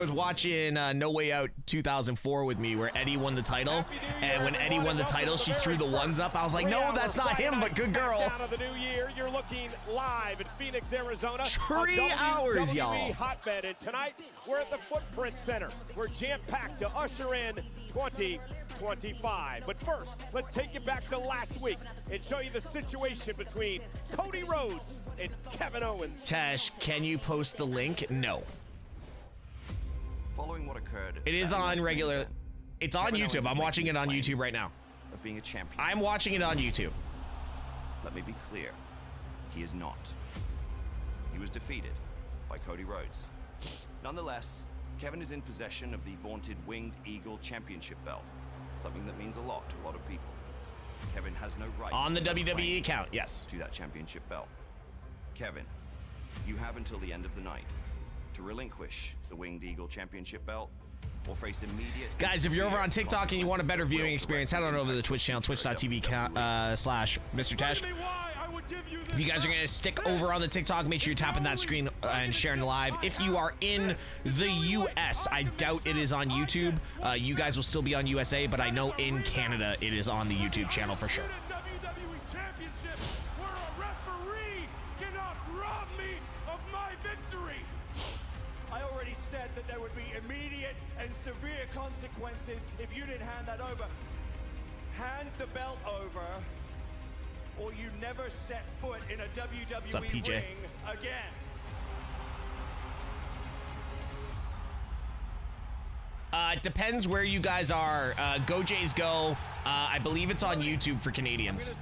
was watching No Way Out 2004 with me where Eddie won the title, and when Eddie won the title, she threw the ones up. I was like, no, that's not him, but good girl. Of the new year, you're looking live in Phoenix, Arizona. 3 hours, y'all. Hotbed, and tonight we're at the Footprint Center. We're jam-packed to usher in 2025. But first, let's take you back to last week and show you the situation between Cody Rhodes and Kevin Owens. Tesh, can you post the link? No. Following what occurred, it is on regular. It's on YouTube. I'm watching it on YouTube right now. Of being a champion. I'm watching it on YouTube. Let me be clear. He is not. He was defeated by Cody Rhodes. Nonetheless, Kevin is in possession of the vaunted Winged Eagle Championship belt, something that means a lot to a lot of people. Kevin has no right on the WWE account, yes, to that championship belt. Kevin, you have until the end of the night to relinquish the Winged Eagle Championship belt or face immediate... Guys, if you're over on TikTok and you want a better viewing experience, head on over to the Twitch channel, twitch.tv/MrTeshk. If you guys are going to stick over on the TikTok, make sure you're tapping that screen and sharing live. If you are in the US, I doubt it is on YouTube. You guys will still be on USA, but I know in Canada it is on the YouTube channel for sure. WWE Championship, where a referee cannot rob me of my victory. I already said that there would be immediate and severe consequences if you didn't hand that over. Hand the belt over, or you never set foot in a WWE ring again. Depends where you guys are. Go Jays Go. I believe it's on YouTube for Canadians.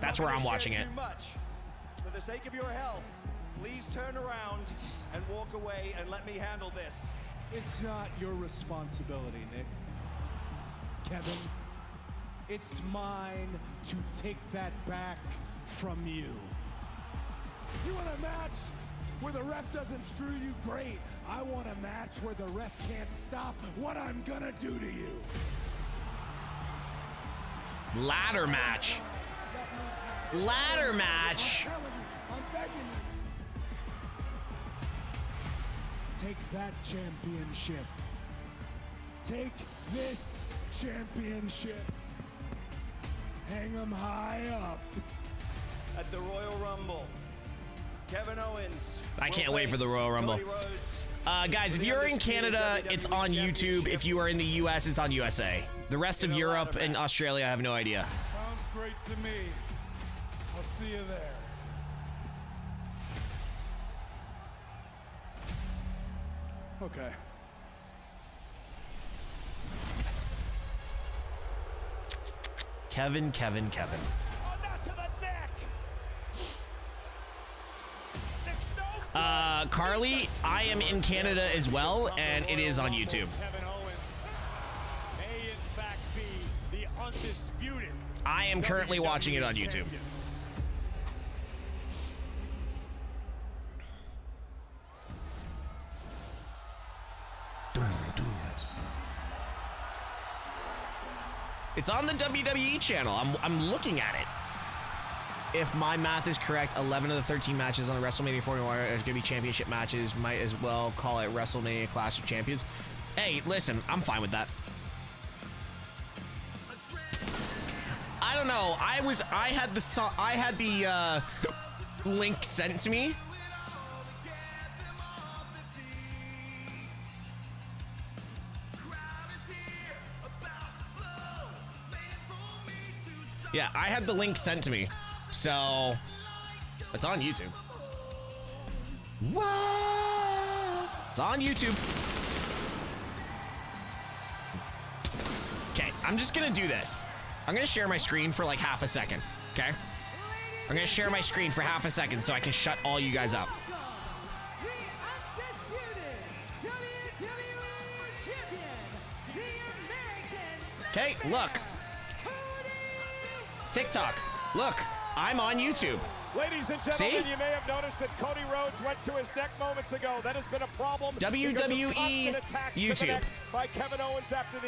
That's where I'm watching it. For the sake of your health, please turn around and walk away and let me handle this. It's not your responsibility, Nick. Kevin, it's mine to take that back from you. You want a match where the ref doesn't screw you? Great. I want a match where the ref can't stop what I'm gonna do to you. Ladder match. Ladder match. I'm begging you. Take that championship. Take this championship. Hang 'em high up. At the Royal Rumble, Kevin Owens. I can't wait for the Royal Rumble. Guys, if you're in Canada, it's on YouTube. If you are in the US, it's on USA. The rest of Europe and Australia, I have no idea. Sounds great to me. I'll see you there. Okay. Kevin. Carly, I am in Canada as well, and it is on YouTube. Kevin Owens may in fact be the undisputed. I am currently watching it on YouTube. It's on the WWE channel. I'm looking at it. If my math is correct, 11 of the 13 matches on the WrestleMania 41 are going to be championship matches. Might as well call it WrestleMania Clash of Champions. Hey, listen, I'm fine with that. I don't know. I had the link sent to me. Yeah, I had the link sent to me. So, it's on YouTube. What? It's on YouTube. Okay, I'm just gonna do this. I'm gonna share my screen for like half a second, okay? I'm gonna share my screen for half a second so I can shut all you guys up. Okay, look. TikTok, look. I'm on YouTube. Ladies and gentlemen, you may have noticed that Cody Rhodes went to his neck moments ago. That has been a problem. WWE YouTube by Kevin Owens after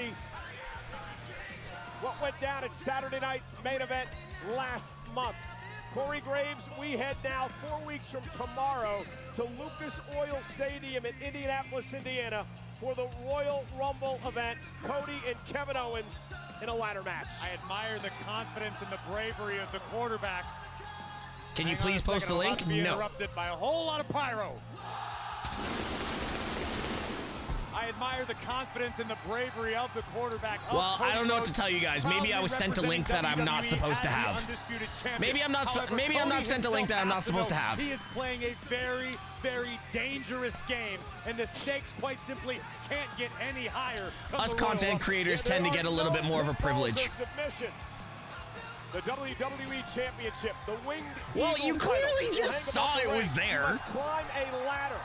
what went down at Saturday night's main event last month. Corey Graves, we head now 4 weeks from tomorrow to Lucas Oil Stadium in Indianapolis, Indiana for the Royal Rumble event, Cody and Kevin Owens in a ladder match. I admire the confidence and the bravery of the quarterback. Can you please post the link? No. Interrupted by a whole lot of pyro. I admire the confidence and the bravery of the quarterback. Well, I don't know what to tell you guys. Maybe I was sent a link that I'm not supposed to have. Maybe I'm not sent a link that I'm not supposed to have. He is playing a very, very dangerous game, and the stakes quite simply can't get any higher. Us content creators tend to get a little bit more of a privilege. The WWE Championship, the winged Well, Eagle you clearly title. just saw it was there. You must climb a ladder.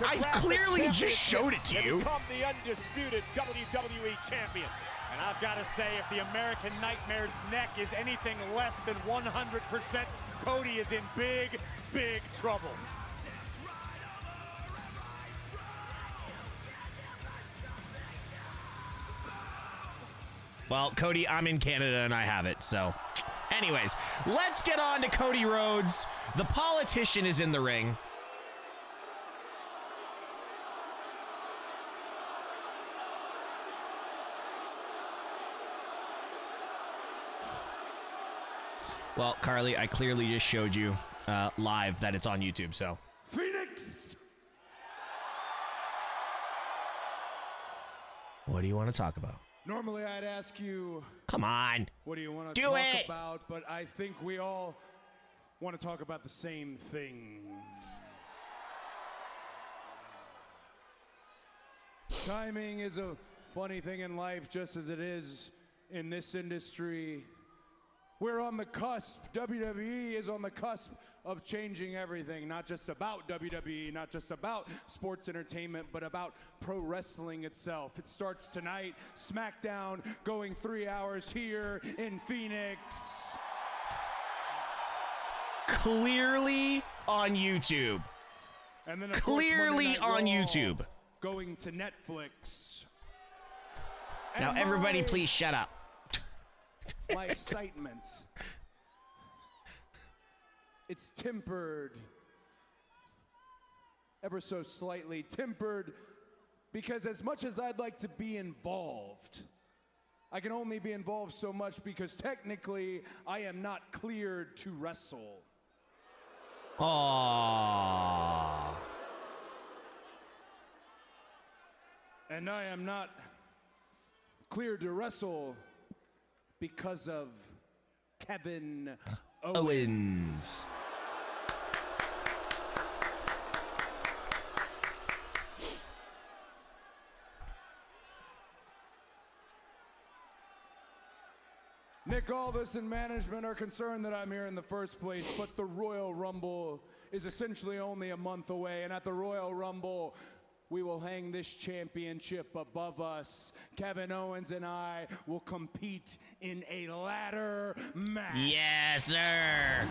I clearly just showed it to you. Become the undisputed WWE champion. And I've got to say, if the American Nightmare's neck is anything less than 100%, Cody is in big, big trouble. Well, Cody, I'm in Canada and I have it, so. Anyways, let's get on to Cody Rhodes. The politician is in the ring. Well, Carly, I clearly just showed you live that it's on YouTube, so. Phoenix! What do you want to talk about? Normally I'd ask you, Come on. what do you want to Do talk it! about? But I think we all want to talk about the same thing. Timing is a funny thing in life, just as it is in this industry. We're on the cusp. WWE is on the cusp of changing everything, not just about WWE, not just about sports entertainment, but about pro wrestling itself. It starts tonight, SmackDown, going 3 hours here in Phoenix. Clearly on YouTube. And then, of course, Monday Clearly Night on Raw YouTube. going to Netflix. Now, And everybody, please shut up. my excitement, it's tempered, ever so slightly tempered, because as much as I'd like to be involved, I can only be involved so much because technically I am not cleared to wrestle. Aww. And I am not cleared to wrestle because of Kevin Owens. Nick Aldis and management are concerned that I'm here in the first place, but the Royal Rumble is essentially only a month away, and at the Royal Rumble, we will hang this championship above us. Kevin Owens and I will compete in a ladder match. Yes, sir.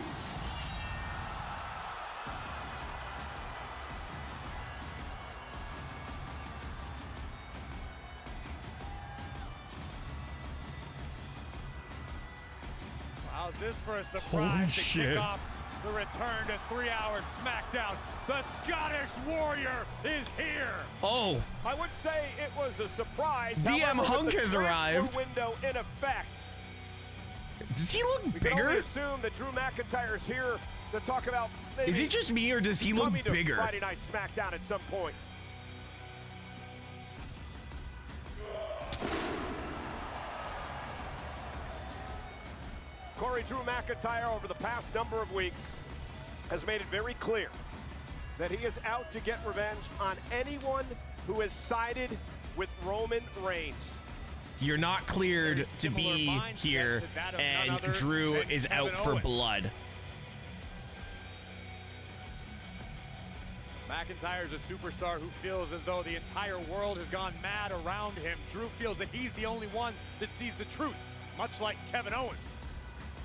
How's this for a surprise to kick off the return to 3 hour SmackDown? The Scottish Warrior is here. Oh. I would say it was a surprise. DM However, Hunk with the has transfer arrived. Window in effect. Does he look We can only bigger? assume that Drew McIntyre's here to talk about maybe Is it just me or does he look coming to bigger? Friday Night SmackDown at some point. Corey, Drew McIntyre over the past number of weeks has made it very clear that he is out to get revenge on anyone who has sided with Roman Reigns. You're not cleared to be here, and Drew is out for blood. McIntyre's a superstar who feels as though the entire world has gone mad around him. Drew feels that he's the only one that sees the truth, much like Kevin Owens.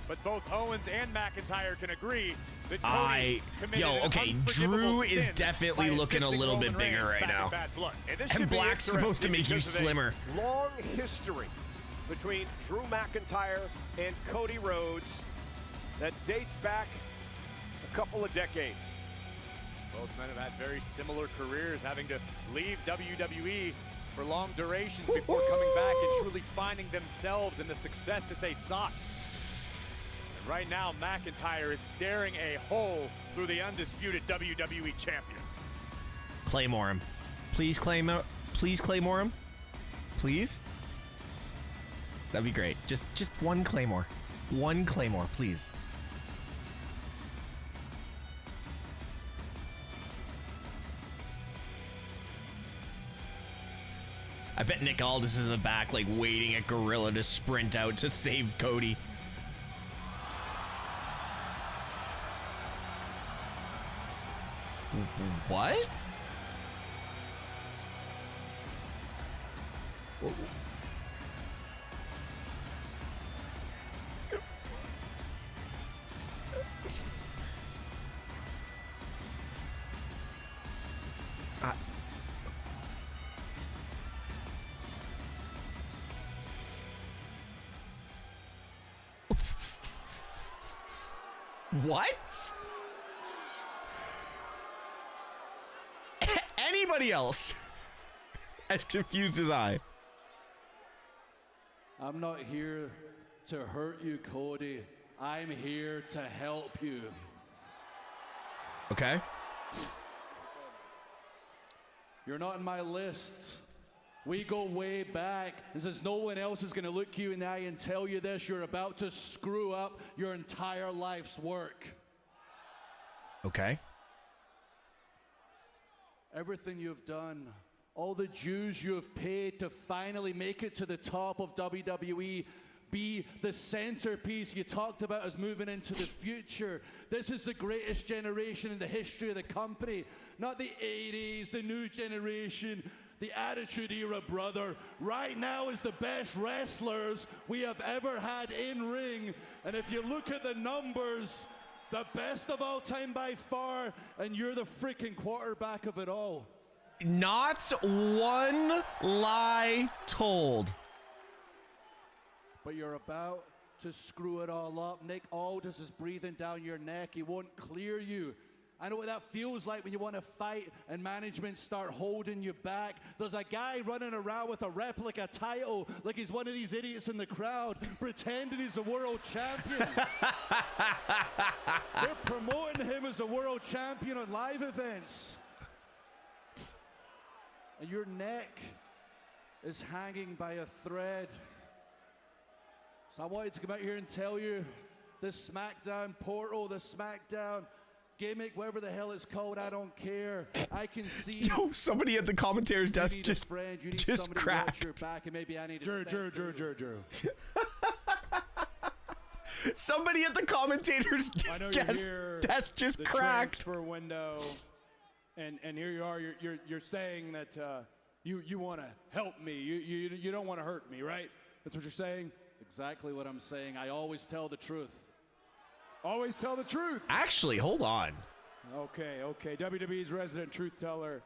But both Owens and McIntyre can agree that Cody committed an unforgivable Drew is sin definitely by looking a assisting little bit Roman bigger Reigns right back in now. bad blood. this And should be black's supposed to make you interesting because of a slimmer. Long history between Drew McIntyre and Cody Rhodes that dates back a couple of decades. Both men have had very similar careers, having to leave WWE for long durations before coming back and truly finding themselves in the success that they sought. And right now, McIntyre is staring a hole through the undisputed WWE champion. Claymore him. Please Claymore him. Please? That'd be great. Just one Claymore. One Claymore, please. I bet Nick Aldis is in the back, like, waiting at Gorilla to sprint out to save Cody. What? What? Anybody else has confused his eye. I'm not here to hurt you, Cody. I'm here to help you. Okay. You're not in my list. We go way back, and since no one else is going to look you in the eye and tell you this, you're about to screw up your entire life's work. Okay. Everything you've done, all the dues you have paid to finally make it to the top of WWE, be the centerpiece you talked about as moving into the future. This is the greatest generation in the history of the company. Not the 80s, the new generation, the Attitude Era, brother. Right now is the best wrestlers we have ever had in ring. And if you look at the numbers, the best of all time by far, and you're the freaking quarterback of it all. Not one lie told. But you're about to screw it all up. Nick Aldis is breathing down your neck. He won't clear you. I know what that feels like when you want to fight and management start holding you back. There's a guy running around with a replica title like he's one of these idiots in the crowd pretending he's a world champion. They're promoting him as a world champion on live events. And your neck is hanging by a thread. So I wanted to come out here and tell you the SmackDown portal, the SmackDown gimmick, whatever the hell it's called, I don't care. I can see. Yo, somebody at the commentator's desk just cracked. Drew. Somebody at the commentator's desk just cracked. The transfer window, and here you are. You're saying that you want to help me. You don't want to hurt me, right? That's what you're saying. That's exactly what I'm saying. I always tell the truth. Always tell the truth. Actually, hold on. Okay. WWE's resident truth teller.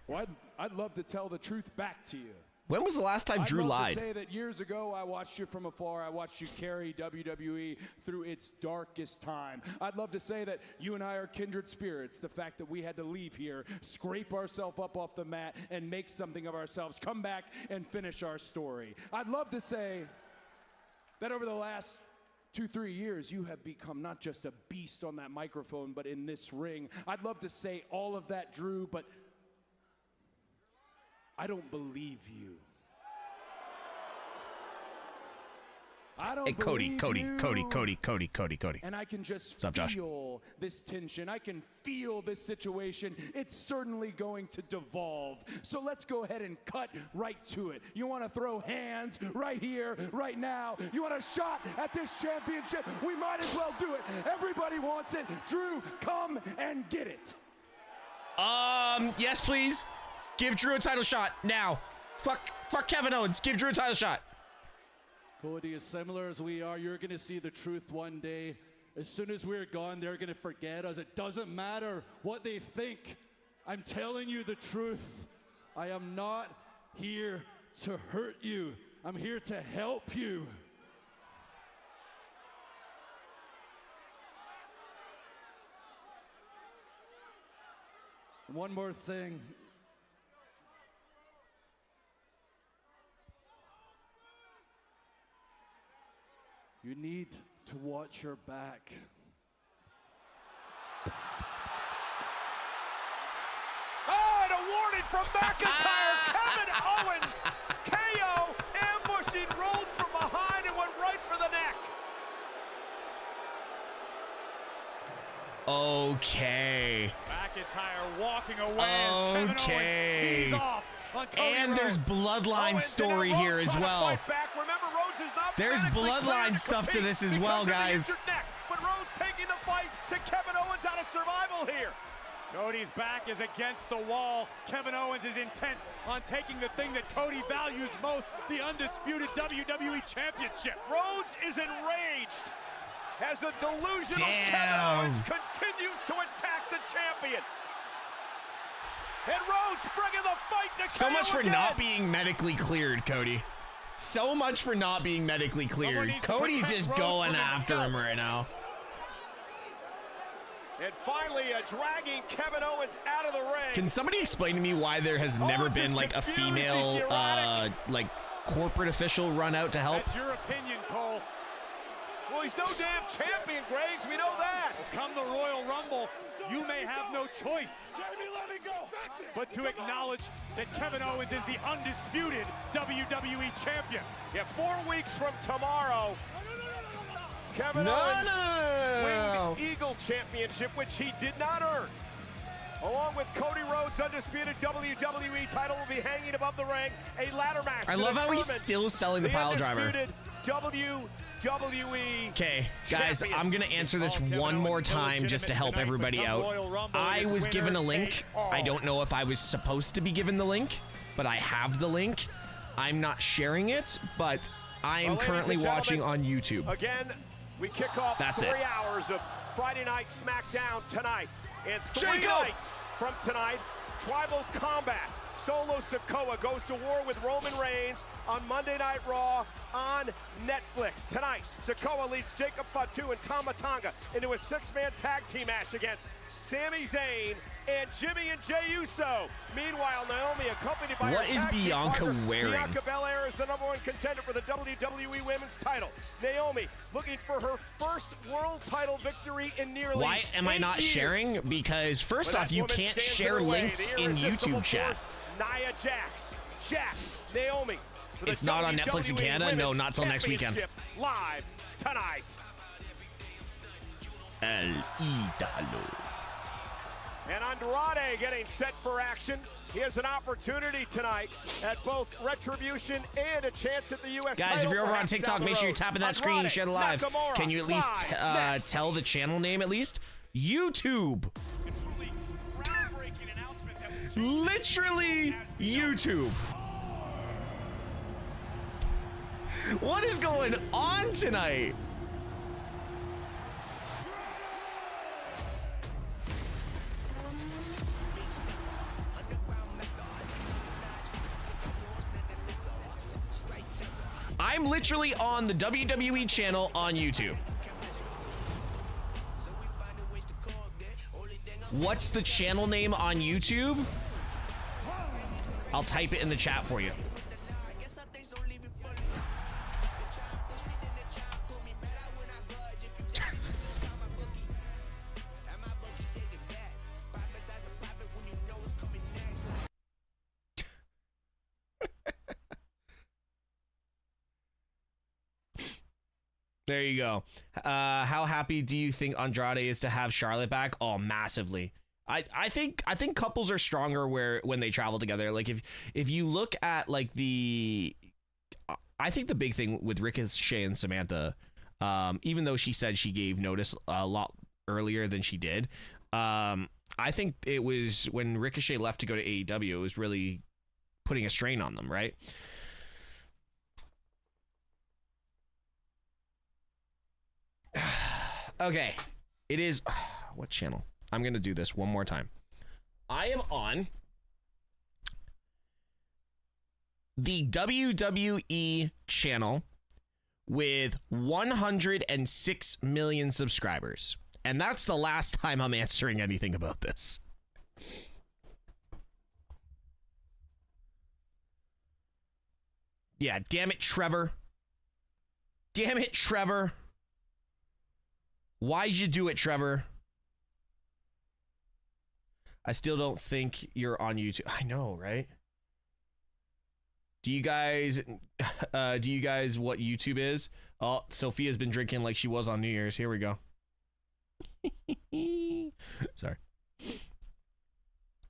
Well, I'd love to tell the truth back to you. When was the last time Drew lied? I'd love to say that years ago I watched you from afar. I watched you carry WWE through its darkest time. I'd love to say that you and I are kindred spirits. The fact that we had to leave here, scrape ourselves up off the mat, and make something of ourselves, come back and finish our story. I'd love to say that over the last 2-3 years, you have become not just a beast on that microphone, but in this ring. I'd love to say all of that, Drew, but I don't believe you. I don't believe Cody. And I can just What's up, Josh? feel this tension. I can feel this situation. It's certainly going to devolve. So let's go ahead and cut right to it. You want to throw hands right here, right now. You want a shot at this championship? We might as well do it. Everybody wants it. Drew, come and get it. Yes, please. Give Drew a title shot now. Fuck Kevin Owens. Give Drew a title shot. Cody, as similar as we are, you're going to see the truth one day. As soon as we're gone, they're going to forget us. It doesn't matter what they think. I'm telling you the truth. I am not here to hurt you. I'm here to help you. One more thing. You need to watch your back. Oh, and a warning from McIntyre. Kevin Owens, KO, ambushing, rolled from behind and went right for the neck. Okay. McIntyre walking away as Kevin Owens tees off on Cody And Rhodes. there's Bloodline story here as well. Remember, Rhodes is not There's medically Bloodline cleared to stuff to compete this as because well, of the guys. injured neck. But Rhodes taking the fight to Kevin Owens out of survival here. Cody's back is against the wall. Kevin Owens is intent on taking the thing that Cody values most, the undisputed WWE Championship. Rhodes is enraged as the delusional Kevin Damn. Owens continues to attack the champion. And Rhodes bringing the fight to So KO much for again. not being medically cleared, Cody. So much for not being medically cleared. needs to Cody's protect just Rhodes going from after himself. him right now. And finally, dragging Kevin Owens out of the ring. Can somebody explain to me why there has never Owens been is like a confused, he's female neurotic. like corporate official run out to help? That's your opinion, Cole. Well, he's no damn champion, Graves. We know that. Come the Royal Rumble, you may have no choice but to acknowledge that Kevin Owens is the undisputed WWE Champion. Yeah, 4 weeks from tomorrow, Kevin No, Owens no. Winged Eagle Championship, which he did not earn. Along with Cody Rhodes' undisputed WWE title will be hanging above the ring. A ladder match. I to love how he's determine still selling the pile driver. undisputed WWE. Okay, guys, champion. I'm gonna answer this Kevin one more Owens time just to help illegitimate everybody tonight, but out. come Royal Rumble, I it is was given a winner link. take all. I don't know if I was supposed to be given the link, but I have the link. I'm not sharing it, but I am Well, ladies currently and watching on gentlemen, YouTube. Again, we kick off That's 3 it. hours of Friday Night Smackdown tonight. And 3 Shake up. nights from tonight, Tribal Combat. Solo Sikoa goes to war with Roman Reigns on Monday Night Raw on Netflix. Tonight, Sikoa leads Jacob Fatu and Tama Tonga into a 6-man tag team match against Sami Zayn and Jimmy and Jey Uso. Meanwhile, Naomi, accompanied by What her is tag team Bianca partner, wearing? Bianca Belair is the #1 contender for the WWE Women's title. Naomi looking for her first world title victory in nearly Why am I 8 not years. sharing? Because first But off, that you woman can't stands share in her way. links The in irresistible YouTube chat. force, Nia Jax. Jax, Naomi. for the It's not on Netflix in WWE Canada? No, Women's not till next weekend. Championship Live tonight. El Idolo. And Andrade getting set for action. He has an opportunity tonight at both Retribution and a chance at the U.S. Guys, if title you're over on perhaps TikTok, down the make sure you're road. tapping that screen and Andrade, share the live. Nakamura, Can you at least live next. tell the channel name at least? YouTube. Literally YouTube. What is going on tonight? I'm literally on the WWE channel on YouTube. What's the channel name on YouTube? I'll type it in the chat for you. There you go. How happy do you think Andrade is to have Charlotte back? Oh, massively. I think couples are stronger when they travel together. Like if you look at like I think the big thing with Ricochet and Samantha, even though she said she gave notice a lot earlier than she did, I think it was when Ricochet left to go to AEW, it was really putting a strain on them, right? Okay, it is what channel? I'm gonna do this one more time. I am on the WWE channel with 106 million subscribers, and that's the last time I'm answering anything about this. Yeah, damn it, Trevor. Damn it, Trevor. Why'd you do it, Trevor? I still don't think you're on YouTube. I know, right? Do you guys what YouTube is? Oh, Sophia's been drinking like she was on New Year's. Here we go. Sorry.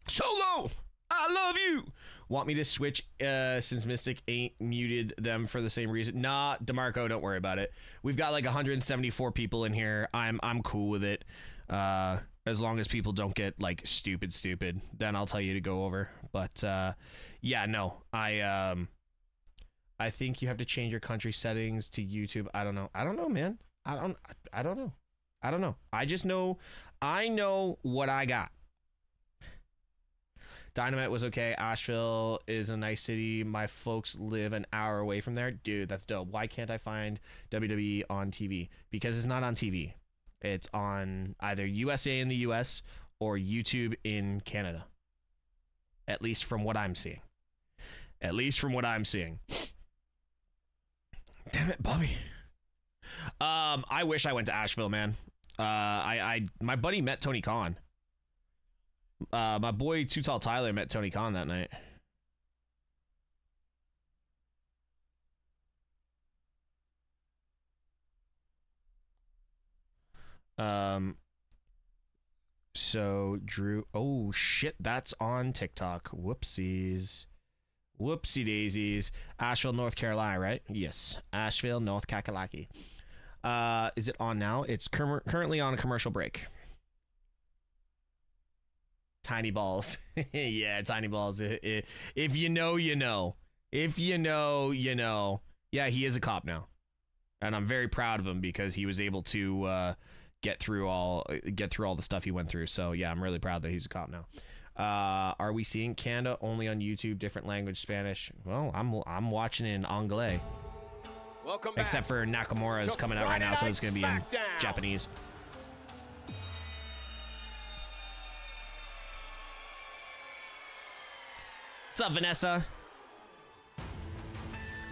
Solo, I love you. Want me to switch since Mystic ain't muted them for the same reason? Nah, DeMarco, don't worry about it. We've got like 174 people in here. I'm cool with it. As long as people don't get like stupid, then I'll tell you to go over. But yeah, no, I think you have to change your country settings to YouTube. I don't know, man. I don't know. I just know, I know what I got. Dynamite was okay. Asheville is a nice city. My folks live an hour away from there. Dude, that's dope. Why can't I find WWE on TV? Because it's not on TV. It's on either USA in the US or YouTube in Canada. At least from what I'm seeing. Damn it, Bobby. I wish I went to Asheville, man. My buddy met Tony Khan. My boy Too Tall Tyler met Tony Khan that night. So Drew, oh shit, that's on TikTok. Whoopsie daisies. Asheville, North Carolina, right? Yes, Asheville, North Kakalaki. Is it on now? It's currently on a commercial break. Tiny balls. Yeah, tiny balls. If you know, you know. If you know, you know. Yeah, he is a cop now, and I'm very proud of him because he was able to get through all the stuff he went through. So yeah, I'm really proud that he's a cop now. Are we seeing Canada only on YouTube, different language, Spanish? Well, I'm watching in Anglais. Welcome back. Except for Nakamura is coming out right now, so it's gonna be in Japanese. What's up, Vanessa?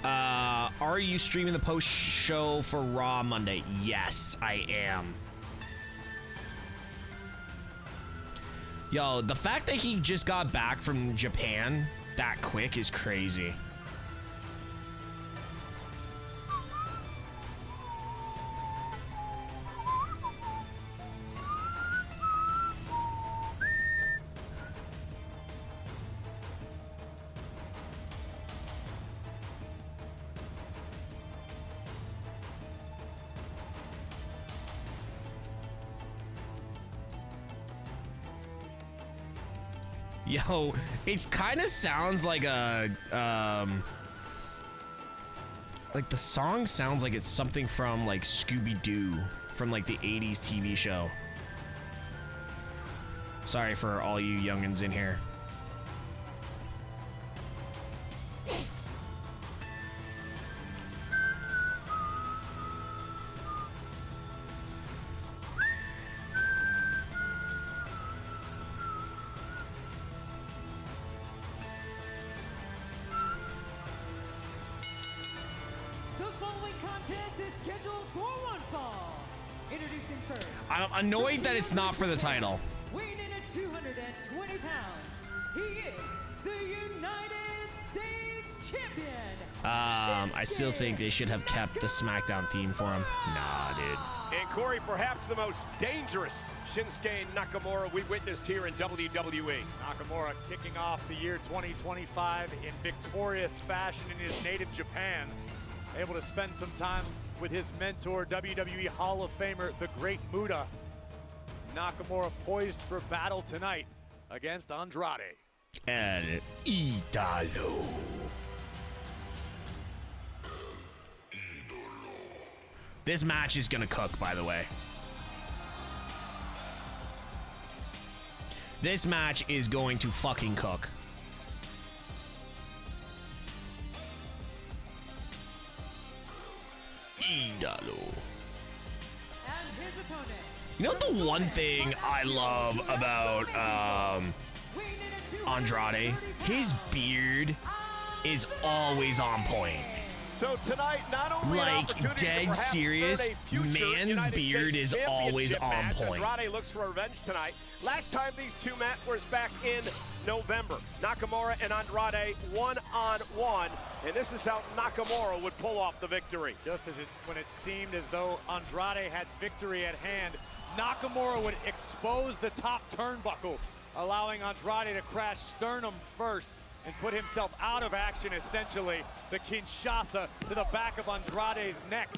Are you streaming the post show for Raw Monday? Yes, I am. Yo, the fact that he just got back from Japan that quick is crazy. Yo, it kind of sounds like a, like the song sounds like it's something from like Scooby-Doo from like the 80s TV show. Sorry for all you youngins in here. Annoyed that it's not for the title. Weighing in at 220 pounds, he is the United States Champion. I still think they should have kept the SmackDown theme for him. Nah, dude. And Corey, perhaps the most dangerous Shinsuke Nakamura we witnessed here in WWE. Nakamura kicking off the year 2025 in victorious fashion in his native Japan. Able to spend some time with his mentor, WWE Hall of Famer, the Great Muta. Nakamura poised for battle tonight against Andrade. El Idolo. This match is gonna cook, by the way. This match is going to fucking cook. Idolo. You know the one thing I love about Andrade? His beard is always on point. So tonight, not only an Like, opportunity to dead perhaps serious, earn a future man's United beard States is always Championship on match, point. Andrade looks for revenge tonight. Last time these two met was back in November. Nakamura and Andrade one-on-one, and this is how Nakamura would pull off the victory. Just as when it seemed as though Andrade had victory at hand, Nakamura would expose the top turnbuckle, allowing Andrade to crash sternum first and put himself out of action. Essentially, the Kinshasa to the back of Andrade's neck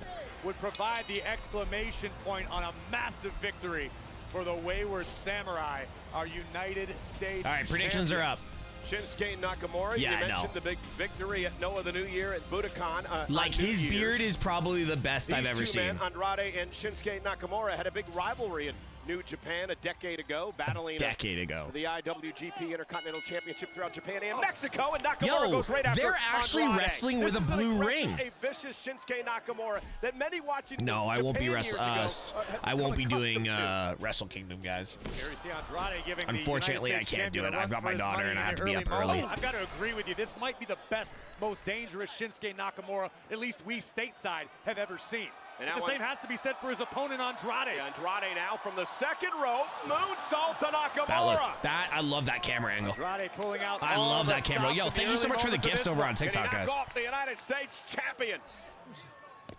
would provide the exclamation point on a massive victory for the Wayward Samurai, our United States All right, predictions champion. are up. Shinsuke Nakamura, Yeah, you I mentioned know. the big victory at Noah the New Year at Budokan. Like, on New his Year's. beard is probably the best I've These ever two seen. men, Andrade and Shinsuke Nakamura, had a big rivalry in New Japan a decade ago, battling Decade ago. the IWGP Intercontinental Championship throughout Japan and Mexico, and Nakamura Yo, goes right after they're actually Andrade. wrestling This with a is an blue aggressive, ring. A vicious Shinsuke Nakamura that many watching No, I won't be Japan years ago, have I won't be become doing accustomed to. Wrestle Kingdom, guys. Here we see Andrade giving Unfortunately, the I United States can't do champion it. a I've got run for my his daughter money and I in have the to be up moments. early. I've got to agree with you. This might be the best, most dangerous Shinsuke Nakamura, at least we stateside, have ever seen. And The that same one- has to be said for his opponent, Andrade. Andrade now from the second rope, moonsault to Nakamura. I love that camera angle. Andrade pulling out I all love the that camera. stops Yo, in thank the you so early much for the moments of gifts this over one. on Can he TikTok, knock guys. off the United States champion?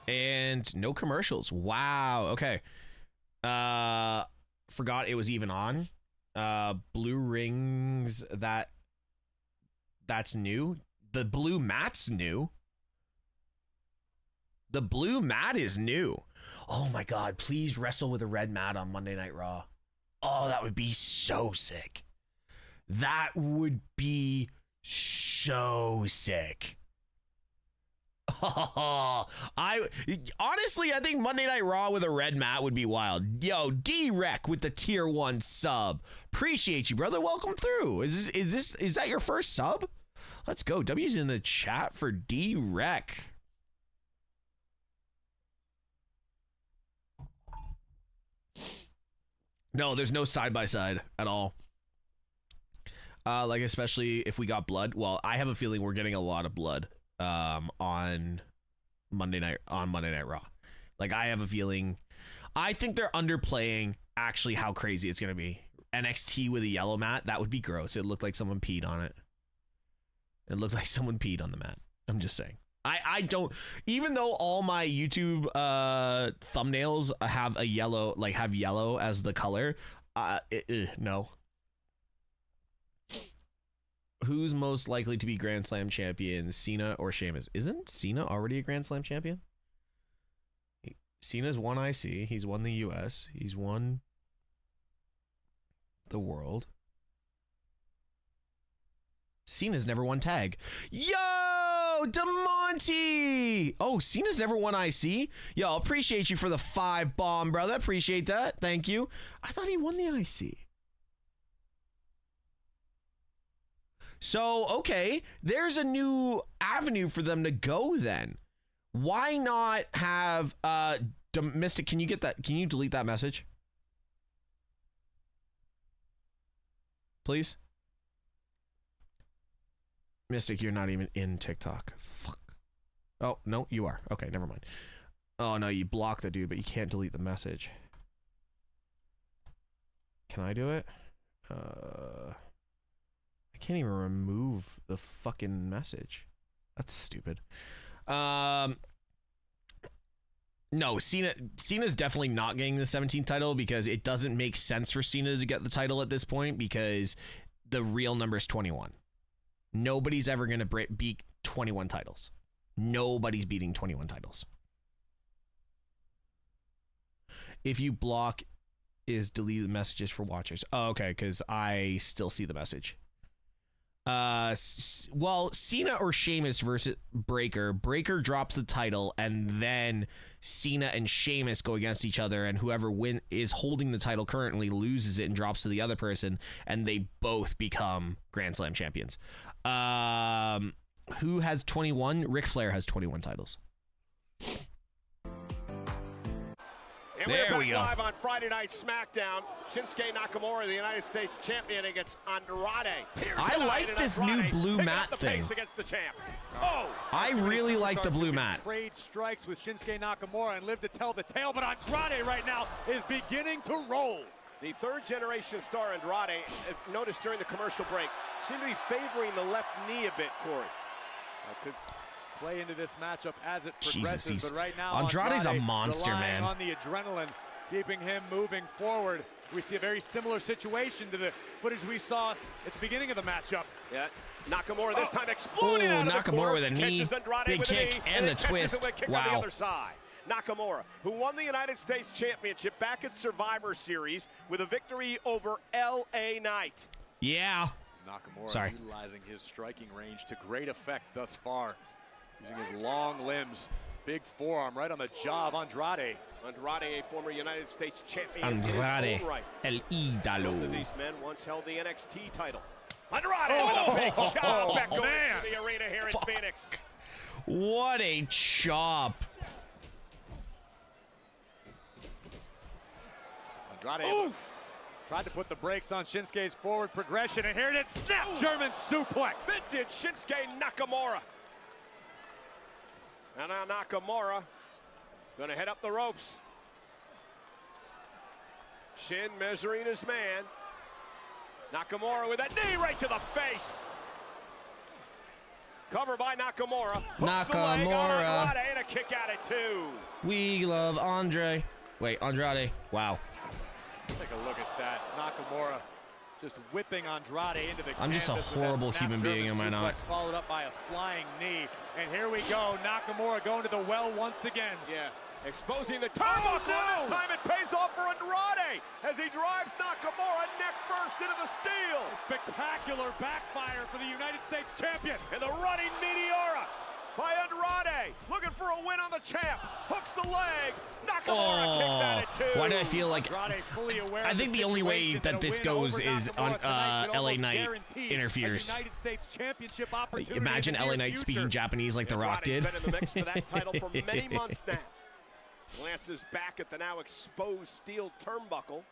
And no commercials. Wow. Okay. Forgot it was even on. Blue rings, that's new. The blue mat's new. The blue mat is new. Oh my God, please wrestle with a red mat on Monday Night Raw. Oh, that would be so sick. That would be so sick. I think Monday Night Raw with a red mat would be wild. Yo, D-Rec with the tier 1 sub. Appreciate you, brother. Welcome through. Is that your first sub? Let's go. W's in the chat for D-Rec. No, there's no side-by-side at all. Like, especially if we got blood. Well, I have a feeling we're getting a lot of blood on Monday Night Raw. Like, I have a feeling. I think they're underplaying actually how crazy it's gonna be. NXT with a yellow mat, that would be gross. It looked like someone peed on it. It looked like someone peed on the mat. I'm just saying. I don't, even though all my YouTube thumbnails have a yellow, like have yellow as the color, no. Who's most likely to be Grand Slam champion, Cena or Sheamus? Isn't Cena already a Grand Slam champion? Cena's won IC. He's won the US. He's won the world. Cena's never won tag. Yo, DeMonte! Oh, Cena's never won IC? Yo, appreciate you for the 5 bomb, brother. Appreciate that. Thank you. I thought he won the IC. So, okay, there's a new avenue for them to go then. Why not have Mystic, can you get that? Can you delete that message? Please? Mystic, you're not even in TikTok. Fuck. Oh, no, you are. Okay, never mind. Oh, no, you blocked the dude, but you can't delete the message. Can I do it? I can't even remove the fucking message. That's stupid. No, Cena's definitely not getting the 17th title because it doesn't make sense for Cena to get the title at this point because the real number is 21. Nobody's ever going to beat 21 titles. Nobody's beating 21 titles. If you block is delete the messages for watchers. Oh, okay, because I still see the message. Well, Cena or Sheamus versus Breaker. Breaker drops the title, and then Cena and Sheamus go against each other, and whoever is holding the title currently loses it and drops to the other person, and they both become Grand Slam champions. Who has 21? Ric Flair has 21 titles. And There we're we back go. live on Friday Night SmackDown. Shinsuke Nakamura, the United States champion, against Andrade. I like this new blue mat thing. Against the champ. Oh! I really like the blue mat. Trade strikes with Shinsuke Nakamura and live to tell the tale, but Andrade right now is beginning to roll. The third-generation star Andrade, noticed during the commercial break, seemed to be favoring the left knee a bit, Corey. That could play into this matchup as it Jesus, progresses, but right now Andrade's a Andrade monster, relying man. on the adrenaline, keeping him moving forward. We see a very similar situation to the footage we saw at the beginning of the matchup. Yeah, Nakamura this time exploding out of the Nakamura corner. with a knee, Catches Andrade big with a kick, knee, and the then catches twist. him with a kick on the Wow. other side. Nakamura, who won the United States Championship back at Survivor Series with a victory over LA Knight. Yeah. Nakamura utilizing his striking range to great effect thus far, using his long limbs, big forearm right on the jaw of Andrade. Andrade, a former United States champion Andrade, in his own right. el ídolo. These men once held the NXT title. Andrade with a big chop back going into the arena here in Phoenix. What a chop. Andrade tried to put the brakes on Shinsuke's forward progression, and here it is, snap German suplex. Vintage Shinsuke Nakamura. And now Nakamura gonna head up the ropes. Shin measuring his man. Nakamura with that knee right to the face. Cover by Nakamura. Hooks the leg on Andrade and a kick out at 2. We love Andre. Wait, Andrade. Wow. Take a look at that. Nakamura just whipping Andrade into the I'm just a canvas with that horrible snap human being, German am I not? suplex followed up by a flying knee. And here we go. Nakamura going to the well once again. Yeah. Exposing the turnbuckle, and this time it pays off for Andrade as he drives Nakamura neck first into the steel. A spectacular backfire for the United States champion. And the running Meteora by Andrade, looking for a win on the champ. Hooks the leg. Nakamura kicks out at 2. Why do I feel like Andrade fully aware I of think the only way situation, that and a this win goes over is Nakamura on tonight could LA almost Knight guarantee interferes. a United States championship opportunity Imagine in the LA near Knight future. speaking Japanese like The Rock Andrade's did. been in the mix for that title for many months now. Glances back at the now exposed steel turnbuckle.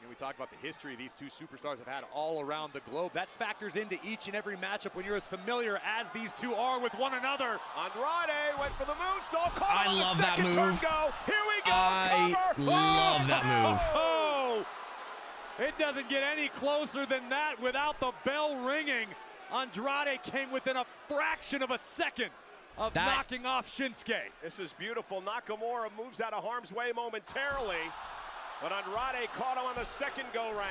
We talk about the history these two superstars have had all around the globe. That factors into each and every matchup when you're as familiar as these two are with one another. Andrade went for the moonsault. I love that move. Here we go. I cover. love that move. Oh, it doesn't get any closer than that without the bell ringing. Andrade came within a fraction of a second of knocking off Shinsuke. This is beautiful. Nakamura moves out of harm's way momentarily, but Andrade caught him on the second go-round.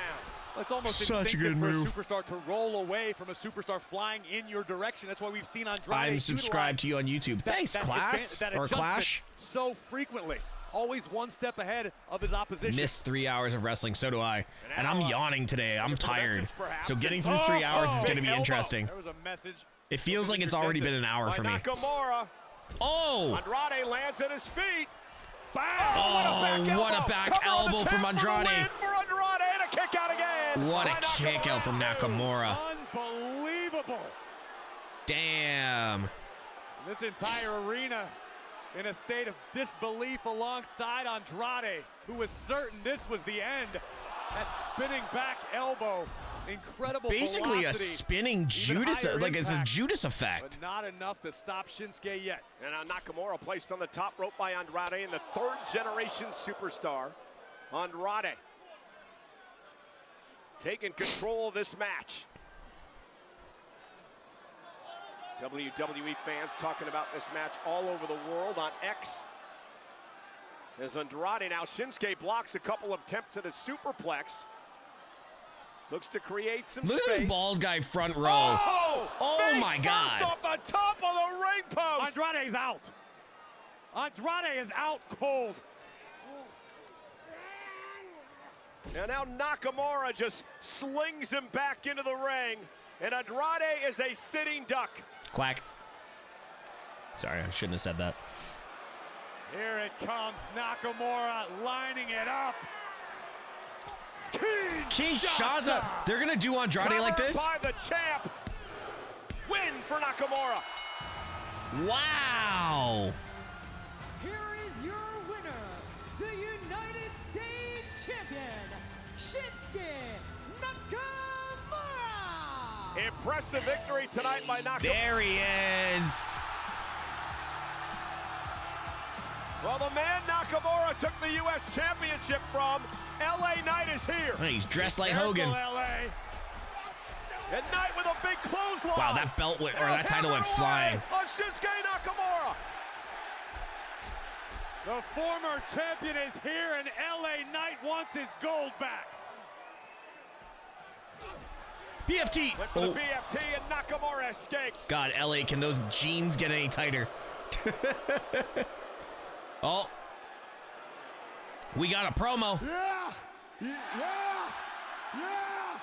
It's almost Such a instinctive good for move. a superstar to roll away from a superstar flying in your direction. That's why we've seen Andrade I'm subscribed to you on YouTube. Thanks, Class. that Or adjustment Clash. so frequently. Always one step ahead of his opposition. Missed 3 hours of wrestling, so do I. And I'm yawning today. I'm tired. perhaps. So getting through 3 hours is going to be Big elbow. interesting. There was a message. It feels like it's already been an hour By for me. Nakamura. Oh! Andrade lands at his feet. Bam! Oh, what a back Cover on the elbow tap from for the Andrade. win for Andrade, and a kick out again. What a by kick out from Nakamura. Unbelievable. Damn. This entire arena in a state of disbelief alongside Andrade, who was certain this was the end. That spinning back elbow, incredible Basically a velocity, spinning Judas, higher like it's a impact, Judas effect. but not enough to stop Shinsuke yet. And now Nakamura placed on the top rope by Andrade, and the third-generation superstar, Andrade, taking control of this match. WWE fans talking about this match all over the world on X. As Andrade now, Shinsuke blocks a couple of attempts at a superplex. Looks to create some Look space. at this bald guy front row. Oh face my first God. off the top of the ring post. Andrade's out. Andrade is out cold. And now Nakamura just slings him back into the ring. And Andrade is a sitting duck. Quack. Sorry, I shouldn't have said that. Here it comes, Nakamura lining it up. Kinshasa. They're going to do Andrade like this? Covered by the champ. Win for Nakamura. Wow. Here Impressive victory tonight by Nakamura. There he is. Well, the man Nakamura took the U.S. Championship from. LA Knight is here. Oh, he's dressed like Hogan. LA. And Knight with a big clothesline. Wow, that belt went, or that title went flying. On Shinsuke Nakamura. The former champion is here, and LA Knight wants his gold back. BFT. Went for the BFT, and Nakamura escapes. God, LA, can those jeans get any tighter? Oh. We got a promo. Yeah! Yeah! Yeah!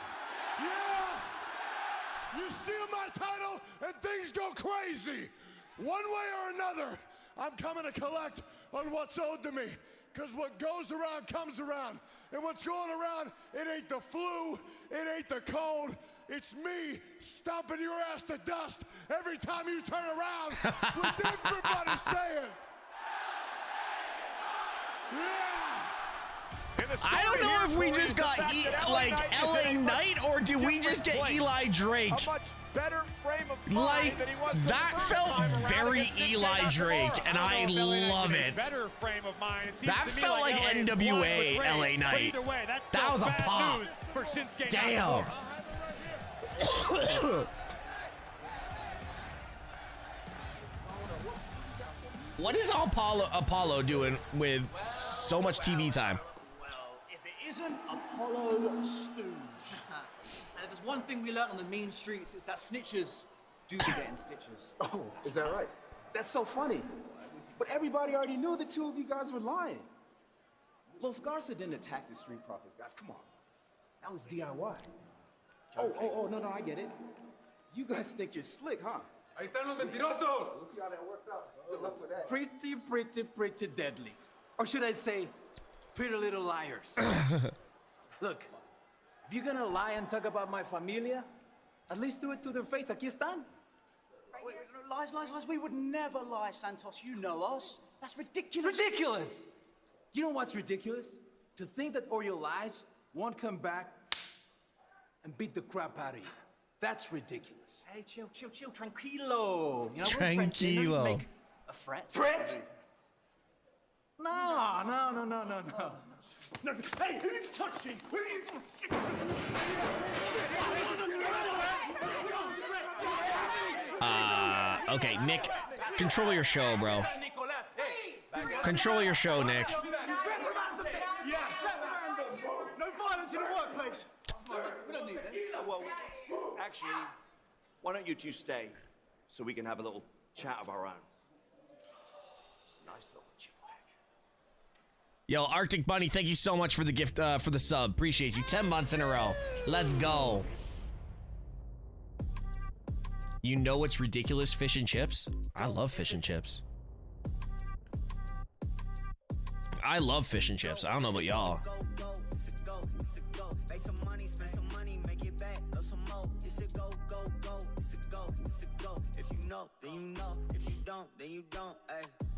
Yeah! You steal my title and things go crazy. One way or another, I'm coming to collect on what's owed to me. Because what goes around comes around. And what's going around, it ain't the flu, it ain't the cold. It's me stomping your ass to dust every time you turn around with everybody saying, yeah! I don't know if we just got LA Knight, or did we just get Eli Drake? A much better frame of mind Like, than he was that felt very Eli Drake, and I love it. Better frame of mind. That felt like NWA LA Knight. That was a pop. For Shinsuke Damn. What is Apollo doing with so much TV time? Well, if it isn't Apollo Stooge. And if there's one thing we learned on the mean streets, it's that snitches do be getting stitches. Oh, is that right? That's so funny. But everybody already knew the two of you guys were lying. Los Garza didn't attack the Street Profits, guys. Come on. That was DIY. Oh, no, I get it. You guys think you're slick, huh? Ahí están los mentirosos. We'll see how that works out. Good luck with that. Pretty deadly. Or should I say, pretty little liars. Look, if you're gonna lie and talk about my familia, at least do it to their face. Aquí están. Lies. We would never lie, Santos. You know us. That's ridiculous. Ridiculous! You know what's ridiculous? To think that all your lies won't come back and beat the crap out of you. That's ridiculous. Hey, chill. Tranquilo. You know, we're friends here. No need to Tranquilo. make a fret. Fret? No. Hey, who you touching? Okay, Nick, control your show, bro. Control your show, Nick. Yeah. No violence in the workplace. We don't need this. Well, actually, why don't you two stay so we can have a little chat of our own? It's a nice little chat. Yo, Arctic Bunny, thank you so much for the gift, for the sub. Appreciate you. 10 months in a row. Let's go. You know what's ridiculous? Fish and chips. I love fish and chips. I love fish and chips. I don't know about y'all.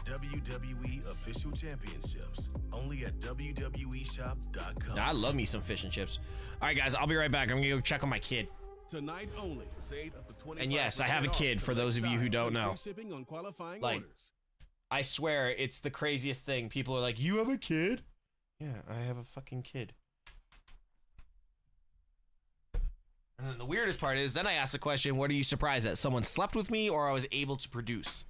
WWE Official Championships, only at WWEshop.com. I love me some fish and chips. All right, guys, I'll be right back. I'm gonna go check on my kid. Tonight only, save up to 25% And yes, I have a kid, for those of you who don't know. Shipping on qualifying Like, orders. I swear, it's the craziest thing. People are like, you have a kid? Yeah, I have a fucking kid. And then the weirdest part is, then I ask the question, what are you surprised at? Someone slept with me, or I was able to produce?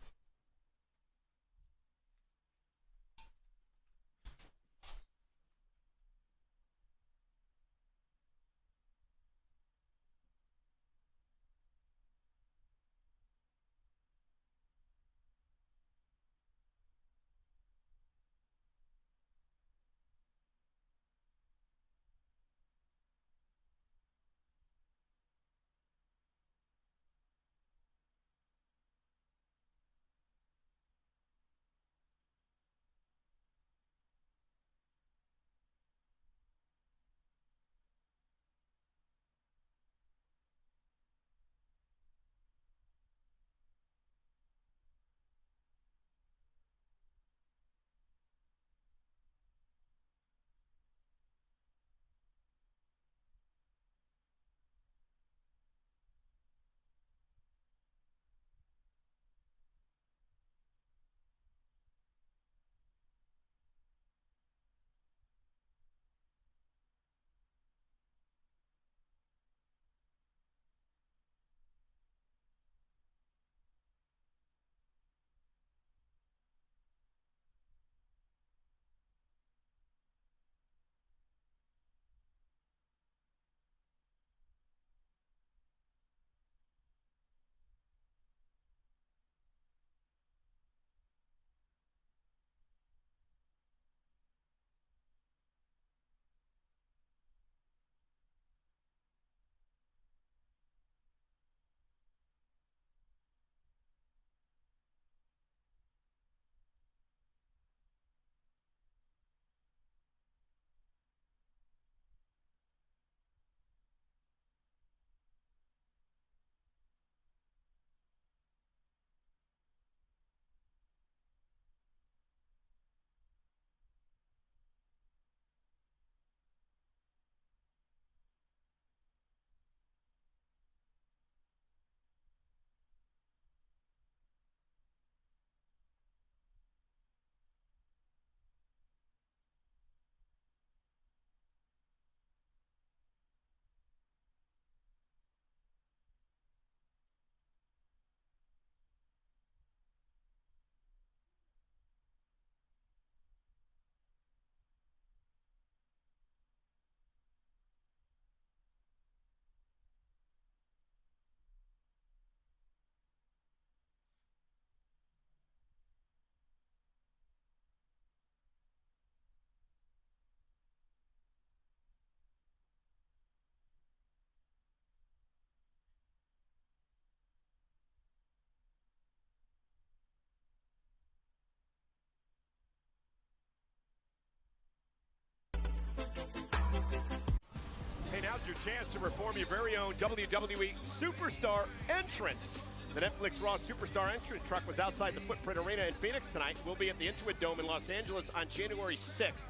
now's your chance to perform your very own WWE Superstar entrance. The Netflix Raw Superstar entrance truck was outside the Footprint Arena in Phoenix tonight. We'll be at the Intuit Dome in Los Angeles on January 6th.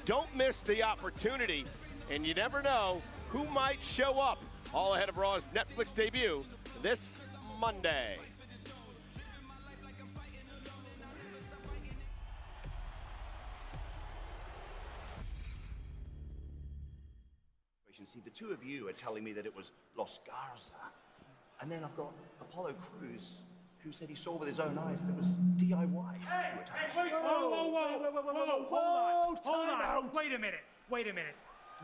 Don't miss the opportunity, and you never know who might show up. All ahead of Raw's Netflix debut this Monday. See, the two of you are telling me that it was Los Garza. And then I've got Apollo Crews, who said he saw with his own eyes that it was DIY. Hey, wait, hold on. Wait a minute.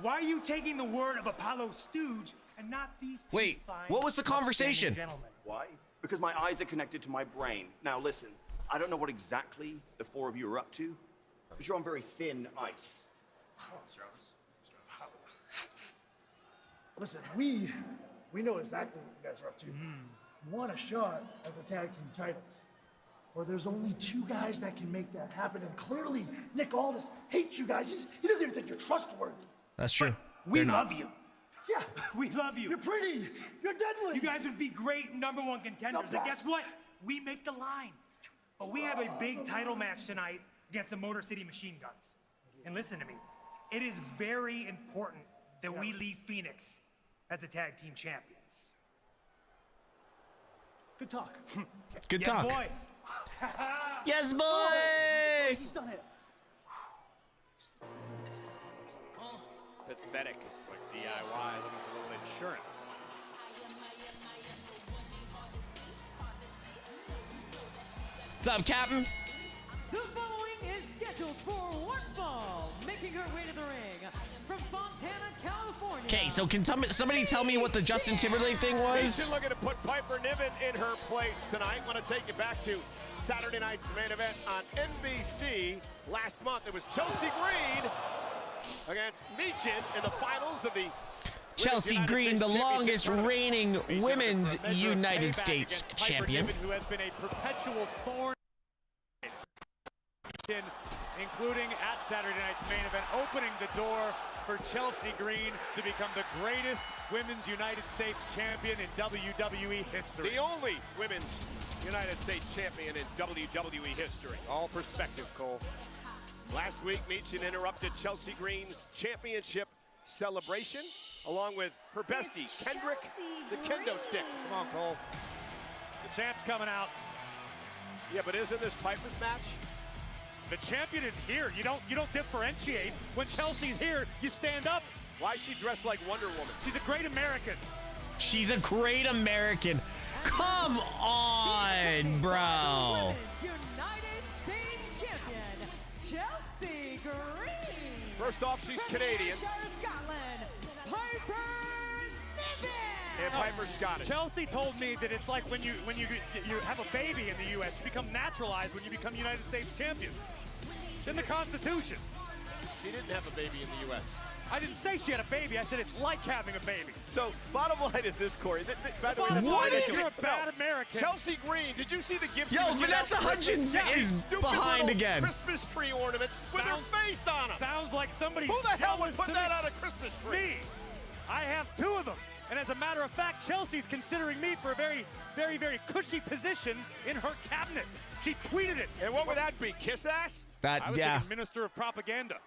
Why are you taking the word of Apollo Stooge and not these two Wait, fine, what was the conversation? gentlemen? Why? Because my eyes are connected to my brain. Now listen, I don't know what exactly the four of you are up to, but you're on very thin ice. Listen, we know exactly what you guys are up to. You want a shot at the tag team titles. Or there's only two guys that can make that happen, and clearly Nick Aldis hates you guys. He doesn't even think you're trustworthy. That's true. We love you. Yeah. We love you. You're pretty. You're deadly. You guys would be great #1 contenders. And guess what? We make the line. But we have a big title match tonight against the Motor City Machine Guns. And listen to me. It is very important that we leave Phoenix as the tag team champions. Good talk. Good Yes, talk. boy. Yes, boy. He's done it. Pathetic. Like DIY, looking for a little insurance. What's up, Captain? The following is scheduled for one fall, making her way to the ring from Fontana, California. Okay, so can somebody tell me what the Justin Timberlake thing was? Michin looking to put Piper Niven in her place tonight. Want to take you back to Saturday night's main event on NBC. Last month, it was Chelsea Green against Michin in the finals of the Chelsea Green, the longest reigning women's United States champion. Niven, who has been a perpetual thorn, including at Saturday night's main event, opening the door for Chelsea Green to become the greatest women's United States champion in WWE history. The only women's United States champion in WWE history. All perspective, Cole. Last week, Michin interrupted Chelsea Green's championship celebration, along with her bestie, Kendrick, the kendo stick. Come on, Cole. The champ's coming out. Yeah, but isn't this Piper's match? The champion is here. You don't differentiate. When Chelsea's here, you stand up. Why is she dressed like Wonder Woman? She's a great American. She's a great American. Come on, bro. United States champion, Chelsea Green. First off, she's Canadian. Scotland, Piper Niven. And Piper's Scottish. Chelsea told me that it's like when you have a baby in the U.S., you become naturalized when you become United States champion. It's in the Constitution. She didn't have a baby in the U.S. I didn't say she had a baby. I said it's like having a baby. So, bottom line is this, Corey. By the way, Bottom line is you're it? a bad American. Chelsea Green, did you see the gift she Yo, was giving out Vanessa for Christmas? Hudgens is Stupid behind little again. Christmas tree ornaments with her face on them. Sounds like somebody. Who the hell would jealous put to that me. on a Christmas tree? Me. I have 2 of them. And as a matter of fact, Chelsea's considering me for a very, very, very cushy position in her cabinet. She tweeted it. And what would that be, kiss ass? I was thinking Minister of Propaganda.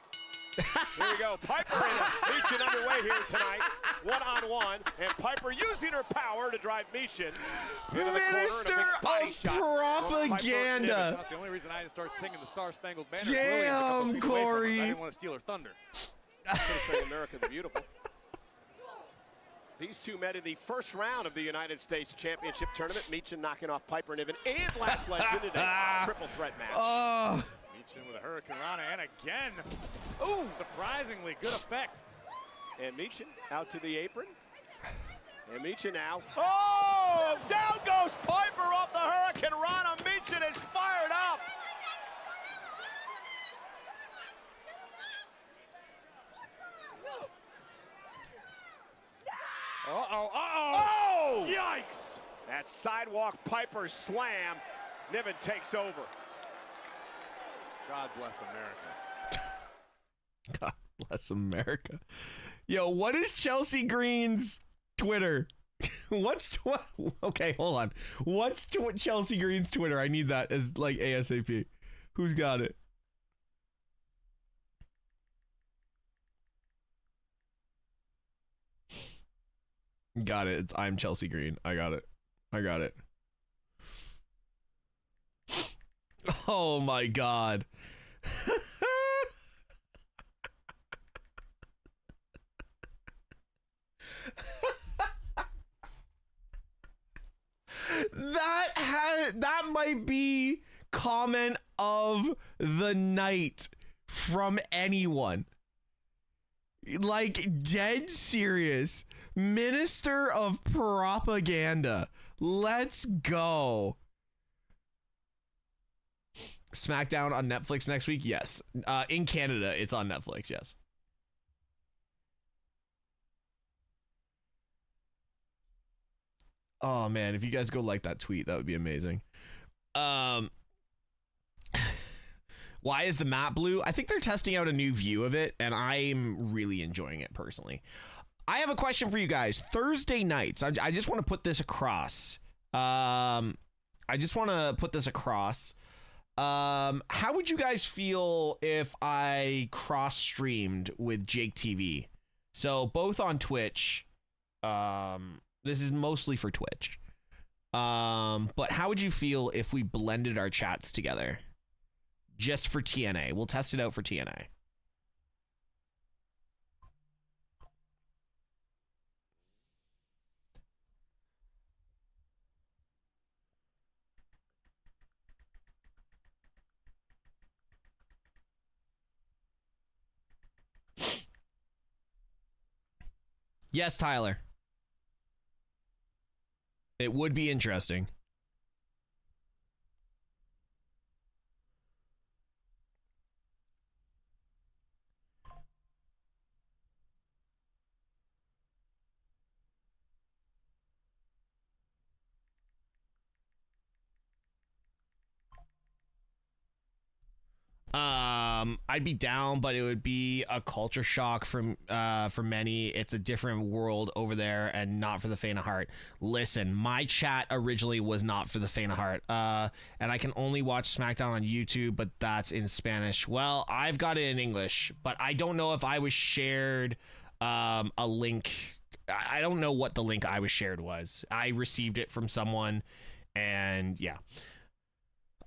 Here we go. Piper and Michin underway here tonight, one-on-one, and Piper using her power to drive Michin into the Minister corner. And a big body of shot from Piper Propaganda. Niven. That's the only reason I didn't start singing the Star Spangled Banner. Damn, Corey. I didn't want to steal her thunder. I was gonna say America the Beautiful. These two met in the first round of the United States Championship Tournament. Michin knocking off Piper Niven and Lash Legend in a triple threat match. Oh. Michin with a Hurricane Rana, and again. Ooh, surprisingly good effect. And Michin out to the apron. And Michin now. Oh, down goes Piper off the Hurricane Rana. Michin is fired up. Uh-oh, Oh! Yikes! That sidewalk Piper slam. Niven takes over. God bless America. God bless America. Yo, what is Chelsea Green's Twitter? Okay, hold on. What's Chelsea Green's Twitter? I need that as like ASAP. Who's got it? Got it. It's I'm Chelsea Green. I got it. Oh my god. That might be comment of the night from anyone. Like, dead serious. Minister of Propaganda. Let's go. Smackdown on Netflix next week? Yes. In Canada, it's on Netflix, yes. Oh man, if you guys go like that tweet, that would be amazing. Why is the map blue? I think they're testing out a new view of it, and I'm really enjoying it personally. I have a question for you guys. Thursday nights, I just want to put this across. How would you guys feel if I cross-streamed with Jake TV? So both on Twitch. This is mostly for Twitch. But how would you feel if we blended our chats together? Just for TNA. We'll test it out for TNA. Yes, Tyler. It would be interesting. I'd be down, but it would be a culture shock for many. It's a different world over there and not for the faint of heart. Listen, my chat originally was not for the faint of heart. And I can only watch SmackDown on YouTube, but that's in Spanish. Well, I've got it in English, but I don't know if I was shared a link. I don't know what the link I was shared was. I received it from someone, and yeah.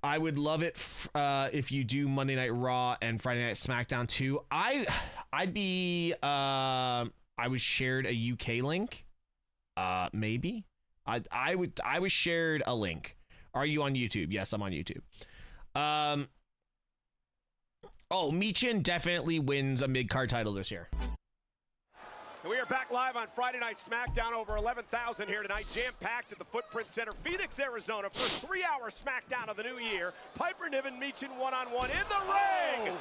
I would love it if you do Monday Night Raw and Friday Night SmackDown too. I was shared a UK link. Maybe. I was shared a link. Are you on YouTube? Yes, I'm on YouTube. Michin definitely wins a mid-card title this year. And we are back live on Friday Night SmackDown. Over 11,000 here tonight, jam-packed at the Footprint Center, Phoenix, Arizona. First 3-hour SmackDown of the new year. Piper Niven, Michin one-on-one in the ring.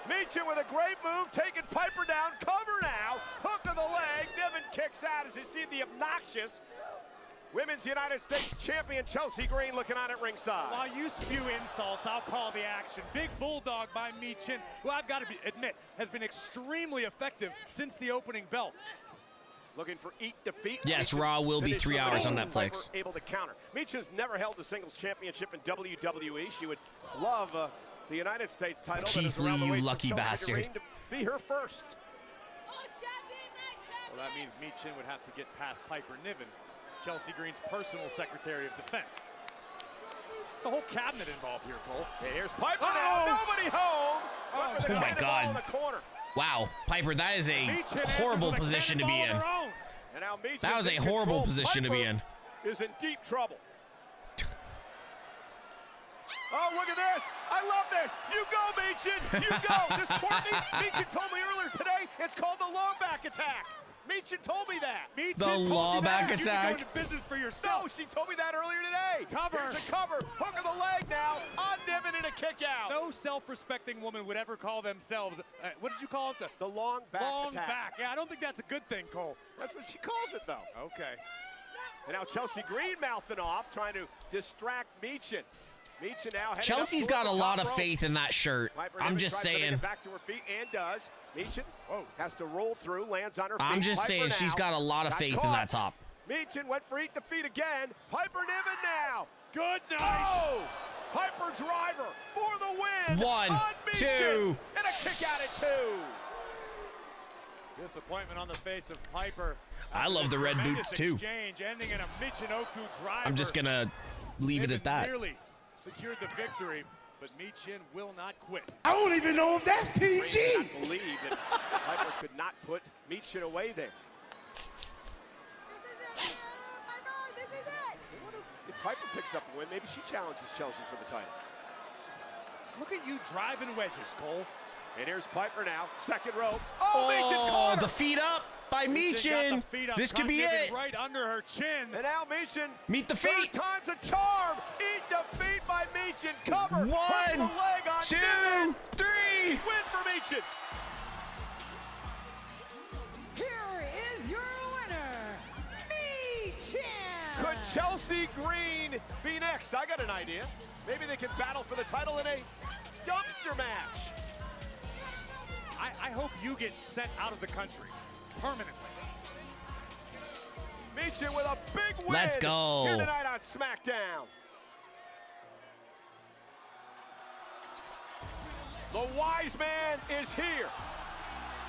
Michin with a great move, taking Piper down. Cover now. Hook of the leg. Niven kicks out as you see the obnoxious Women's United States Champion Chelsea Green looking on at ringside. While you spew insults, I'll call the action. Big bulldog by Michin, who I've got to admit has been extremely effective since the opening bell. Looking for defeat. Yes, Raw will be 3 hours on Netflix. Able to counter. Michin's never held a singles championship in WWE. She would love the United States title. Keith Lee, you lucky bastard. To be her first. Well, that means Michin would have to get past Piper Niven, Chelsea Green's personal Secretary of Defense. There's a whole cabinet involved here, Cole. Hey, here's Piper now. Nobody home. Oh my God. Wow, Piper, that is a horrible position to be in. That was a horrible position to be in. Is in deep trouble. Oh, look at this. I love this. You go, Michin. You go. This twerking, Michin told me earlier today, it's called the long back attack. Michin told me that. The law back attack. You business for yourself. No, she told me that earlier today. Cover. Here's the cover. Hook of the leg now. On Niven and a kick out. No self-respecting woman would ever call themselves, what did you call it? The long back long attack. Back. Yeah, I don't think that's a good thing, Cole. That's what she calls it, though. Okay. And now Chelsea Green mouthing off, trying to distract Michin. Michin now Chelsea's got a lot of faith in that shirt. I'm just saying. Back to her feet and does. Michin has to roll through, lands on her feet. I'm just Piper saying now. she's got a lot of faith in that top. Michin went for eat the feet again. Piper Niven now. Good night. Oh! Piper driver for the win. 1, on Michin. 2. And a kick out at 2. Disappointment on the face of Piper. I love the red boots too. Exchange ending in a Michinoku driver. I'm just gonna leave it at that. Nearly secured the victory, but Michin will not quit. I don't even know if that's PG. I cannot believe that Piper could not put Michin away there. If Piper picks up a win, maybe she challenges Chelsea for the title. Look at you driving wedges, Cole. And here's Piper now, second rope. Oh, Michin caught her. The feet up by Michin. This could be it. Right under her chin. And now Michin. Meet the feet. 3 times a charm. Eat defeat by Michin. Cover. 1, Hooks the leg on 2, Niven. 3. Win for Michin. Here is your winner, Michin. Could Chelsea Green be next? I got an idea. Maybe they can battle for the title in a dumpster match. I hope you get sent out of the country permanently. Michin with a big win. Let's go. Here tonight on SmackDown. The wise man is here.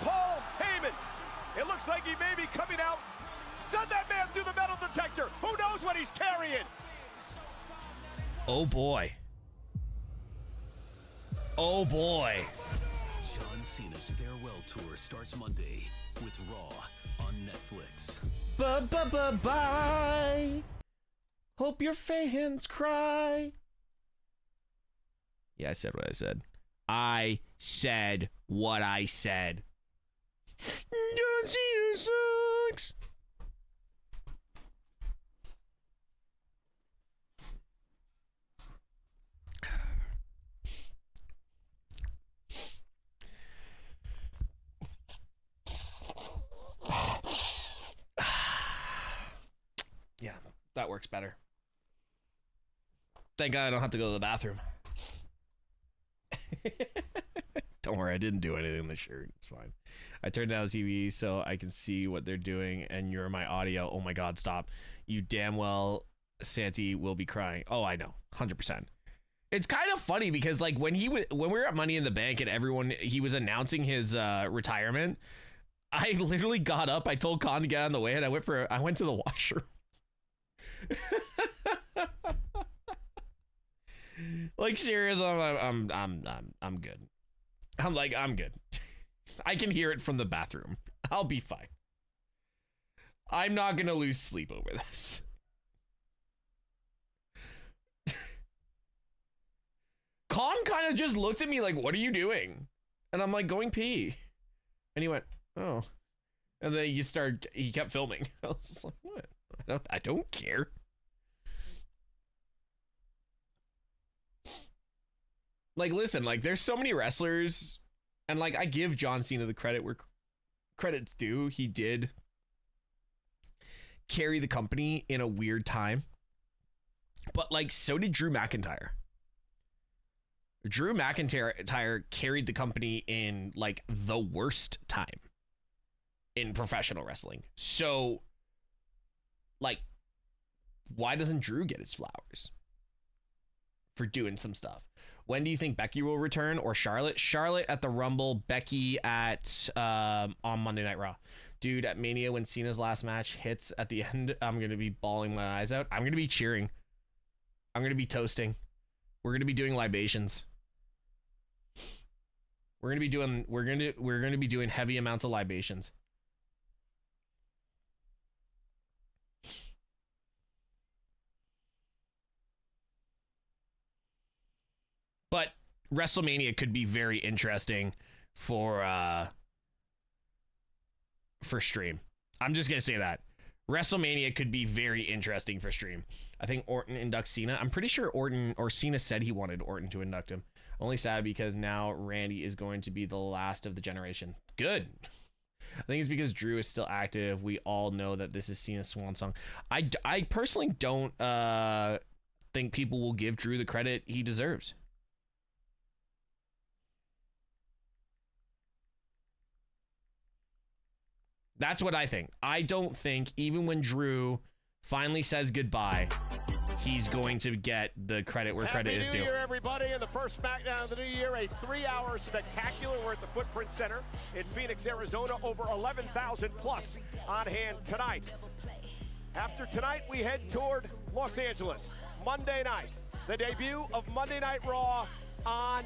Paul Heyman. It looks like he may be coming out. Send that man through the metal detector. Who knows what he's carrying? Oh boy. Oh boy. John Cena's farewell tour starts Monday with Raw on Netflix. Bye. Hope your fans cry. Yeah, I said what I said. I said what I said. John Cena sucks. Yeah, that works better. Thank God I don't have to go to the bathroom. Don't worry, I didn't do anything in the shirt. It's fine. I turned down the TV so I can see what they're doing, and you're my audio. Oh my God, stop. You damn well, Santi will be crying. Oh, I know, 100%. It's kind of funny because like when we were at Money in the Bank and he was announcing his retirement, I literally got up. I told Con to get out of the way, and I went to the washroom. Like serious, I'm good. I'm good. I can hear it from the bathroom. I'll be fine. I'm not gonna lose sleep over this. Con kind of just looked at me like, "What are you doing?" And I'm like, "Going pee." And he went, "Oh." And then he kept filming. I was just like, "What? I don't care." Like, listen, like, there's so many wrestlers, and like, I give John Cena the credit where credit's due. He did carry the company in a weird time, but like, so did Drew McIntyre. Drew McIntyre carried the company in like the worst time in professional wrestling. So, like, why doesn't Drew get his flowers for doing some stuff? When do you think Becky will return, or Charlotte? Charlotte at the Rumble, Becky at on Monday Night Raw. Dude, at Mania when Cena's last match hits at the end, I'm gonna be bawling my eyes out. I'm gonna be cheering. I'm gonna be toasting. We're gonna be doing libations. We're gonna be doing heavy amounts of libations. But WrestleMania could be very interesting for stream. I'm just gonna say that. WrestleMania could be very interesting for stream. I think Orton inducts Cena. I'm pretty sure Cena said he wanted Orton to induct him. Only sad because now Randy is going to be the last of the generation. Good. I think it's because Drew is still active. We all know that this is Cena's swan song. I personally don't think people will give Drew the credit he deserves. That's what I think. I don't think even when Drew finally says goodbye, he's going to get the credit where credit is due. Happy New Year, everybody, and the first SmackDown of the new year, a 3-hour spectacular. We're at the Footprint Center in Phoenix, Arizona. Over 11,000 plus on hand tonight. After tonight, we head toward Los Angeles. Monday night, the debut of Monday Night Raw on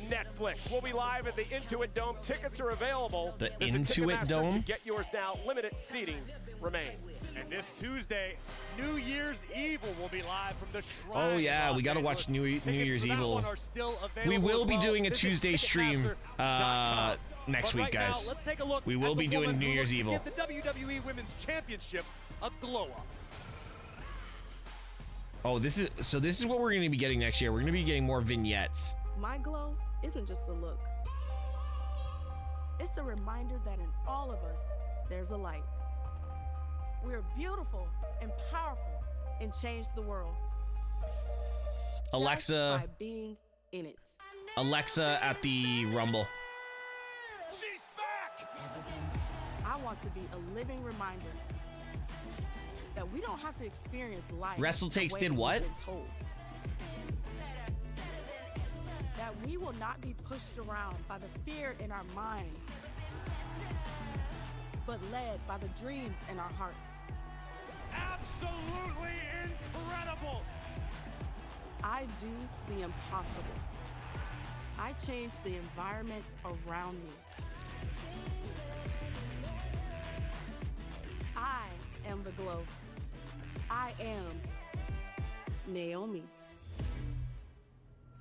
Netflix. We'll be live at the Intuit Dome. Tickets are available. The Visit Intuit Ticketmaster Dome? to get yours now. Limited seating remains. And this Tuesday, New Year's Evil will be live from the Shrine. Oh yeah, we got to watch New Year's Evil. We will be doing a Tuesday stream next week, guys. Let's take a look We will at be the doing woman New who Year's looks to Evil. give the WWE Women's Championship a glow up. Oh, this is what we're going to be getting next year. We're going to be getting more vignettes. My glow isn't just a look. It's a reminder that in all of us, there's a light. We're beautiful and powerful and change the world. Alexa, just by being in it. Alexa at the Rumble. She's back! I want to be a living reminder that we don't have to experience life. WrestleTakes the way did we've what? been told. That we will not be pushed around by the fear in our minds, but led by the dreams in our hearts. Absolutely incredible! I do the impossible. I change the environment around me. I am the glow. I am Naomi.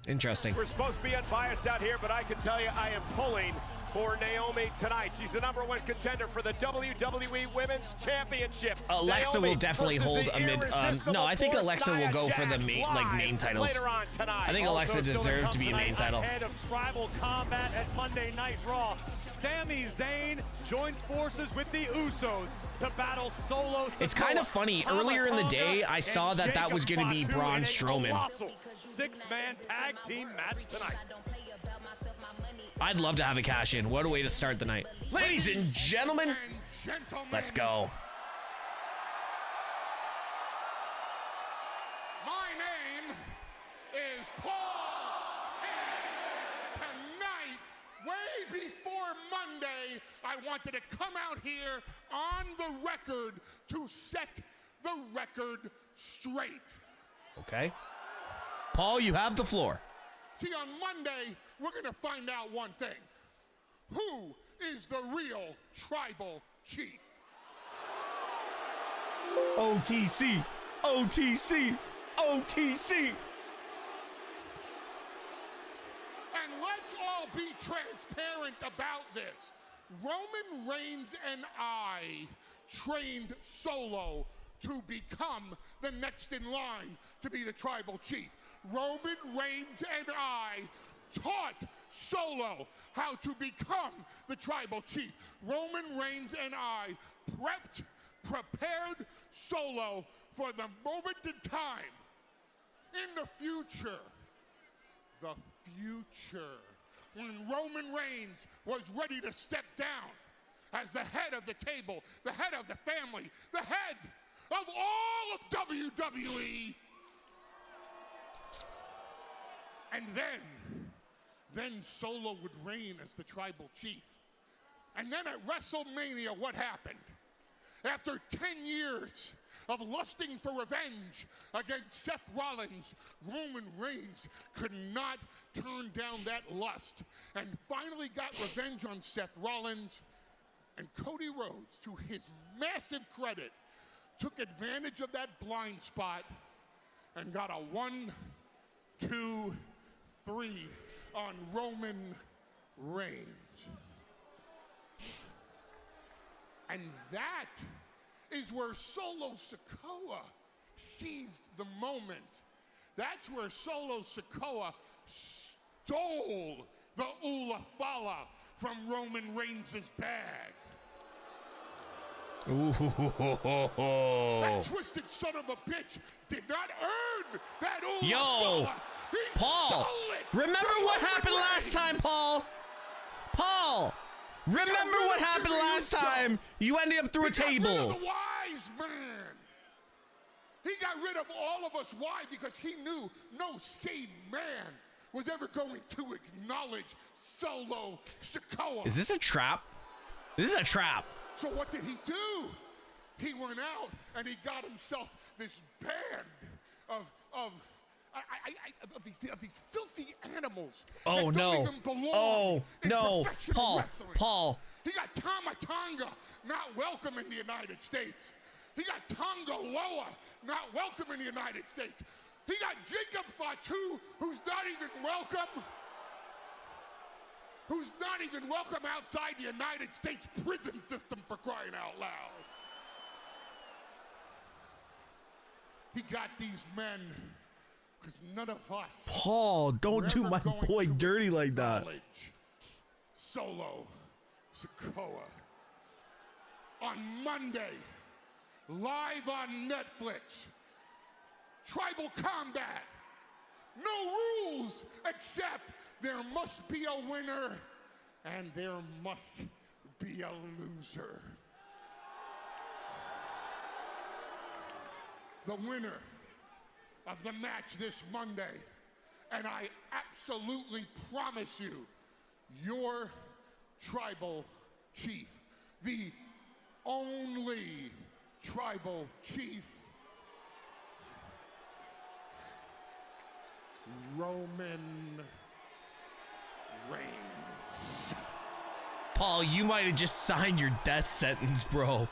Interesting. We're supposed to be unbiased out here, but I can tell you I am pulling for Naomi tonight. She's the #1 contender for the WWE Women's Championship. Alexa Naomi will definitely versus hold the a mid. irresistible No, I think force, Alexa will Nia go for the Jax, main live titles. later on tonight. I think Alexa Also still to deserves come to be a tonight main title. Ahead of Tribal Combat at Monday Night Raw, Sami Zayn joins forces with the Usos to battle Solo Sikoa, It's kind of funny. Earlier in the day, I saw that that was going to be Braun Strowman. 6-man tag team match tonight. I'd love to have a cash in. What a way to start the night. Ladies and gentlemen, let's go. My name is Paul. And tonight, way before Monday, I wanted to come out here on the record to set the record straight. Okay. Paul, you have the floor. See, on Monday, we're going to find out one thing. Who is the real tribal chief? OTC, OTC, OTC. And let's all be transparent about this. Roman Reigns and I trained Solo to become the next in line to be the tribal chief. Roman Reigns and I taught Solo how to become the tribal chief. Roman Reigns and I prepared Solo for the moment in time. In the future, when Roman Reigns was ready to step down as the head of the table, the head of the family, the head of all of WWE. And then Solo would reign as the tribal chief. And then at WrestleMania, what happened? After 10 years of lusting for revenge against Seth Rollins, Roman Reigns could not turn down that lust and finally got revenge on Seth Rollins. And Cody Rhodes, to his massive credit, took advantage of that blind spot and got a 1, 2, 3 on Roman Reigns. And that is where Solo Sikoa seized the moment. That's where Solo Sikoa stole the Ula Fala from Roman Reigns' bag. Ooh. That twisted son of a bitch did not earn that Ula Yo, Fala. He Paul, stole it remember from what Roman happened last Reigns. time, Paul? Paul, Remember what happened last time? You ended up through a table. He got rid of the wise man. He got rid of all of us. Why? Because he knew no sane man was ever going to acknowledge Solo Sikoa. Is this a trap? This is a trap. So what did he do? He went out and he got himself this band of these filthy animals. Oh no! Oh no! Paul. He got Tama Tonga not welcome in the United States. He got Tonga Loa not welcome in the United States. He got Jacob Fatu, who's not even welcome. Who's not even welcome outside the United States prison system, for crying out loud. He got these men, because none of us. Paul, don't do my boy dirty like that. Solo Sikoa. On Monday, live on Netflix. Tribal combat. No rules except there must be a winner and there must be a loser. The winner of the match this Monday, and I absolutely promise you, your tribal chief, the only tribal chief, Roman Reigns. Paul, you might have just signed your death sentence, bro.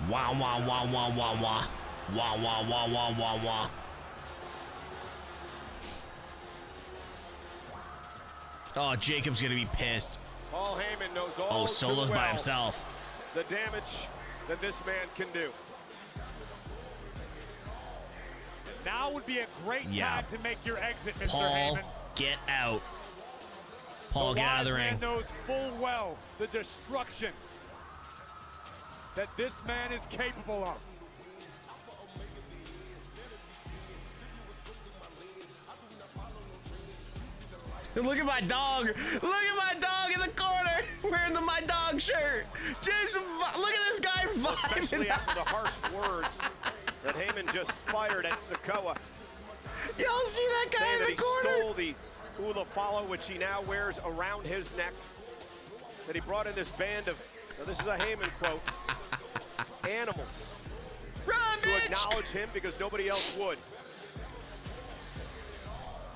Wah, wah, wah, wah, wah, wah. Wah, wah, wah, wah, wah, wah. Oh, Jacob's gonna be pissed. Paul Heyman knows all too Solo's well by himself. the damage that this man can do. Now would be a great time to make your exit, Mr. Paul, Heyman. get out. Paul, get out of the ring. The wise man knows full well the destruction that this man is capable of. Look at my dog. Look at my dog in the corner wearing the My Dog shirt. Just look at this guy vibing. Especially after the harsh words that Heyman just fired at Sikoa. Y'all see that guy in the corner? He stole the hula follow, which he now wears around his neck. That he brought in this band of, now this is a Heyman quote, animals. Run, to bitch! acknowledge him because nobody else would.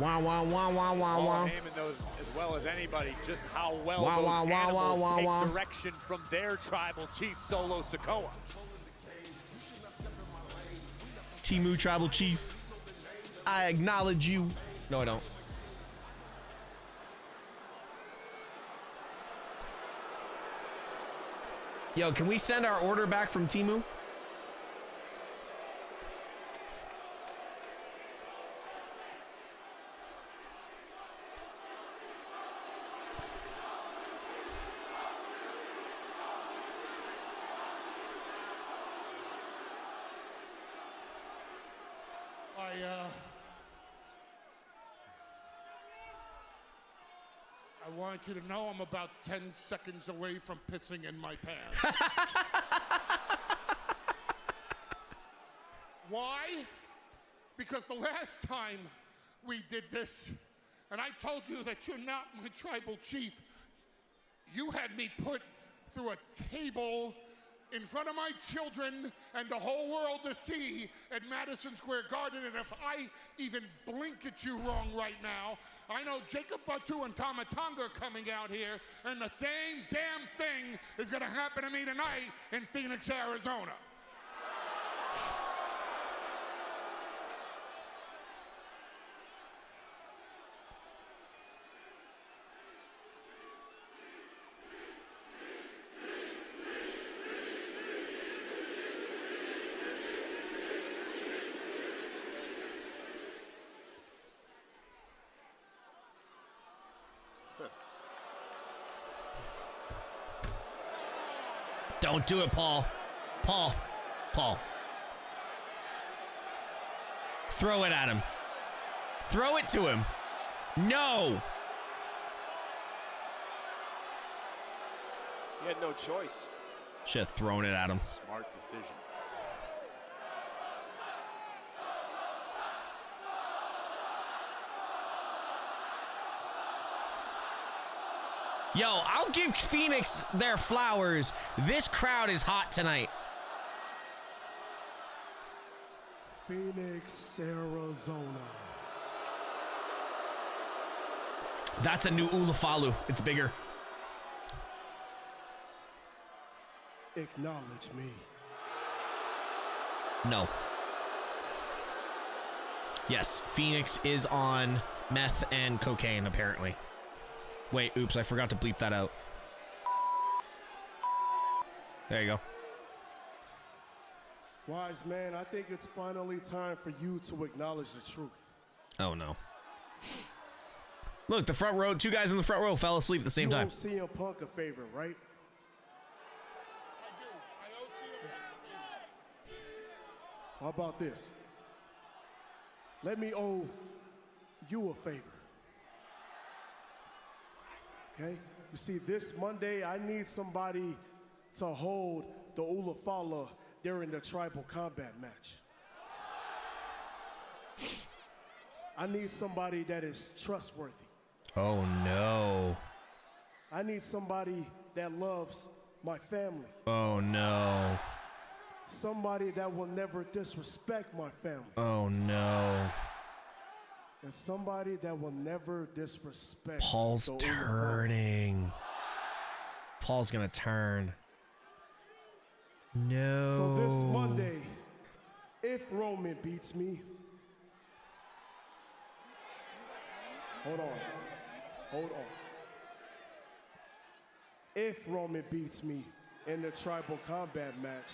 Wah, wah, wah, wah, wah, wah. Heyman knows as well as anybody just how well Wah, those wah, wah, animals wah, take wah. direction from their tribal chief, Solo Sikoa. Timu Tribal Chief, I acknowledge you. No, I don't. Yo, can we send our order back from Timu? I want you to know I'm about 10 seconds away from pissing in my pants. Why? Because the last time we did this, and I told you that you're not my tribal chief, you had me put through a table in front of my children and the whole world to see at Madison Square Garden, and if I even blink at you wrong right now, I know Jacob Fatu and Tama Tonga are coming out here, and the same damn thing is gonna happen to me tonight in Phoenix, Arizona. Don't do it, Paul. Paul. Throw it at him. Throw it to him. No. He had no choice. Should have thrown it at him. Smart decision. Yo, I'll give Phoenix their flowers. This crowd is hot tonight. Phoenix, Arizona. That's a new Ulufalu. It's bigger. Acknowledge me. No. Yes, Phoenix is on meth and cocaine, apparently. Wait, oops, I forgot to bleep that out. There you go. Wise man, I think it's finally time for you to acknowledge the truth. Oh, no. Look, the front row, two guys in the front row fell asleep at the same time. You owe CM Punk a favor, right? How about this? Let me owe you a favor. Okay? You see, this Monday, I need somebody to hold the Ulafala during the tribal combat match. I need somebody that is trustworthy. Oh, no. I need somebody that loves my family. Oh, no. Somebody that will never disrespect my family. Oh, no. And somebody that will never disrespect. Paul's the turning. Paul's gonna turn. No. So this Monday, if Roman beats me, hold on. If Roman beats me in the tribal combat match,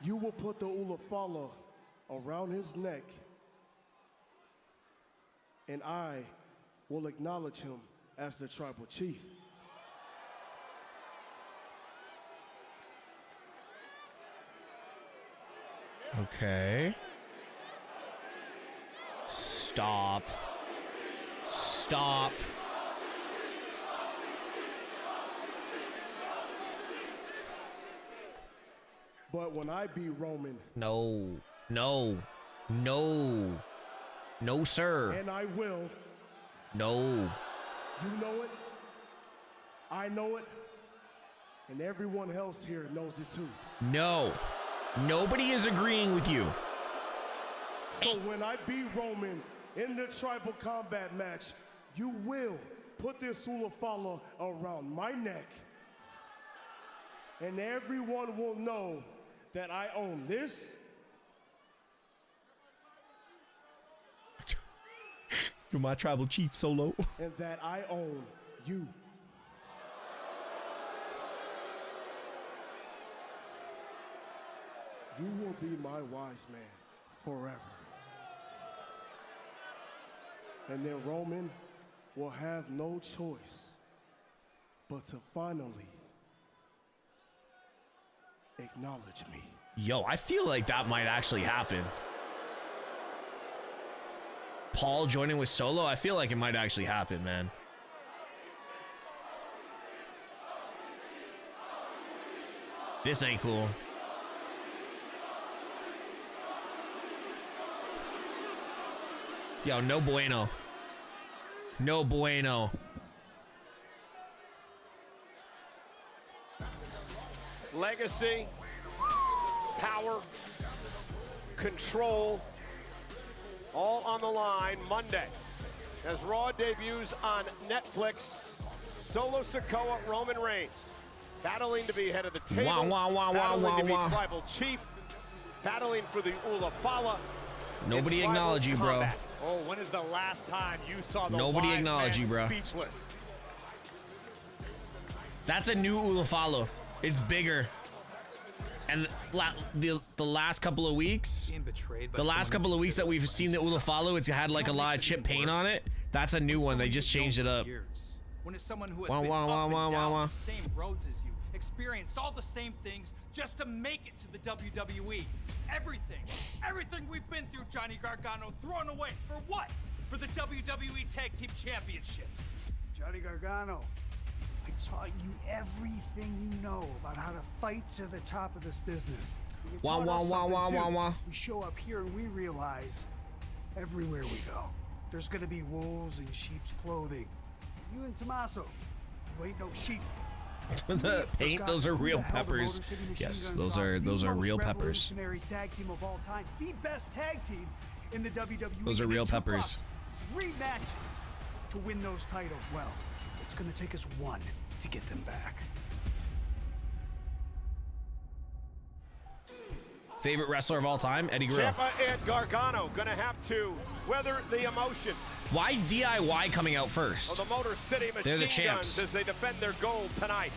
you will put the Ulafala around his neck, and I will acknowledge him as the tribal chief. Okay. Stop. Stop. But when I beat Roman, No. No. No. No, sir. and I will, No. you know it, I know it, and everyone else here knows it too. No. Nobody is agreeing with you. So when I beat Roman in the tribal combat match, you will put this Ulafala around my neck, and everyone will know that I own this. You're my tribal chief, Solo. And that I own you. You will be my wise man forever. And then Roman will have no choice but to finally acknowledge me. Yo, I feel like that might actually happen. Paul joining with Solo, I feel like it might actually happen, man. This ain't cool. Yo, no bueno. No bueno. Legacy, power, control, all on the line Monday as Raw debuts on Netflix. Solo Sikoa, Roman Reigns, battling to be head of the table, battling to be tribal chief, battling for the Ulafala. Nobody acknowledge you, bro. Oh, when is the last time you saw the Nobody wise acknowledge man you, bro. Speechless. That's a new Ulafalo. It's bigger. And the last couple of weeks, the last couple of weeks that we've seen the Ulafalo, it's had like a lot of chip paint on it. That's a new one. They just changed it up. When it's someone who has been up and down the same roads as you, experienced all the same things just to make it to the WWE. Everything we've been through, Johnny Gargano, thrown away. For what? for the WWE Tag Team Championships. Johnny Gargano, I taught you everything you know about how to fight to the top of this business. Wah, wah, wah, wah, wah, wah. We show up here and we realize everywhere we go, there's gonna be wolves in sheep's clothing. You and Tommaso, you ain't no sheep. The paint, those are real peppers. Yes, those are real peppers. Revolutionary tag team of all time, the best tag team in the WWE. Those are real peppers. 3 matches to win those titles. Well, it's gonna take us 1 to get them back. Favorite wrestler of all time, Eddie Guerrero. Ciampa and Gargano gonna have to weather the emotion. Why is DIY coming out first? Of the Motor City They're the Machine champs. Guns as they defend their gold tonight.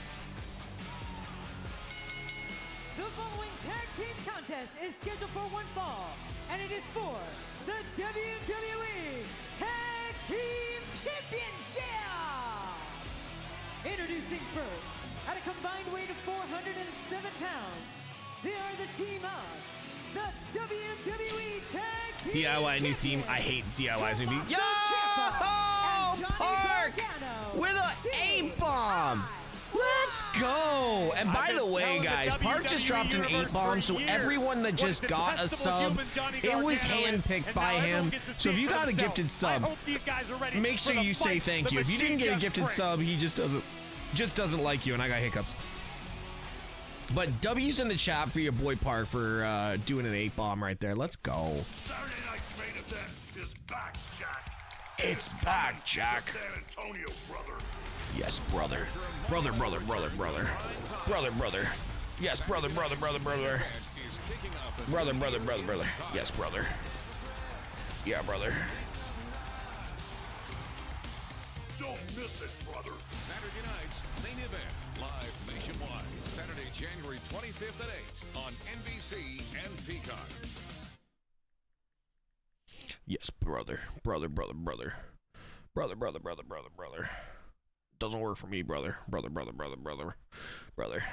The following tag team contest is scheduled for one fall, and it is for the WWE Tag Team Championship! Introducing first, at a combined weight of 407 pounds, they are the team of the WWE Tag Team DIY new theme. I hate DIY's new theme. Yo! Park! With an 8-bomb! Let's go! And by the way, guys, Park just dropped an 8-bomb, so everyone that just got a sub, it was handpicked by him. So if you got a gifted sub, make sure you say thank you. If you didn't get a gifted sub, he just doesn't like you, and I got hiccups. But W's in the chat for your boy Park for doing an 8-bomb right there. Let's go. Saturday night's main event is back, Jack. It's back, Jack. San Antonio, brother. Yes, brother. Brother, brother, brother, brother. Brother, brother. Yes, brother, brother, brother, brother. Brother, brother, brother, brother. Yes, brother. Yeah, brother. Don't miss it, brother. Saturday night's main event, live nationwide. Saturday, January 25th at 8 on NBC and Peacock. Yes, brother. Brother, brother, brother. Brother, brother, brother, brother, brother. Doesn't work for me, brother. Brother, brother, brother, brother, brother.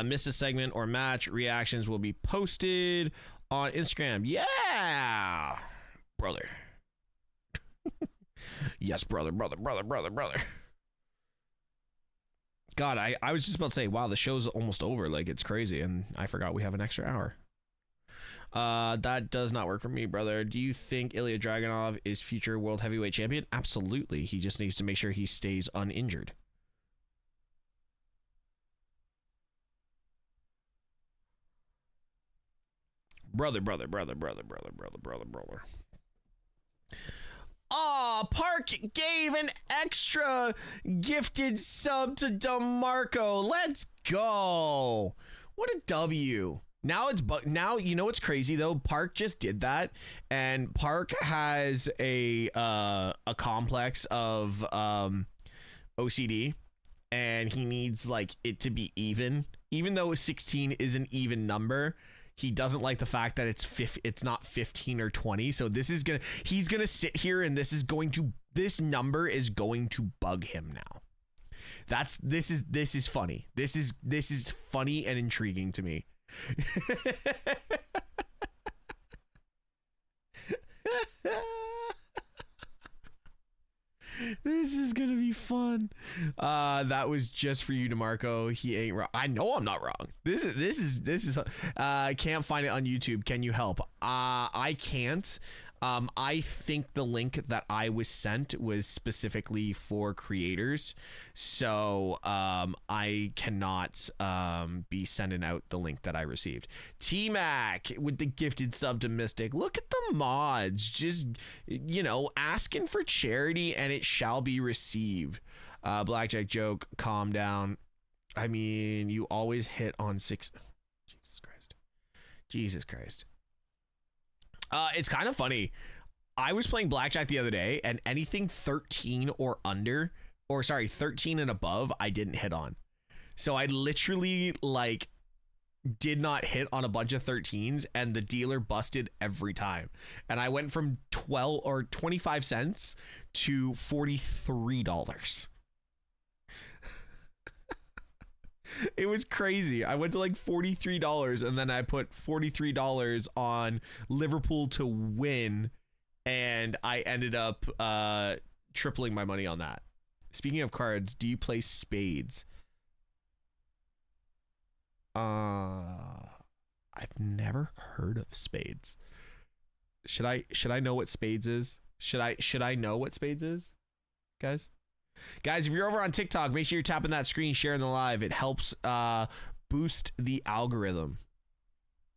Miss a segment or match, reactions will be posted on Instagram. Yeah! Brother. Yes, brother, brother, brother, brother, brother. God, I was just about to say, wow, the show's almost over. Like, it's crazy, and I forgot we have an extra hour. That does not work for me, brother. Do you think Ilya Dragunov is future world heavyweight champion? Absolutely. He just needs to make sure he stays uninjured. Brother, brother, brother, brother, brother, brother, brother, brother. Aw, Park gave an extra gifted sub to DeMarco. Let's go. What a W. Now it's now you know what's crazy though. Park just did that, and Park has a complex of OCD, and he needs like it to be even though 16 is an even number. He doesn't like the fact that it's not 15 or 20. So he's gonna sit here, and this number is going to bug him now. This is funny. This is funny and intriguing to me. This is gonna be fun. That was just for you, DeMarco. He ain't wrong. I know I'm not wrong. This is can't find it on YouTube. Can you help? I can't. I think the link that I was sent was specifically for creators, so I cannot be sending out the link that I received. T-Mac with the gifted sub to Mystic. Look at the mods, just asking for charity, and it shall be received. Blackjack joke, calm down. I mean, you always hit on 6. Jesus Christ. It's kind of funny. I was playing blackjack the other day, and anything 13 or under, or sorry, 13 and above, I didn't hit on. So I literally did not hit on a bunch of 13s, and the dealer busted every time. And I went from 12 or 25 cents to $43. It was crazy. I went to $43, and then I put $43 on Liverpool to win, and I ended up tripling my money on that. Speaking of cards, do you play spades? I've never heard of spades. Should I know what spades is? Should I know what spades is? Guys, if you're over on TikTok, make sure you're tapping that screen, sharing the live. It helps boost the algorithm.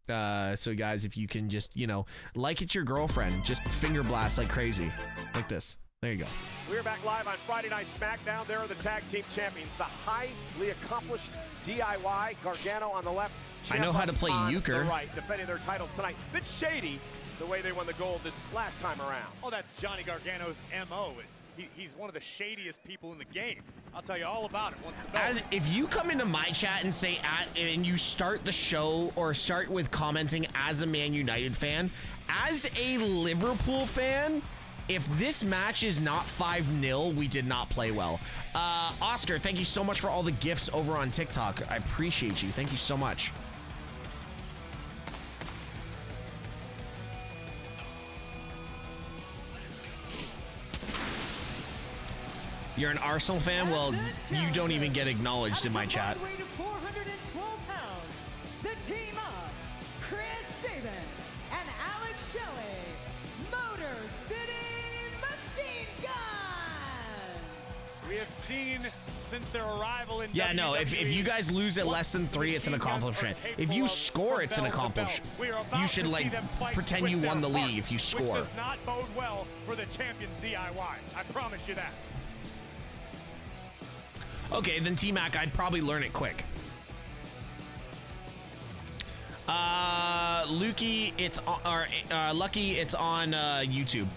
So guys, if you can just, you know, like it's your girlfriend, just finger blast like crazy, like this. There you go. We're back live on Friday Night Smackdown. There are the tag team champions, the highly accomplished DIY. Gargano on the left. I know how to play euchre. On the right, defending their titles tonight. Bit shady the way they won the gold this last time around. Oh, that's Johnny Gargano's MO. He's one of the shadiest people in the game. I'll tell you all about it once the bell. If you come into my chat and say and you start the show or start with commenting as a Man United fan, as a Liverpool fan, if this match is not 5-0, we did not play well. Oscar, thank you so much for all the gifts over on TikTok. I appreciate you. Thank you so much. You're an Arsenal fan? Well, you don't even get acknowledged in my chat. Weight of 412 pounds, the team of Chris Sabin and Alex Shelley, Motor City Machine Guns. We have seen since their arrival in Yeah, no, if you guys lose at less than 3, it's an accomplishment. If you score, it's an accomplishment. You should, like, pretend you won the league if you score. Which does not bode well for the champions DIY. I promise you that. Okay, then T-Mac, I'd probably learn it quick. Lucky, it's on YouTube.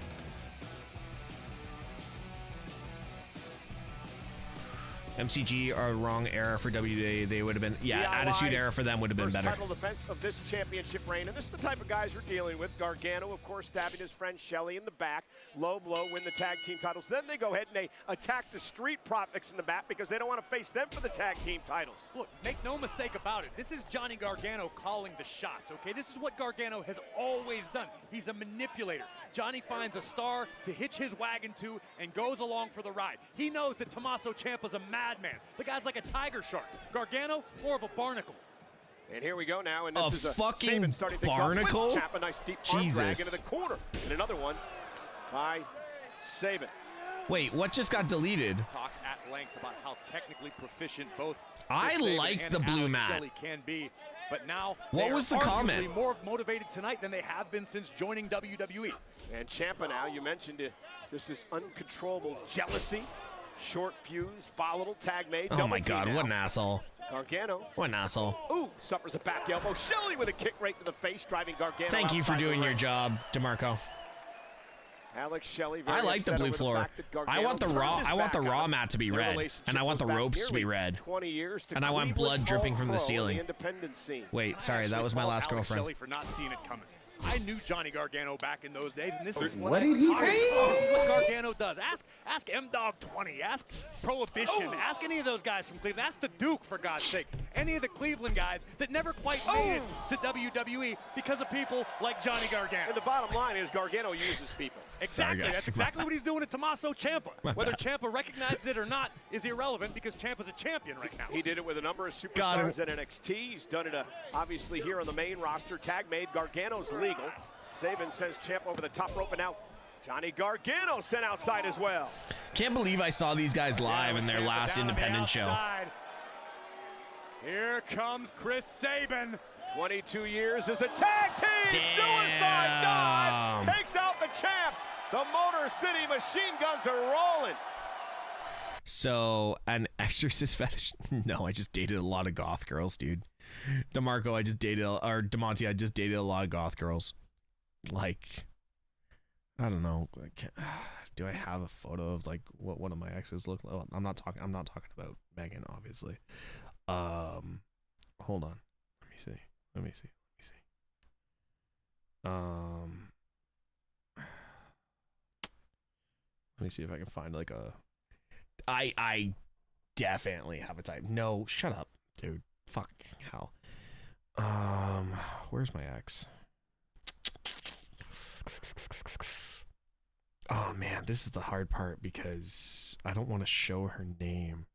MCG are wrong era for WWE. They would have been, yeah, Attitude Era for them would have been better. Title defense of this championship reign, and this is the type of guys we're dealing with. Gargano, of course, stabbing his friend Shelley in the back. Low blow, win the tag team titles. Then they go ahead and they attack the Street Profits in the back because they don't want to face them for the tag team titles. Look, make no mistake about it. This is Johnny Gargano calling the shots, okay? This is what Gargano has always done. He's a manipulator. Johnny finds a star to hitch his wagon to and goes along for the ride. He knows that Tommaso Ciampa's a madman. The guy's like a tiger shark. Gargano, more of a barnacle. And here we go now, and this is a fucking Sabin starting things barnacle? off with Ciampa, nice deep arm drag into the corner. And another one by Sabin. Wait, what just got deleted? Talk at length about how technically proficient both I like the blue mat. Shelley can be, but now what was the comment? More motivated tonight than they have been since joining WWE. And Ciampa now, you mentioned it, just this uncontrollable jealousy. Short fuse, volatile, tag made. Oh my God, what an asshole. Gargano. What an asshole. Ooh, suffers a back elbow. Shelley with a kick right to the face, driving Gargano. Thank you for doing your job, DeMarco. Alex Shelley. I like the blue floor. I want the raw mat to be red, and I want the ropes to be red. 20 years to and I want blood dripping from the ceiling. Independent scene. Wait, sorry, that was my last girlfriend. Shelley for not seeing it coming. I knew Johnny Gargano back in those days, and this is what did he say? This is what Gargano does. Ask M-Dog 20, ask Prohibition, ask any of those guys from Cleveland, ask the Duke, for God's sake. Any of the Cleveland guys that never quite made it to WWE because of people like Johnny Gargano. And the bottom line is Gargano uses people. Exactly. Sorry, that's exactly what he's doing to Tommaso Ciampa. Whether Ciampa recognizes it or not is irrelevant because Ciampa's a champion right now. He did it with a number of superstars at NXT. He's done it obviously here on the main roster. Tag made. Gargano's legal. Sabin sends Ciampa over the top rope, and now Johnny Gargano sent outside as well. Can't believe I saw these guys live in their last independent show. Here comes Chris Sabin. 22 years as a tag team. Damn. Suicide dive takes out the champs. The Motor City Machine Guns are rolling. So, an exorcist fetish? No, I just dated a lot of goth girls, dude. DeMarco, I just dated a lot of goth girls. Like, I don't know. Do I have a photo of like what one of my exes look like? I'm not talking about Megan, obviously. Hold on. Let me see. Let me see if I can find like a. I definitely have a type. No, shut up, dude. Fucking hell. Where's my ex? This is the hard part because I don't want to show her name.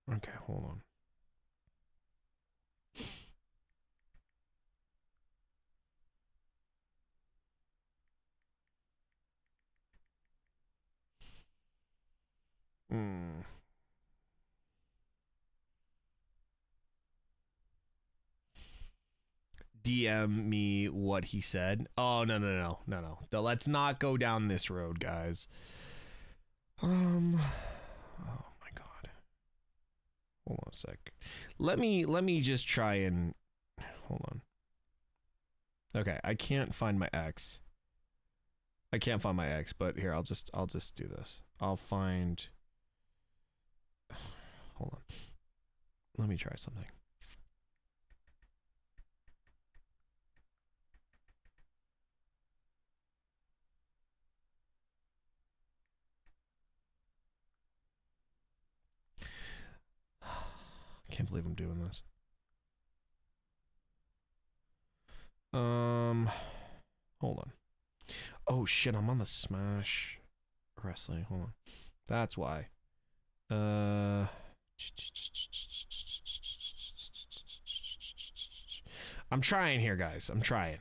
Okay, hold on. DM me what he said. Oh, no. Let's not go down this road, guys. Oh my God. Hold on a sec. Let me just try and hold on. Okay, I can't find my ex. But here, I'll just do this. I'll find. Hold on. Let me try something. I can't believe I'm doing this. Hold on. Oh shit, I'm on the Smash Wrestling. Hold on. That's why. I'm trying here, guys. I'm trying.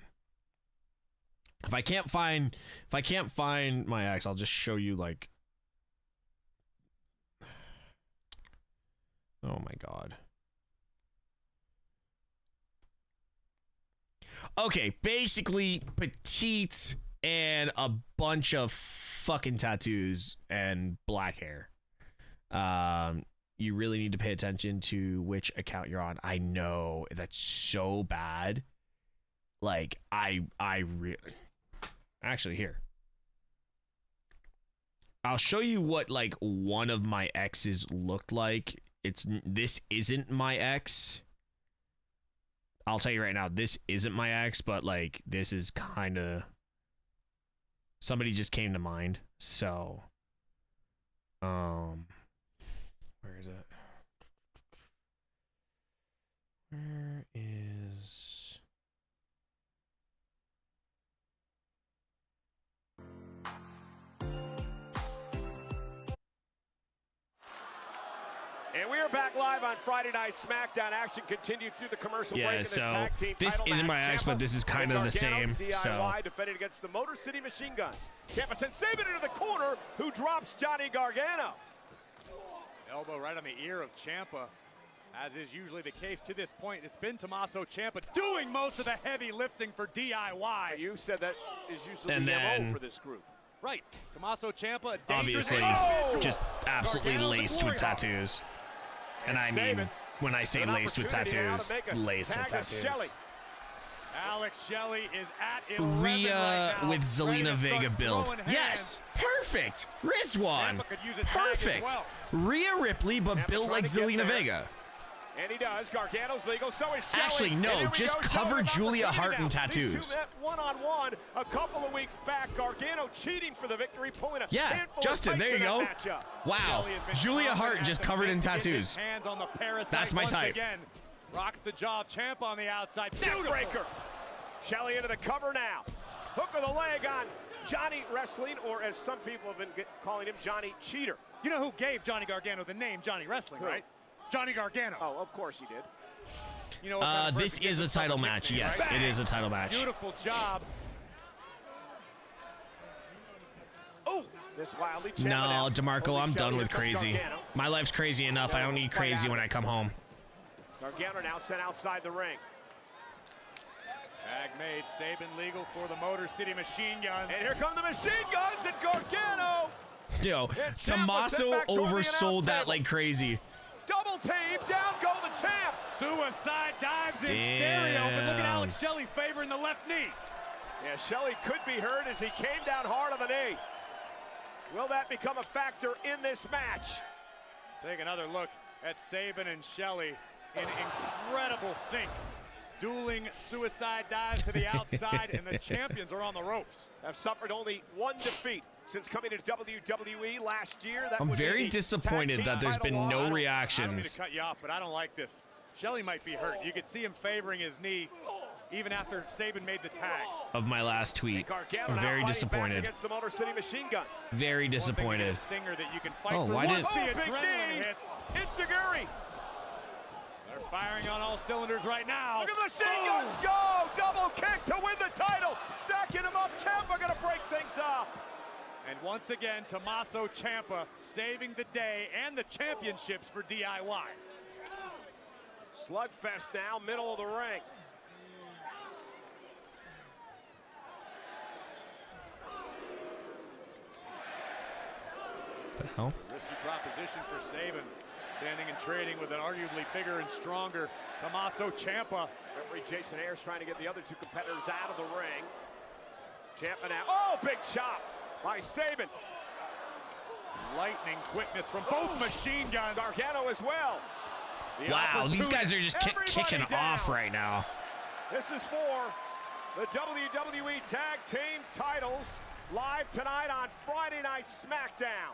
If I can't find my ex, I'll just show you like. Oh my God. Okay, basically petite and a bunch of fucking tattoos and black hair. You really need to pay attention to which account you're on. I know that's so bad. Like actually here. I'll show you what like one of my exes looked like. This isn't my ex. I'll tell you right now, this isn't my ex, but like this is kind of somebody just came to mind. So where is it? Where is And we are back live on Friday Night SmackDown. Action continued through the commercial break in this so tag team this title isn't match. my ex, but this is kind of the same. DIY So defended against the Motor City Machine Guns. Ciampa sends Sabin into the corner, who drops Johnny Gargano. Elbow right on the ear of Ciampa. As is usually the case to this point, it's been Tommaso Ciampa doing most of the heavy lifting for DIY. You said that is usually And the then- MO for this group. Right, Tommaso Ciampa, obviously just absolutely laced with tattoos. And I mean, when I say laced with tattoos, laced with tattoos. Alex Shelley is at 11 Rhea right now, with Zelina Vega build. throwing Yes, perfect. Rizwan, Ciampa could use a tag as perfect. well. Rhea Ripley, but built like trying to get Zelina there. Vega. And he does. Gargano's legal, so is Shelley. Actually, no, And here we just go. cover Shelley with Julia opportunity Hart in now. tattoos. These two met one-on-one a couple of weeks back. Gargano cheating for the victory, pulling a Yeah, handful Justin, of there you fights go. in that matchup. Wow, Shelley has been Julia confident Hart at just the covered in moment to get his tattoos. hands on the parasite That's my once type. Again. Rocks the jaw of Ciampa on the outside. Neckbreaker. Shelley into the cover now. Hook of the leg on Johnny Wrestling, or as some people have been calling him, Johnny Cheater. You know who gave Johnny Gargano the name Johnny Wrestling, Who? right? Johnny Gargano. Oh, of course he did. You know what kind of This person gives is a himself title nickname, match. Yes, right? it is a title match. Beautiful job. Oh, this wildly Ciampa No, now. DeMarco, Holding I'm done Shelley, with here comes crazy. Gargano. My life's crazy enough. I don't need crazy when I come home. Gargano now sent outside the ring. Tag made, Sabin legal for the Motor City Machine Guns. And here come the Machine Guns and Gargano. Yo, And Ciampa Tommaso sent back toward the oversold announce that table. like crazy. Double team, down go the champs. Suicide dives in stereo, but look at Alex Shelley favoring the left knee. Yeah, Shelley could be hurt as he came down hard on the knee. Will that become a factor in this match? Take another look at Sabin and Shelley in incredible sync. Dueling suicide dives to the outside, and the champions are on the ropes. Have suffered only one defeat since coming to WWE last year. That I'm would be very the disappointed tag that team there's title been loss. no I don't mean to reactions. cut you off, but I don't like this. Shelley might be hurt. You could see him favoring his knee. even after Sabin made the tag. Of my last tweet. Gargano I'm now very fighting disappointed. back against the Motor City Machine Guns. Very disappointed. A stinger that you can fight Oh, through why once did- the big adrenaline knee. hits. Enziguri. They're firing on all cylinders right now. Look at the Machine Guns go! Double kick to win the title. Stacking him up. Ciampa gonna break things up. And once again, Tommaso Ciampa saving the day and the championships for DIY. Slugfest now, middle of the ring. The hell? Risky proposition for Sabin. Standing and trading with an arguably bigger and stronger Tommaso Ciampa. Referee Jason Ayers trying to get the other two competitors out of the ring. Ciampa now. Oh, big chop by Sabin. Lightning quickness from both machine guns. Gargano as well. Wow, these guys are just kicking off right now. This is for the WWE Tag Team titles, live tonight on Friday Night SmackDown.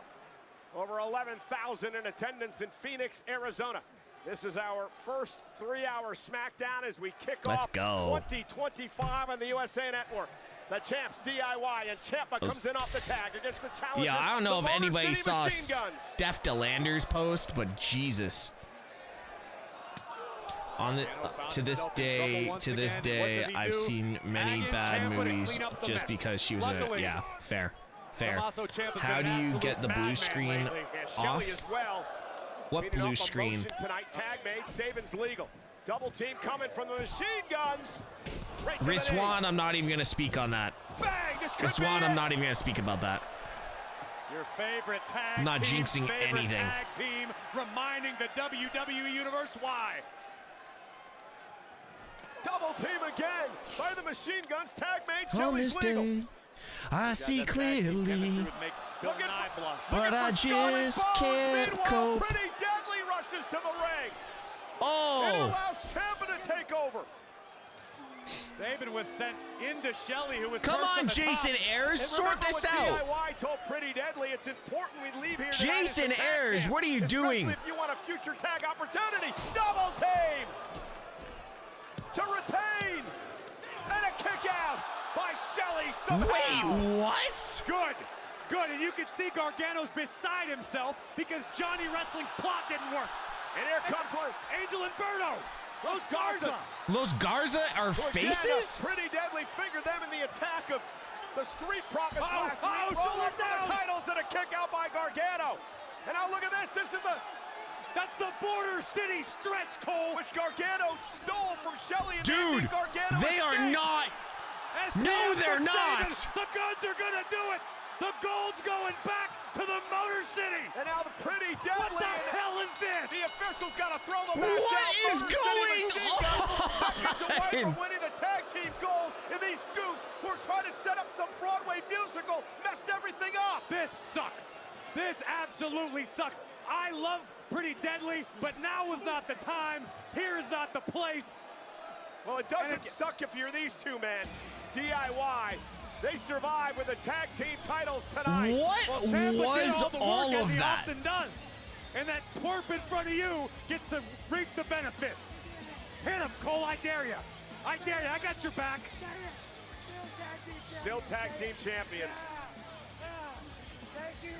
Over 11,000 in attendance in Phoenix, Arizona. This is our first 3-hour SmackDown as we kick Let's off go. 2025 on the USA Network. The champs, DIY, and Ciampa comes in off the tag against the challengers. Yeah, I don't know the if Motor anybody City saw Machine Guns. Steph DeLander's post, but Jesus. On the to this day, I've seen many bad movies just because she was a fair. How do you get the blue screen off? What blue screen? Tonight, tag made. Sabin's legal. Double team coming from the Machine Guns. Right to the knee. Rizwan, I'm not even gonna speak on that. Bang! This could be Rizwan, it. I'm not even gonna speak about that. Your favorite tag I'm not team, jinxing favorite anything. Tag team reminding the WWE Universe why. Double team again by the Machine Guns. Tag made. On Shelley's this legal. day, I see clearly, but I just can't cope. Pretty Deadly rushes to the ring. Oh! It allows Ciampa to take over. Sabin was sent into Shelley, who was Come perched on, the Jason top. Ayers, sort this out. DIY told Pretty Deadly it's important we leave here tonight Jason as the tag Ayers, champ, what are you doing? especially if you want a future tag opportunity. Double team to retain, and a kick out by Shelley somehow. Wait, what? Good, and you can see Gargano's beside himself because Johnny Wrestling's plot didn't work. And here comes one. Angel Umberto. Los Garza. Los Garza are faces? Pretty Deadly figured them in the attack of the Street Profits last week. shoulder Rolling for down. the titles and a kick out by Gargano. And now look at this. This is That's the Border City stretch, Cole. which Gargano stole from Shelley. And Dude, Gargano they are escaped. not. STF No, they're for not. Sabin. The Guns are gonna do it. The gold's going back to the Motor City. And now the Pretty Deadly. What the hell is this? The officials got to throw the match What out. is Motor City going Machine Guns seconds away from on? winning the tag team gold. And these goofs who are trying to set up some Broadway musical messed everything up. This sucks. This absolutely sucks. I love Pretty Deadly, but now is not the time. Here is not the place. Well, it doesn't suck if you're these two, man. DIY. They survive with the tag team titles tonight. What Well, Ciampa was did all the work all as of he that? often does. And that twerp in front of you gets to reap the benefits. Hit him, Cole, I dare you. I dare you, I got your back. Still tag team champions. Thank you.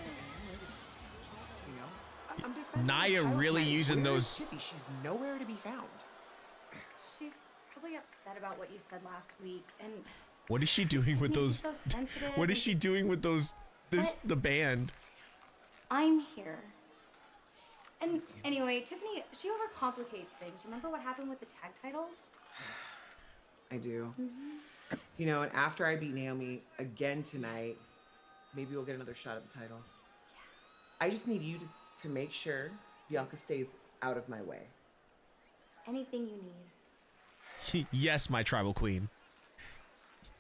I'm defending Nia the title really tonight. using Where is those- Tiffy? She's nowhere to be found. She's probably upset about what you said last week, and What is she doing with she's those? so sensitive What is and she just- doing with those? The band. I'm here. And anyway, Tiffany, she overcomplicates things. Remember what happened with the tag titles? I do. Mm-hmm. You know, and after I beat Naomi again tonight, maybe we'll get another shot at the titles. I just need you to make sure Bianca stays out of my way. Anything you need. Yes, my tribal queen.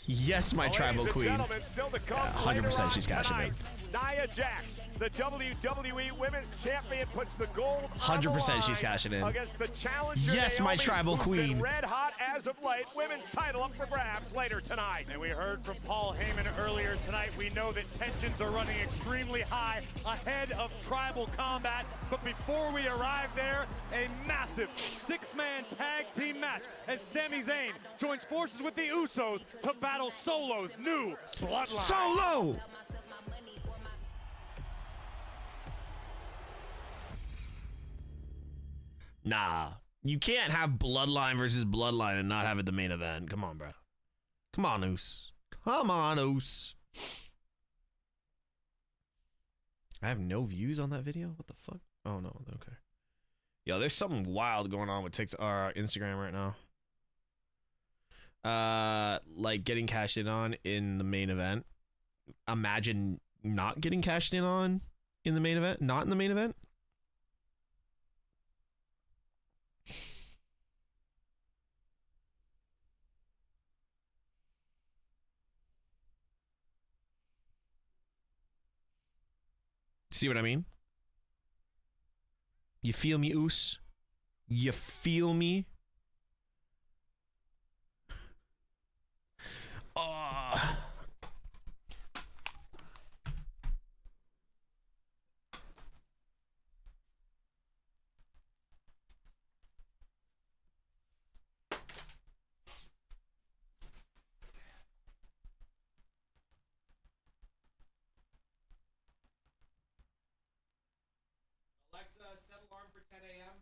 Yes, my tribal Ladies and queen. gentlemen, still to come 100% she's later on cashing in. tonight. Nia Jax, the WWE Women's Champion, puts the gold on the 100% she's line cashing in. against the challenger Yes, my Naomi, tribal who's been queen. red hot as of late. Women's title up for grabs later tonight. And we heard from Paul Heyman earlier tonight. We know that tensions are running extremely high ahead of Tribal Combat. But before we arrive there, a massive six-man tag team match as Sami Zayn joins forces with the Usos to battle Solo's new Bloodline. Solo! Nah, you can't have Bloodline versus Bloodline and not have it the main event. Come on, bro. Come on, Oos. Come on, Oos. I have no views on that video? What the fuck? Oh, no. Okay. Yo, there's something wild going on with TikTok or Instagram right now. Like getting cashed in on in the main event. Imagine not getting cashed in on in the main event. Not in the main event. See what I mean? You feel me, Oos? You feel me? Alexa, set alarm for 10 a.m.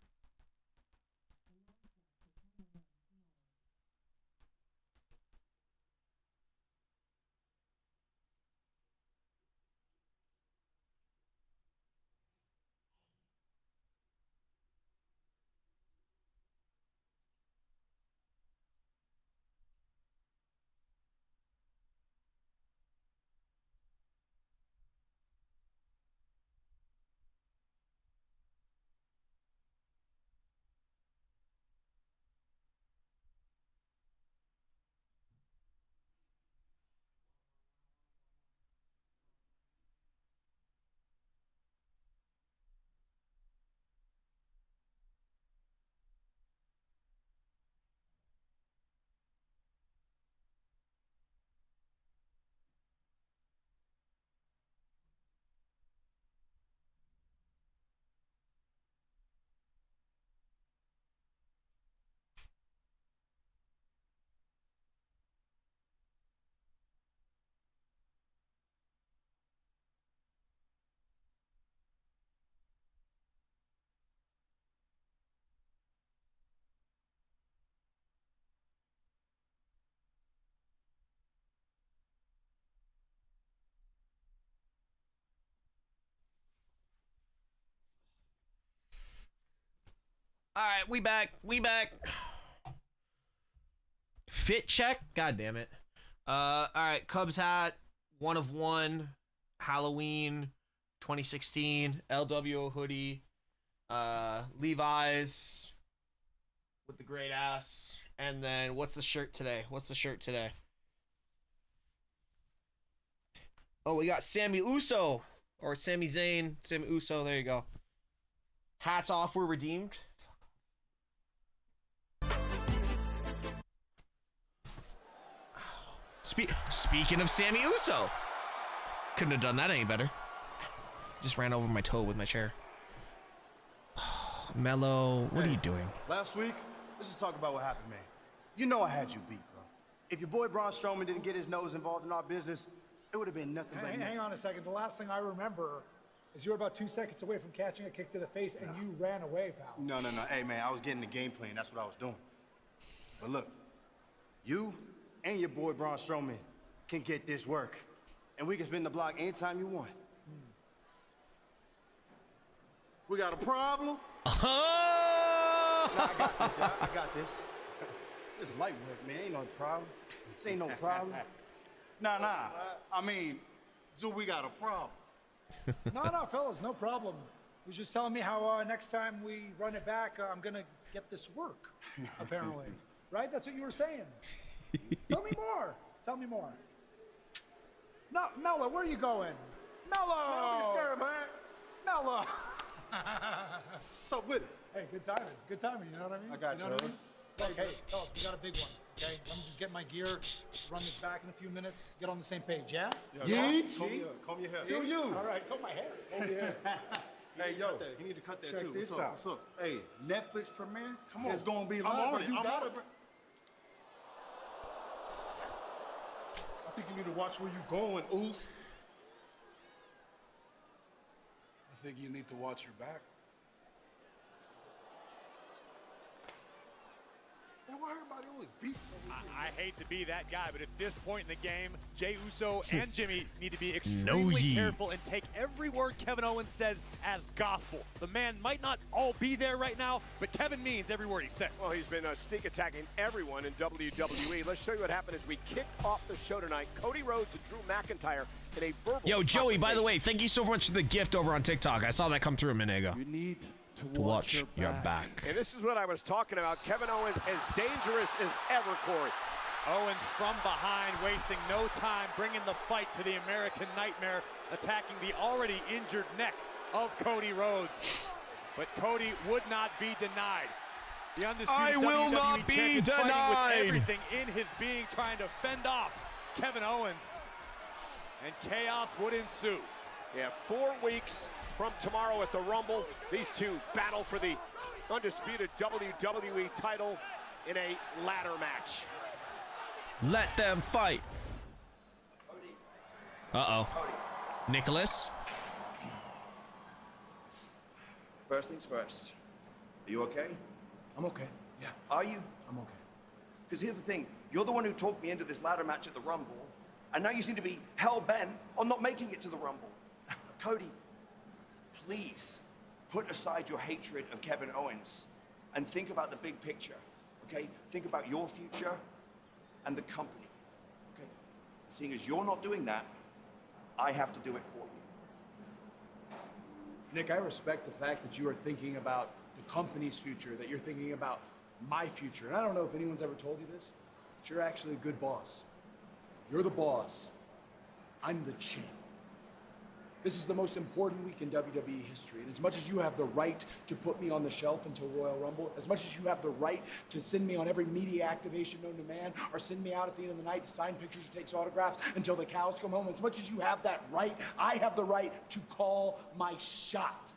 All right, we back. Fit check. God damn it. All right, Cubs hat, 1 of 1, Halloween, 2016, LWO hoodie, Levi's with the great ass, and then what's the shirt today? Oh, we got Sami Uso or Sami Zayn, Sami Uso. There you go. Hats off were redeemed. Speaking of Sami Uso, couldn't have done that any better. Just ran over my toe with my chair. Mello, what are you doing? Last week, let's just talk about what happened, man. You know I had you beat, bro. If your boy Braun Strowman didn't get his nose involved in our business, it would have been nothing but Hang on a second. The last thing I remember is you were about 2 seconds away from catching a kick to the face, and you ran away, pal. No. Hey, man, I was getting the game plan. That's what I was doing. But look, you and your boy Braun Strowman can get this work, and we can spin the block anytime you want. We got a problem? I got this. This is light work, man. Ain't no problem. This ain't no problem. Nah. I mean, do we got a problem? No, fellas, no problem. He was just telling me how next time we run it back, I'm gonna get this work, apparently. Right? That's what you were saying. Tell me more. No, Mello, where are you going? Mello! Don't be scared, man. Mello! What's up with it? Hey, good timing, you know what I mean? I got you. Know what I mean? Look, hey, fellas, we got a big one, okay? Let me just get my gear, run this back in a few minutes, get on the same page, yeah? Yeet. Comb your hair. Do you? All right, comb my hair. Comb your hair. Hey, yo, you need to cut that Check too. this What's up? out. What's up? Hey, Netflix premiere? Come on. It's gonna be I'm live. on it. You I'm got on it. it. I think you need to watch where you're going, Oos. I think you need to watch your back. Man, why everybody always beat? I hate to be that guy, but at this point in the game, Jey Uso and Jimmy need to be extremely careful and take every word Kevin Owens says as gospel. The man might not all be there right now, but Kevin means every word he says. Well, he's been sneak attacking everyone in WWE. Let's show you what happened as we kicked off the show tonight. Cody Rhodes and Drew McIntyre in a verbal. Yo, Joey, by the way, thank you so much for the gift over on TikTok. I saw that come through a minute ago. You need To watch your back. And this is what I was talking about. Kevin Owens as dangerous as ever, Corey. Owens from behind, wasting no time, bringing the fight to the American Nightmare, attacking the already injured neck of Cody Rhodes. But Cody would not be denied. The undisputed WWE champion fighting with everything in his being, trying to fend off Kevin Owens, and chaos would ensue. Yeah, 4 weeks from tomorrow at the Rumble, these two battle for the undisputed WWE title in a ladder match. Let them fight. Uh-oh. Nicholas? First things first. Are you okay? I'm okay. Yeah. Are you? I'm okay. Because here's the thing. You're the one who talked me into this ladder match at the Rumble, and now you seem to be hell-bent on not making it to the Rumble. Cody, please put aside your hatred of Kevin Owens and think about the big picture, okay? Think about your future and the company, okay? Seeing as you're not doing that, I have to do it for you. Nick, I respect the fact that you are thinking about the company's future, that you're thinking about my future. And I don't know if anyone's ever told you this, but you're actually a good boss. You're the boss. I'm the champ. This is the most important week in WWE history. And as much as you have the right to put me on the shelf until Royal Rumble, as much as you have the right to send me on every media activation known to man, or send me out at the end of the night to sign pictures or take autographs until the cows come home, as much as you have that right, I have the right to call my shot.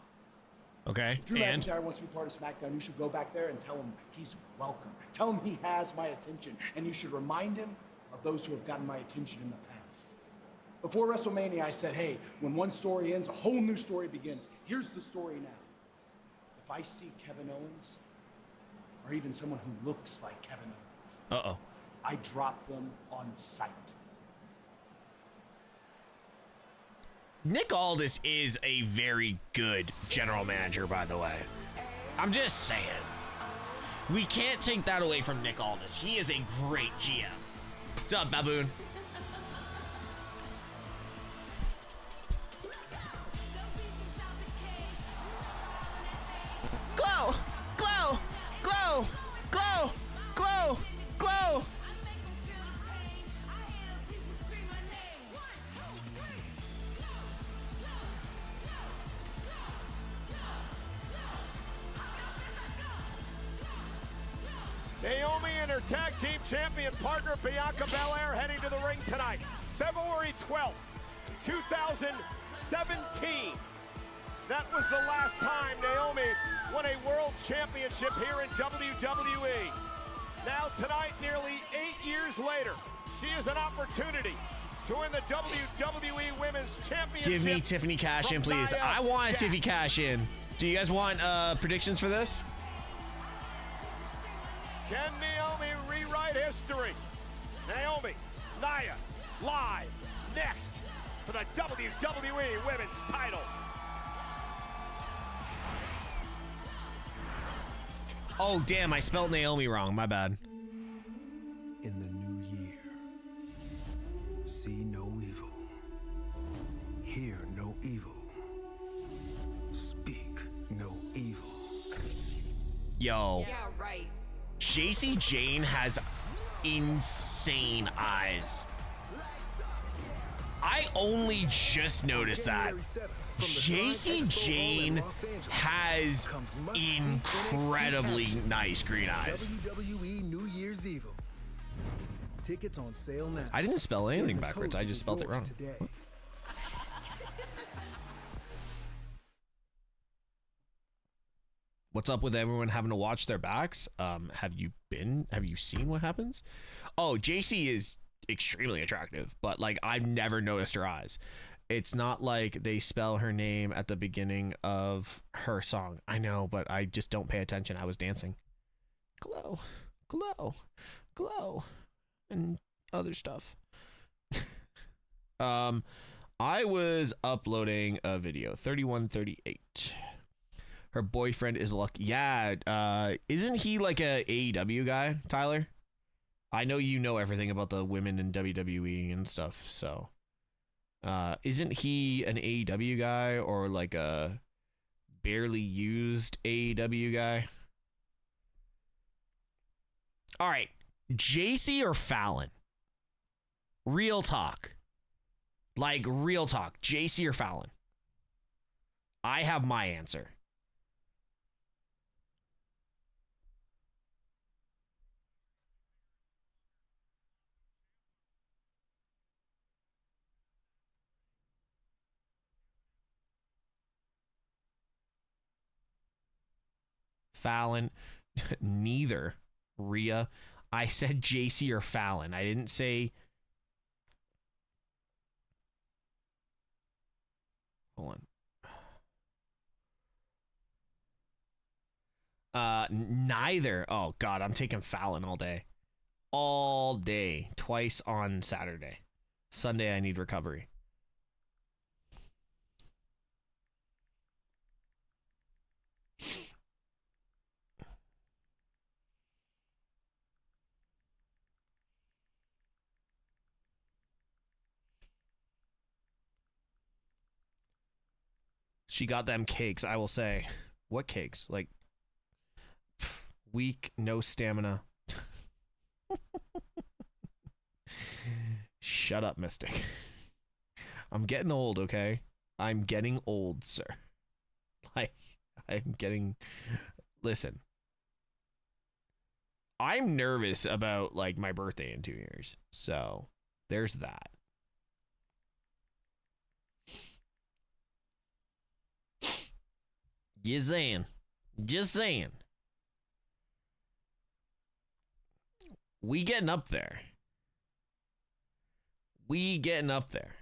Okay, If Drew and? McIntyre wants to be part of SmackDown, you should go back there and tell him he's welcome. Tell him he has my attention, and you should remind him of those who have gotten my attention in the past. Before WrestleMania, I said, hey, when one story ends, a whole new story begins. Here's the story now. If I see Kevin Owens, or even someone who looks like Kevin Owens, Uh-oh. I drop them on sight. Nick Aldis is a very good general manager, by the way. I'm just saying. We can't take that away from Nick Aldis. He is a great GM. What's up, Baboon? Glow! Glow! Glow! Glow! Glow! Glow! Naomi and her tag team champion partner Bianca Belair heading to the ring tonight. February 12th, 2017. That was the last time Naomi won a world championship here in WWE. Now tonight, nearly 8 years later, she has an opportunity to win the WWE Women's Championship. Give me Tiffany cash in, please. I want a Tiffany cash in. Do you guys want predictions for this? Can Naomi rewrite history? Naomi, Nia, live next for the WWE Women's title. Oh, damn, I spelled Naomi wrong. My bad. In the new year, see no evil, hear no evil, speak no evil. Yo. Yeah, right. JC Jane has insane eyes. I only just noticed that. JC Jane has incredibly nice green eyes. WWE New Year's Evil. Tickets on sale now. I didn't spell anything backwards. I just spelled it wrong. Today. What's up with everyone having to watch their backs? Have you seen what happens? Oh, JC is extremely attractive, but like I've never noticed her eyes. It's not like they spell her name at the beginning of her song. I know, but I just don't pay attention. I was dancing. Glow, glow, glow, and other stuff. I was uploading a video, 3138. Her boyfriend is lucky. Yeah, isn't he like a AEW guy, Tyler? I know you know everything about the women in WWE and stuff, so isn't he an AEW guy or like a barely used AEW guy? All right, JC or Fallon? Real talk. Like real talk, JC or Fallon? I have my answer. Fallon. Neither. Rhea. I said JC or Fallon. I didn't say. Hold on. Neither. Oh God, I'm taking Fallon all day. All day. Twice on Saturday. Sunday I need recovery. She got them cakes, I will say. What cakes? Like, weak, no stamina. Shut up, Mystic. I'm getting old, okay? I'm getting old, sir. I'm getting... Listen. I'm nervous about, like, my birthday in 2 years. So, there's that. Just saying. Just saying. We getting up there. We getting up there.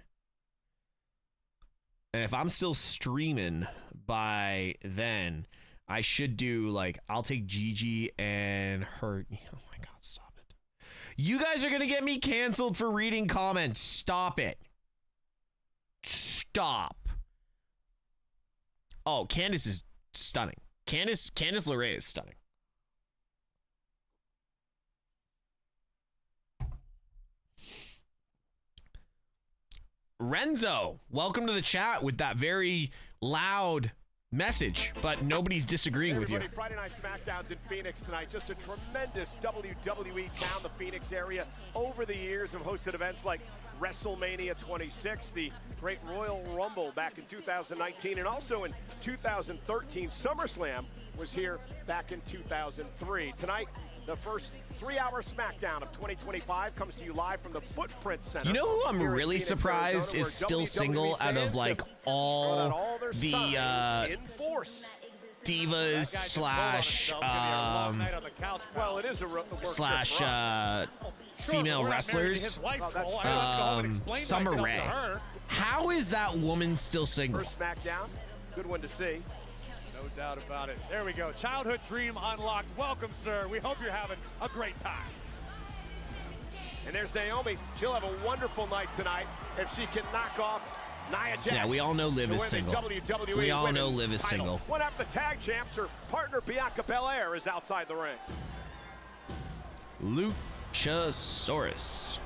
And if I'm still streaming by then, I should do, like, I'll take Gigi and her... Oh my God, stop it. You guys are going to get me canceled for reading comments. Stop it. Stop. Oh, Candice is stunning. Candice LeRae is stunning. Renzo, welcome to the chat with that very loud message, but nobody's disagreeing with you. Friday Night Smackdowns in Phoenix tonight. Just a tremendous WWE town, the Phoenix area. Over the years have hosted events like WrestleMania 26, the Great Royal Rumble back in 2019, and also in 2013. SummerSlam was here back in 2003. Tonight, the first 3-hour Smackdown of 2025 comes to you live from the Footprint Center. You know who I'm really surprised is still single out of like all the divas slash female wrestlers? Summer Rae. How is that woman still single? First Smackdown, good one to see. No doubt about it. There we go. Childhood dream unlocked. Welcome, sir. We hope you're having a great time. And there's Naomi. She'll have a wonderful night tonight if she can knock off Nia Jax. Yeah, we all know Liv is single. We all know Liv is single. One after the tag champs, her partner Bianca Belair is outside the ring. Luchasaurus.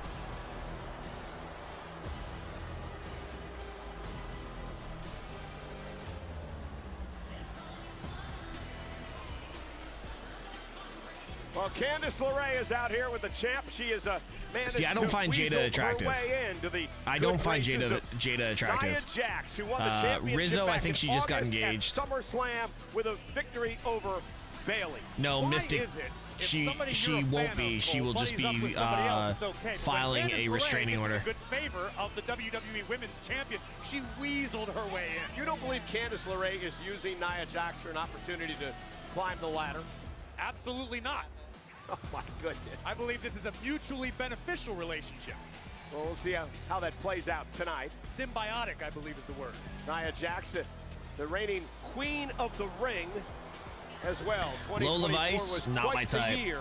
Well, Candice LeRae is out here with the champ. She is a man. See, I don't find Jada attractive. I don't find Jada attractive. Nia Jax, who won the championship Rizzo, I back think in she just got August at engaged. SummerSlam with a victory over Bayley. No, Mystic. She won't be. She will just be filing a restraining order. Good favor of the WWE Women's Champion. She weaseled her way in. You don't believe Candice LeRae is using Nia Jax for an opportunity to climb the ladder? Absolutely not. Oh my goodness. I believe this is a mutually beneficial relationship. Well, we'll see how that plays out tonight. Symbiotic, I believe, is the word. Nia Jax, the reigning queen of the ring, as well. Lola Vice, was not quite my type. The year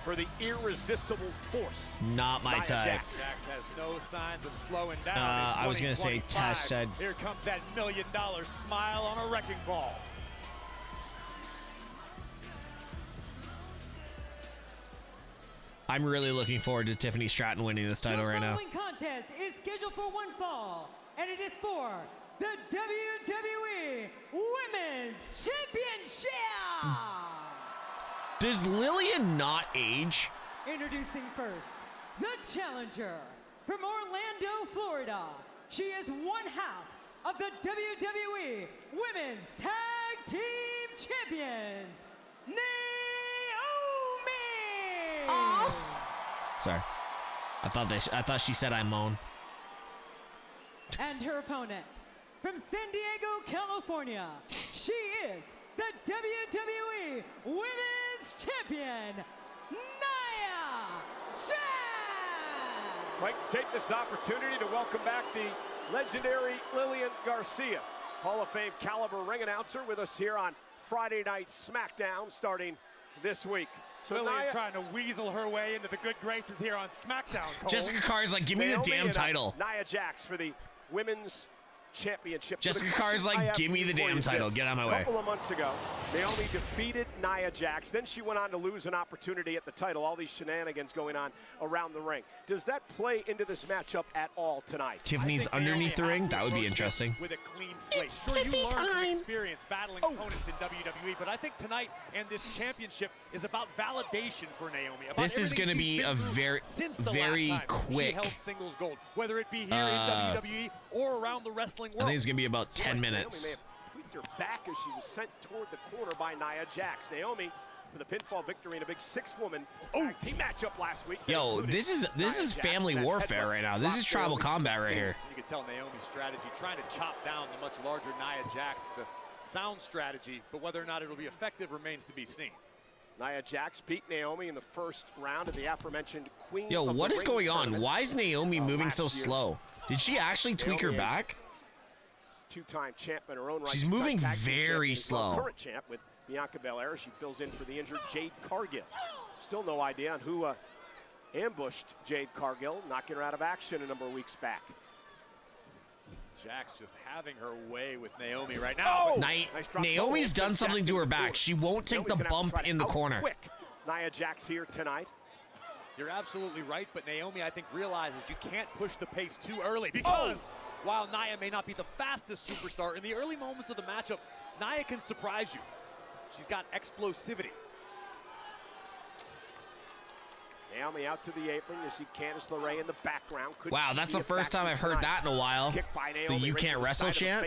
for the irresistible force. Not my Nia type. Jax has no signs of slowing down. I was gonna say Tess said. Here comes that $1 million smile on a wrecking ball. I'm really looking forward to Tiffany Stratton winning this title right now. The following contest is scheduled for one fall, and it is for the WWE Women's Championship. Does Lillian not age? Introducing first, the challenger from Orlando, Florida. She is one half of the WWE Women's Tag Team Champions, Naomi. Sorry. I thought she said I moan. And her opponent from San Diego, California. She is the WWE Women's Champion, Nia Jax. I'd like to take this opportunity to welcome back the legendary Lillian Garcia, Hall of Fame caliber ring announcer, with us here on Friday Night SmackDown starting this week. So Lillian Nia, trying to weasel her way into the good graces here on SmackDown, Cole. Jessica Carr's like, give me the damn title. Nia Jax for the Women's Championship. Jessica Carr's like, give me the damn title. Get out of my way. A couple of months ago, Naomi defeated Nia Jax. Then she went on to lose an opportunity at the title. All these shenanigans going on around the ring. Does that play into this matchup at all tonight? Tiffany's underneath the ring? That would be interesting. With a clean slate. Sure, you learn from experience battling opponents in WWE, but I think tonight and this championship is about validation for Naomi. This is going to be a very quick. She held singles gold, whether it be here in WWE or around the wrestling world. I think it's going to be about 10 minutes. Naomi may have tweaked her back as she was sent toward the corner by Nia Jax. Naomi with a pinfall victory in a big six-woman team matchup last week. Yo, this is family warfare right now. This is tribal combat right here. You can tell Naomi's strategy, trying to chop down the much larger Nia Jax. It's a sound strategy, but whether or not it'll be effective remains to be seen. Nia Jax beat Naomi in the first round of the aforementioned Queen. Yo, what is going on? Why is Naomi moving so slow? Did she actually tweak her back? Two-time champ in her own right. She's moving very slow. Current champ with Bianca Belair. She fills in for the injured Jade Cargill. Still no idea on who ambushed Jade Cargill, knocking her out of action a number of weeks back. Jax just having her way with Naomi right now. Nice Naomi's done something to her back. She won't take the bump in the corner. Nia Jax here tonight. You're absolutely right, but Naomi, I think, realizes you can't push the pace too early because while Nia may not be the fastest superstar, in the early moments of the matchup, Nia can surprise you. She's got explosivity. Naomi out to the apron. You see Candice LeRae in the background. Wow, that's the first time I've heard that in a while. The You Can't Wrestle chant.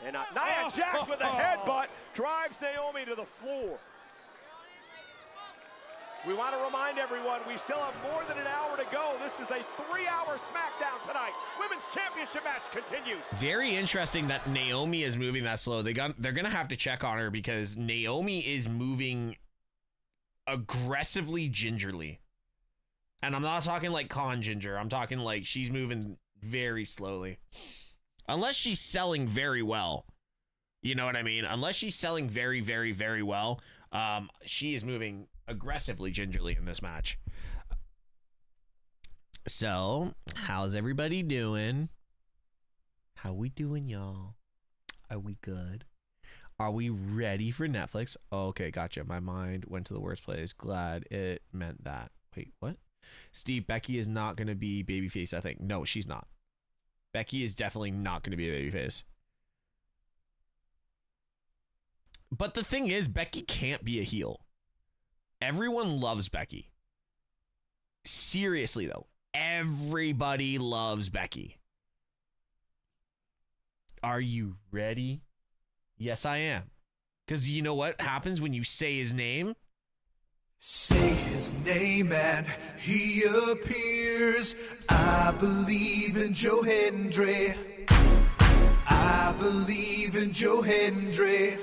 And Nia Jax with a headbutt drives Naomi to the floor. We want to remind everyone, we still have more than an hour to go. This is a 3-hour SmackDown tonight. Women's Championship match continues. Very interesting that Naomi is moving that slow. They're going to have to check on her because Naomi is moving aggressively gingerly. And I'm not talking like con ginger. I'm talking like she's moving very slowly. Unless she's selling very well. You know what I mean? Unless she's selling very, very, very well. She is moving aggressively gingerly in this match. So, how's everybody doing? How we doing, y'all? Are we good? Are we ready for Netflix? Oh, okay, gotcha. My mind went to the worst place. Glad it meant that. Wait, what? Steve, Becky is not going to be babyface, I think. No, she's not. Becky is definitely not going to be a babyface. But the thing is, Becky can't be a heel. Everyone loves Becky. Seriously, though. Everybody loves Becky. Are you ready? Yes, I am. Because you know what happens when you say his name? Say his name and he appears. I believe in Joe Hendry. I believe in Joe Hendry.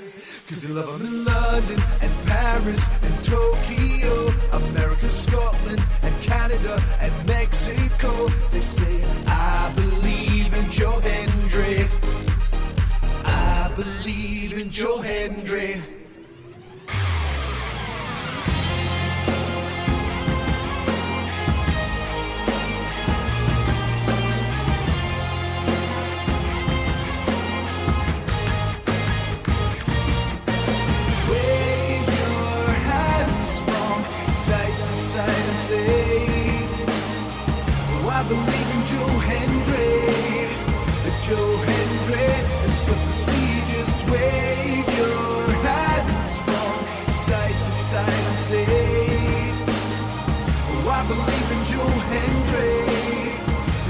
Cause they love him in London and Paris and Tokyo, America, Scotland and Canada and Mexico. They say, I believe in Joe Hendry. I believe in Joe Hendry. I believe in Joe Hendry. Joe Hendry is so prestigious. Wave your hands from side to side and say, oh, I believe in Joe Hendry.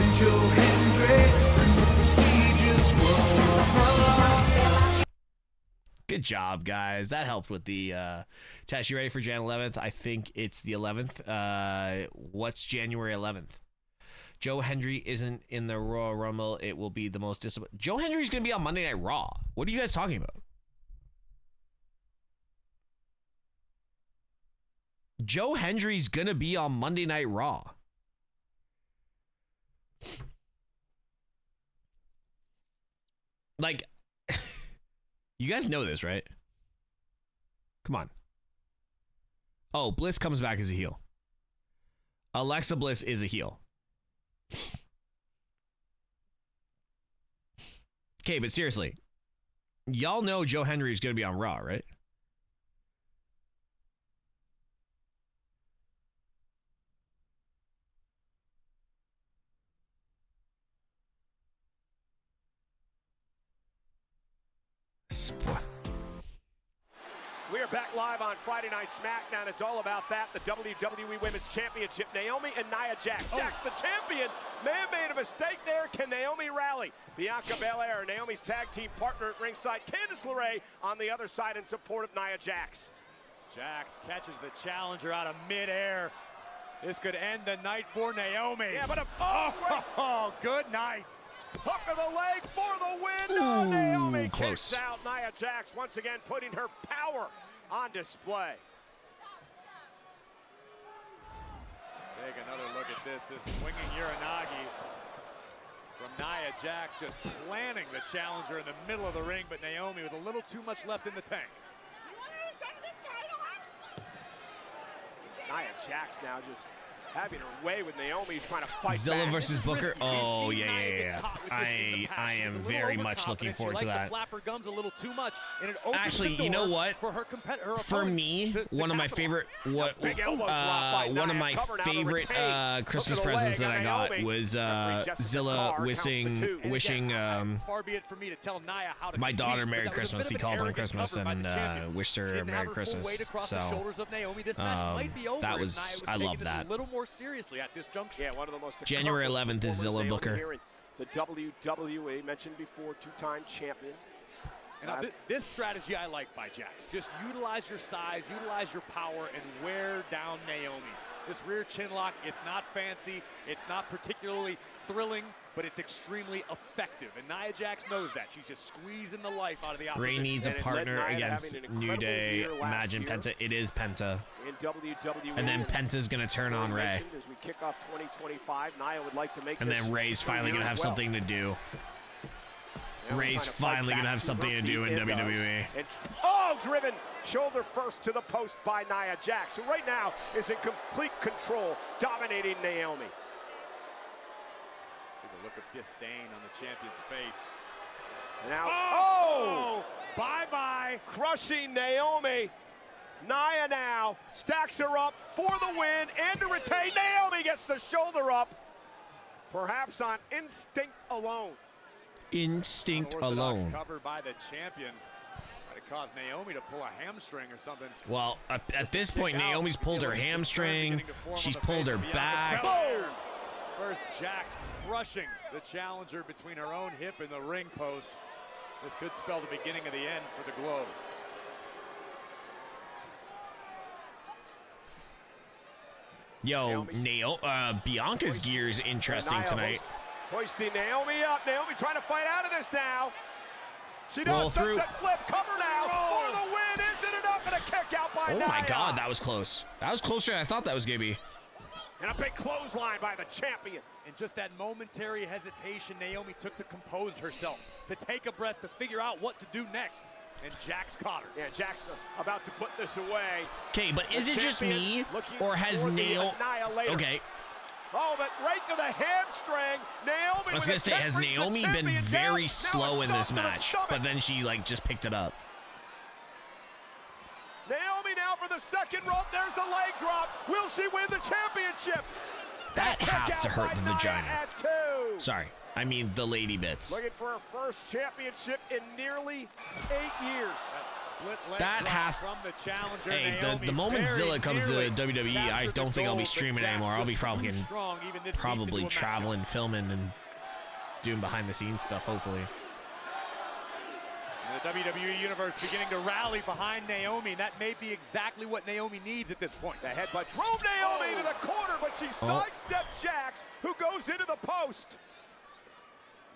In Joe Hendry in the prestigious world. Good job, guys. That helped with the Tesh. You ready for Jan 11th? I think it's the 11th. What's January 11th? Joe Hendry isn't in the Royal Rumble. It will be the most disappointing. Joe Hendry's going to be on Monday Night Raw. What are you guys talking about? Joe Hendry's going to be on Monday Night Raw. Like, you guys know this, right? Come on. Oh, Bliss comes back as a heel. Alexa Bliss is a heel. Okay, but seriously, y'all know Joe Hendry is going to be on Raw, right? We are back live on Friday Night Smackdown. It's all about that. The WWE Women's Championship. Naomi and Nia Jax. Jax, the champion, may have made a mistake there. Can Naomi rally? Bianca Belair, Naomi's tag team partner at ringside. Candice LeRae on the other side in support of Nia Jax. Jax catches the challenger out of midair. This could end the night for Naomi. Yeah, but oh, good night. Hook of the leg for the win. Oh, Naomi close. kicks out. Nia Jax once again putting her power on display. Take another look at this swinging Uranagi from Nia Jax, just planting the challenger in the middle of the ring, but Naomi with a little too much left in the tank. Nia Jax now just having her way with Naomi, trying to fight Zilla back. versus Booker. Oh, yeah. I am very much looking forward to that. Actually, you know what? For me, one of my favorite Christmas presents that I got was Zilla wishing my daughter Merry Christmas. He called on Christmas and wished her Merry Christmas. So that was, I love that. Seriously at this juncture. Yeah, one of the most January 11th is Zilla Booker. The WWE, mentioned before, two-time champion. And this strategy I like by Jax. Just utilize your size, utilize your power, and wear down Naomi. This rear chin lock, it's not fancy, it's not particularly thrilling, but it's extremely effective. And Nia Jax knows that. She's just squeezing the life out of the opposition. Ray needs a partner against New Day. Imagine Penta. It is Penta. In WWE, and then Penta's going to turn on Ray. As we kick off 2025, Nia would like to make and then Ray's finally going to have something to do. Ray's finally going to have something to do in WWE. Driven shoulder first to the post by Nia Jax, who right now is in complete control, dominating Naomi. See the look of disdain on the champion's face. Now, bye-bye, crushing Naomi. Nia now stacks her up for the win and to retain. Naomi gets the shoulder up, perhaps on instinct alone. Instinct alone. Covered by the champion. Might cause Naomi to pull a hamstring or something. Well, at this point, Naomi's pulled her hamstring. She's pulled her back. First, Jax crushing the challenger between her own hip and the ring post. This could spell the beginning of the end for the Globe. Yo, Bianca's gear is interesting tonight. Hoisting Naomi up. Naomi trying to fight out of this now. She does. Roll through. Sunset flip. Cover now for the win. Isn't enough? And a kick out by Nia. Oh my God, that was close. That was closer than I thought that was gonna be. And a big clothesline by the champion. And just that momentary hesitation Naomi took to compose herself, to take a breath, to figure out what to do next. And Jax caught her. Yeah, Jax about to put this away. Okay, but is it just me, or has Naomi? Okay. Oh, but right to the hamstring. Naomi. I was gonna say, has Naomi been very slow in this match? But then she like just picked it up. Naomi now for the second rope. There's the leg drop. Will she win the championship? That has to hurt the vagina. Sorry, I mean the lady bits. Looking for her first championship in nearly 8 years. That has. From the challenger, Hey, Naomi, the moment Zilla comes to nearly WWE, I don't think I'll be streaming anymore. I'll be probably probably traveling, filming, and doing behind the scenes stuff. Hopefully. The WWE Universe beginning to rally behind Naomi. That may be exactly what Naomi needs at this point. The headbutt drove Naomi to the corner, but she sidestepped Jax, who goes into the post.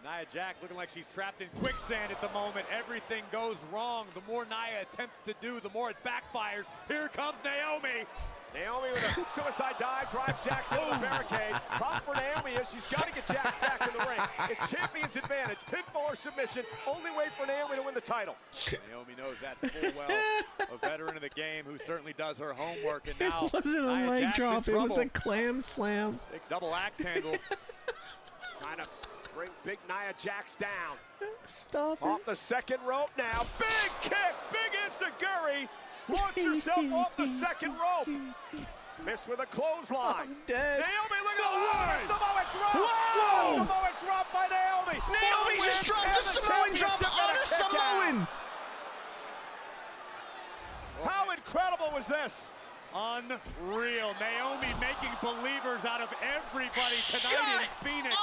Nia Jax looking like she's trapped in quicksand at the moment. Everything goes wrong. The more Nia attempts to do, the more it backfires. Here comes Naomi. Naomi with a suicide dive, drives Jax into the barricade. Problem for Naomi is she's got to get Jax back in the ring. It's champion's advantage, pinfall or submission. Only way for Naomi to win the title. Naomi knows that full well. A veteran of the game who certainly does her homework. And now It wasn't a Nia leg Jax in drop. It was a trouble. clam slam. Big double axe handle. Trying to bring big Nia Jax down. Stop it. Off the second rope now. Big kick, big enziguri. Launch yourself off the second rope. Missed with a clothesline. I'm dead. Naomi, look at the Samoa drop. Whoa! Samoa drop by Naomi. Naomi just dropped a Samoan drop on a Samoan. How incredible was this? Unreal. Naomi making believers out of everybody tonight in Phoenix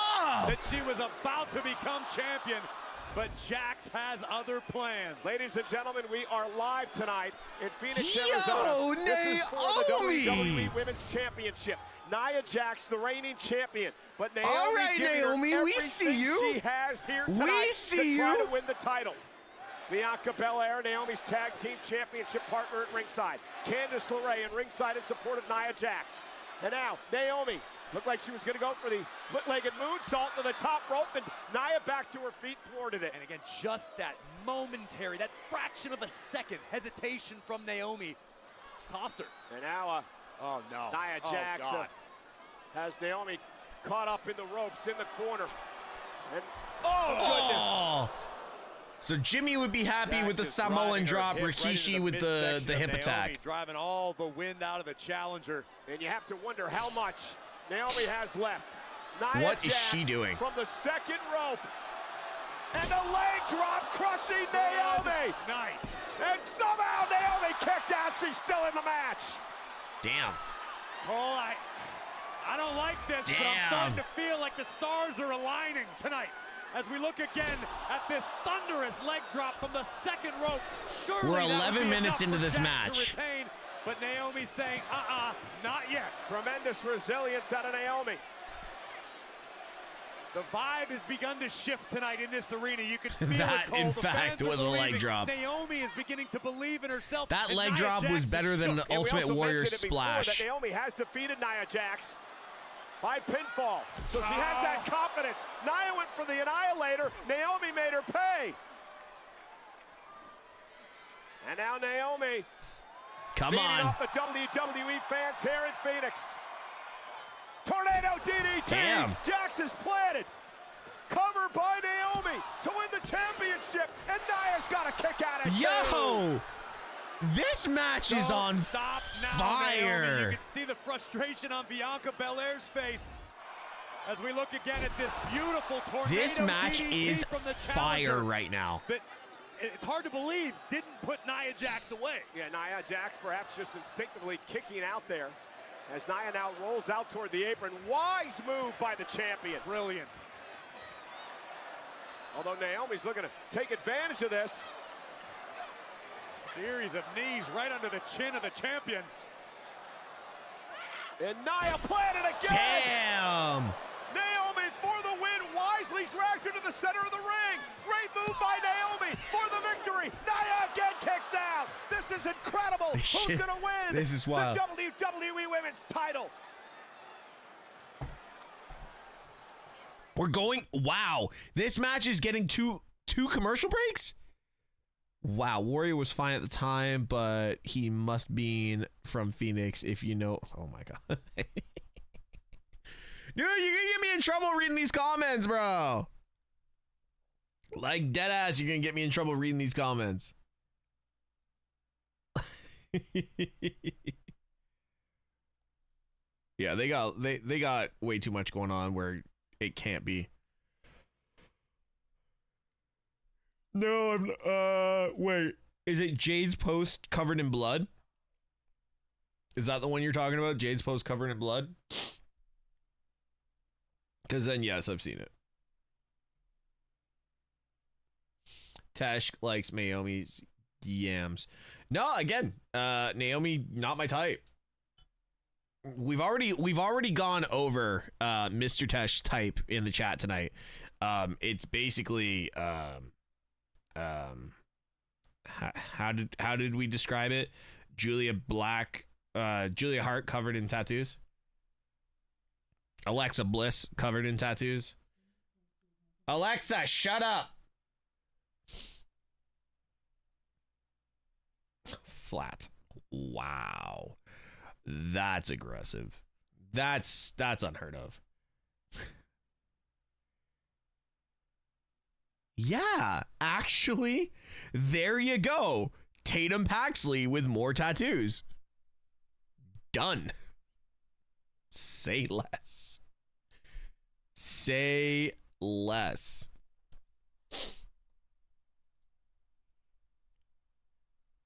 that she was about to become champion. But Jax has other plans. Ladies and gentlemen, we are live tonight in Phoenix, Yo, Arizona. This is for the Naomi! WWE Women's Championship. Nia Jax, the reigning champion. But Naomi, All right, giving Naomi, her we see you. She has here tonight We see to try you. to win the title. Bianca Belair, Naomi's tag team championship partner at ringside. Candice LeRae in ringside in support of Nia Jax. And now, Naomi looked like she was going to go for the split-legged moonsault to the top rope, and Nia back to her feet, thwarted it. And again, just that momentary, that fraction of a second hesitation from Naomi cost her. And now, oh no, Nia Jax has Naomi caught up in the ropes in the corner. And oh goodness! So Jimmy would be happy Jax with the is Samoan driving her drop, hip right Rikishi into the with the midsection hip of Naomi, attack. driving all the wind out of the challenger. And you have to wonder how much Naomi has left. Nia What is Jax she doing? From the second rope. And the leg drop crushing Naomi. Night. And somehow Naomi kicked out. She's still in the match. Damn. Oh, I don't like this, but I'm starting to feel like the stars are aligning tonight. As we look again at this thunderous leg drop from the second rope. Surely We're that would 11 be minutes enough into for this Jax match. to retain, but Naomi's saying, not yet. Tremendous resilience out of Naomi. The vibe has begun to shift tonight in this arena. You can feel That, it, Cole. in The fact, fans are was a leg believing. drop. Naomi is beginning to believe in herself. That and leg Nia drop Jax was is better than shook. the Ultimate Warrior mentioned it before splash. that Naomi has defeated Nia Jax by pinfall. So she has that confidence. Nia went for the Annihilator. Naomi made her pay. And now Naomi. Come beating on. Off the WWE fans here in Phoenix. Tornado DDT. Damn. Jax is planted. Covered by Naomi to win the championship. And Nia's got a kick out of Yo! This match is on Stop now, fire. Naomi. You can see the frustration on Bianca Belair's face as we look again at this beautiful tornado This match DDT is from the fire challenger right now. that it's hard to believe, didn't put Nia Jax away. Yeah, Nia Jax perhaps just instinctively kicking out there as Nia now rolls out toward the apron. Wise move by the champion. Brilliant. Although Naomi's looking to take advantage of this. Series of knees right under the chin of the champion. And Nia planted again. Damn. Naomi for the win. Wisely drags her to the center of the ring. Great move by Naomi for the victory. Nia again kicks out. This is incredible. Who's going to win? This is wild. The WWE Women's title. We're going. Wow. This match is getting two commercial breaks? Wow. Warrior was fine at the time, but he must be from Phoenix if you know. Oh my God. Dude, you're going to get me in trouble reading these comments, bro. Like, deadass, you're going to get me in trouble reading these comments. Yeah, they got way too much going on where it can't be. No, I'm wait. Is it Jade's post covered in blood? Is that the one you're talking about? Jade's post covered in blood? Because then, yes, I've seen it. Teshk likes Naomi's yams. No, again, Naomi, not my type. We've already gone over MrTeshk's type in the chat tonight. It's basically how did we describe it? Julia Hart covered in tattoos. Alexa Bliss covered in tattoos. Alexa, shut up. Flat. Wow. That's aggressive. That's unheard of. Yeah, actually, there you go. Tatum Paxley with more tattoos. Done. Say less. Say less.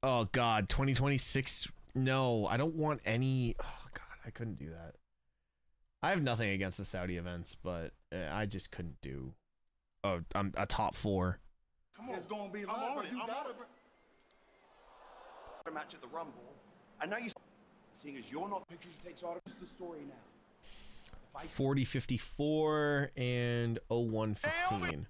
Oh God, 2026. No, I don't want any. Oh God, I couldn't do that. I have nothing against the Saudi events, but I just couldn't do I'm a top 4. Come on. It's gonna be live. You got a match at the Rumble. I know you. Seeing as you're not pictures, takes all. This is the story now. 40-54 and 01-15.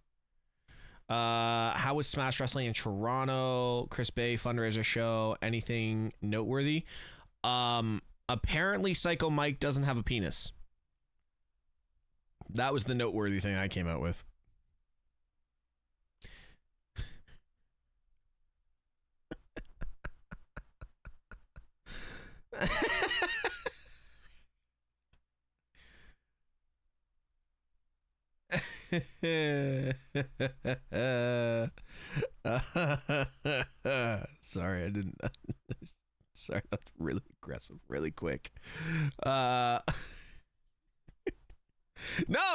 How was Smash Wrestling in Toronto? Chris Bay fundraiser show. Anything noteworthy? Apparently Psycho Mike doesn't have a penis. That was the noteworthy thing I came out with. Sorry, I didn't. Sorry, that's really aggressive, really quick. No,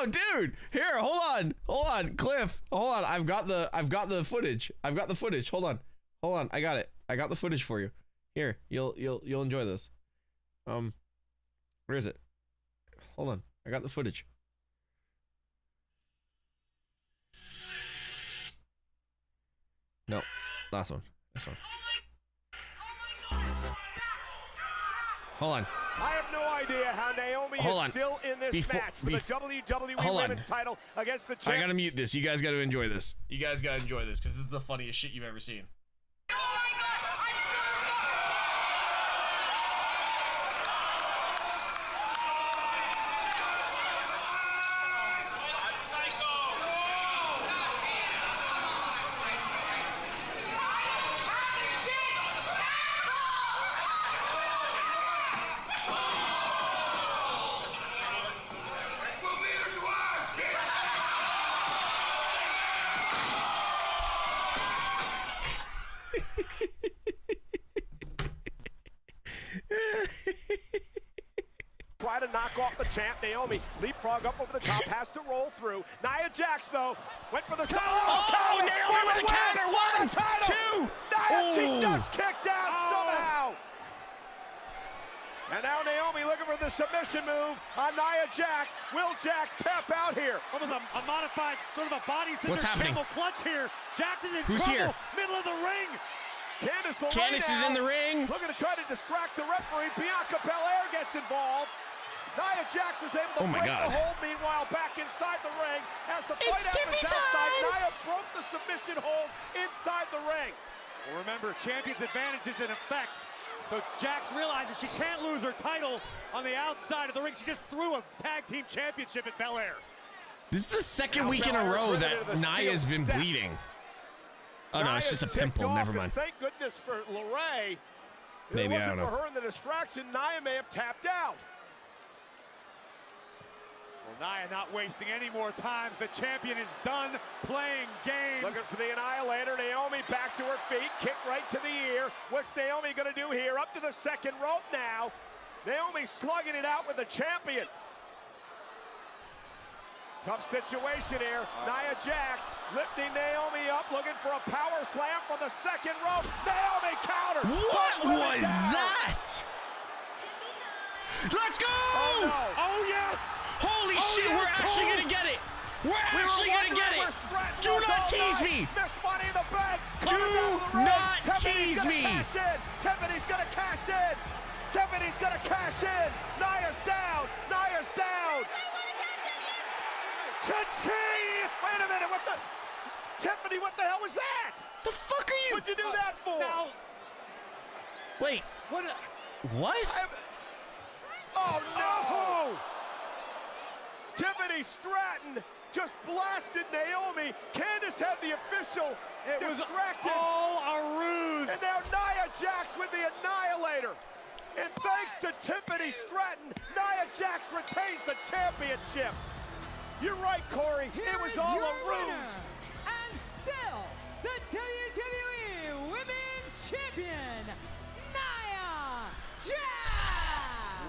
dude. Here, hold on, Cliff. Hold on. I've got the footage. Hold on. I got it. I got the footage for you. Here, you'll enjoy this. Where is it? Hold on. I got the footage. No, last one. This one. Hold on. I have no idea how Naomi is still in this match for the WWE Women's title against the champ. I gotta mute this. You guys gotta enjoy this. You guys gotta enjoy this because this is the funniest shit you've ever seen. Try to knock off the champ. Naomi leapfrog up over the top, has to roll through. Nia Jax, though, went for the counter. Oh, Naomi with a counter. 1, 2. Nia, she just kicked out somehow. And now Naomi looking for the submission move on Nia Jax. Will Jax tap out here? Almost a modified sort of a body scissor camel clutch here. Jax is in Who's trouble. here? Middle of the ring. Candice is in the ring. Looking to try to distract the referee. Bianca Belair gets involved. Nia Jax was able to break the hold. Meanwhile, back inside the ring as the fight happens outside. Nia broke the submission hold inside the ring. Well, remember, champion's advantage is in effect. So Jax realizes she can't lose her title on the outside of the ring. She just threw a tag team championship at Belair. This is the second week in a row that Nia's been bleeding. Oh no, it's just a pimple. Never mind. Thank goodness for LeRae. Maybe, I don't know. If it wasn't for her and the distraction, Nia may have tapped out. Well, Nia not wasting any more time. The champion is done playing games. Looking for the Annihilator. Naomi back to her feet. Kick right to the ear. What's Naomi going to do here? Up to the second rope now. Naomi slugging it out with the champion. Tough situation here. Nia Jax lifting Naomi up, looking for a power slam from the second rope. Naomi counter. What was that? Let's go! Oh, no. Oh yes! Holy shit, yes, we're actually gonna get it! We're actually gonna get it! Do not tease me! Miss Money in the bank. Do not tease me! Tiffany's gonna cash in. Tiffany's gonna cash in. Nia's down. Nia's down. Cha-ching! Wait a minute, what the? Tiffany, what the hell was that? The fuck are you? What'd you do that for? Now, wait. What? Oh no! Tiffany Stratton just blasted Naomi. Candice had the official distracted. Was all a ruse. And now Nia Jax with the Annihilator. And thanks to Tiffany Stratton, Nia Jax retains the championship. You're right, Corey. It was all a ruse. And still, the WWE Women's Champion, Nia Jax.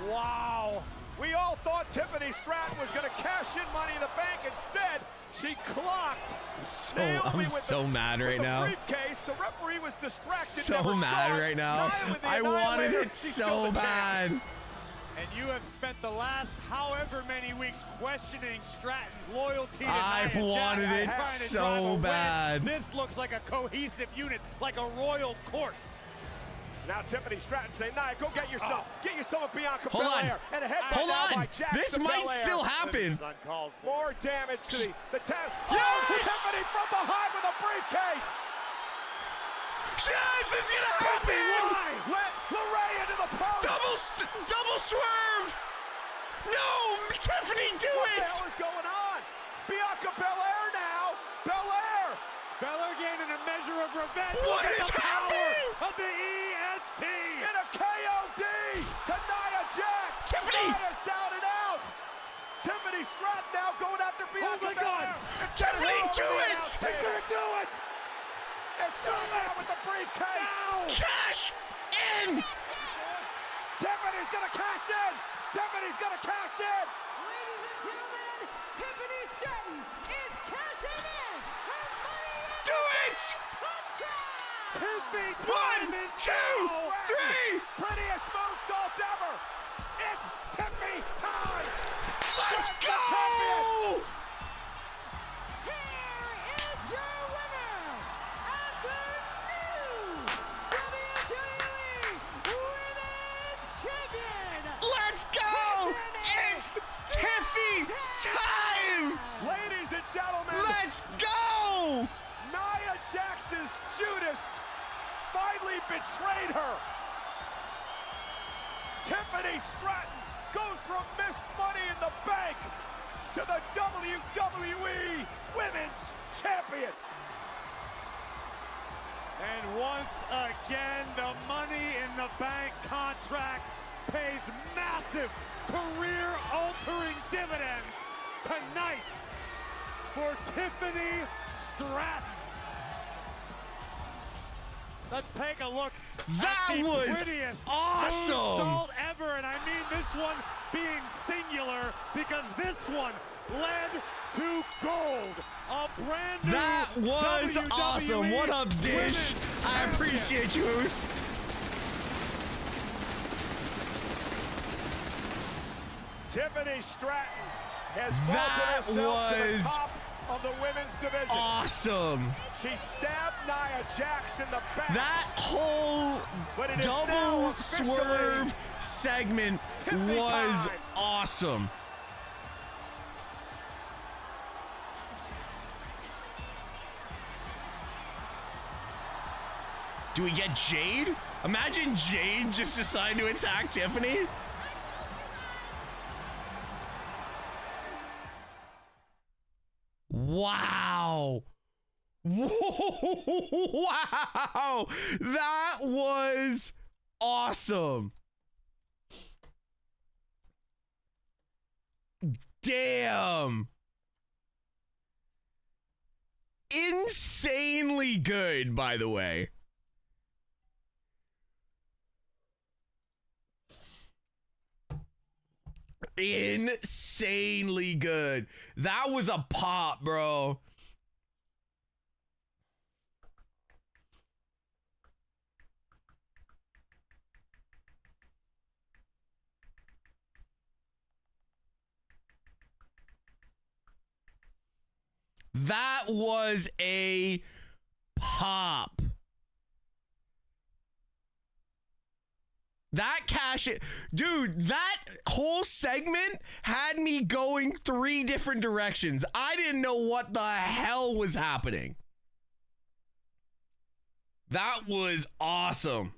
Wow. We all thought Tiffany Stratton was going to cash in Money in the Bank. Instead, she clocked. I'm so mad right now. Briefcase. The referee was distracted. So mad right now. I wanted it so bad. And you have spent the last however many weeks questioning Stratton's loyalty to I Nia wanted Jax, it so bad. This looks like a cohesive unit, like a royal court. Now Tiffany Stratton saying, Nia, go get yourself a Bianca Hold Belair. on. And a headbutt Hold now on. by Jax This to might Belair. still happen. More damage to the tap. Yes! Oh, Tiffany from behind with a briefcase. Yes, it's gonna happen! Let LeRae into the post. Double swerve! No, Tiffany, do it! What the hell is going on? Bianca Belair now. Belair. Belair gaining a measure of revenge. What Look at is the power happening? of the EST. And a KOD to Nia Jax. Tiffany. Nia's down and out. Tiffany Stratton now going after Bianca Belair. Tiffany, do it! She's gonna do it! And Stratton with the briefcase. Cash in! Tiffany's gonna cash in. Tiffany's gonna cash in. Ladies and gentlemen, Tiffany Stratton is cashing in her money in Do it! Tiffany 1, 2, 3! Prettiest moonsault ever. It's Tiffany time. Let's go! Here is your winner and the new WWE Women's Champion. Let's go! It's Tiffy time! Ladies and gentlemen, Let's go! Nia Jax's Judas finally betrayed her. Tiffany Stratton goes from Miss Money in the Bank to the WWE Women's Champion. And once again, the Money in the Bank contract pays massive career-altering dividends tonight for Tiffany Stratton. Let's take a look That at the was prettiest awesome. moonsault ever, and I mean this one being singular because this one led to gold. A brand new That was WWE awesome. What up, Dish? I appreciate you, Oos. Tiffany Stratton has That vaulted herself to the was top of the women's division. awesome. She stabbed Nia Jax in the back. That whole But it is now double officially swerve segment Tiffany was time. awesome. Do we get Jade? Imagine Jade just deciding to attack Tiffany. Wow. Whoa. Wow. That was awesome. Damn. Insanely good, by the way. Insanely good. That was a pop, bro. That was a pop. That cash it, dude, that whole segment had me going 3 different directions. I didn't know what the hell was happening. That was awesome.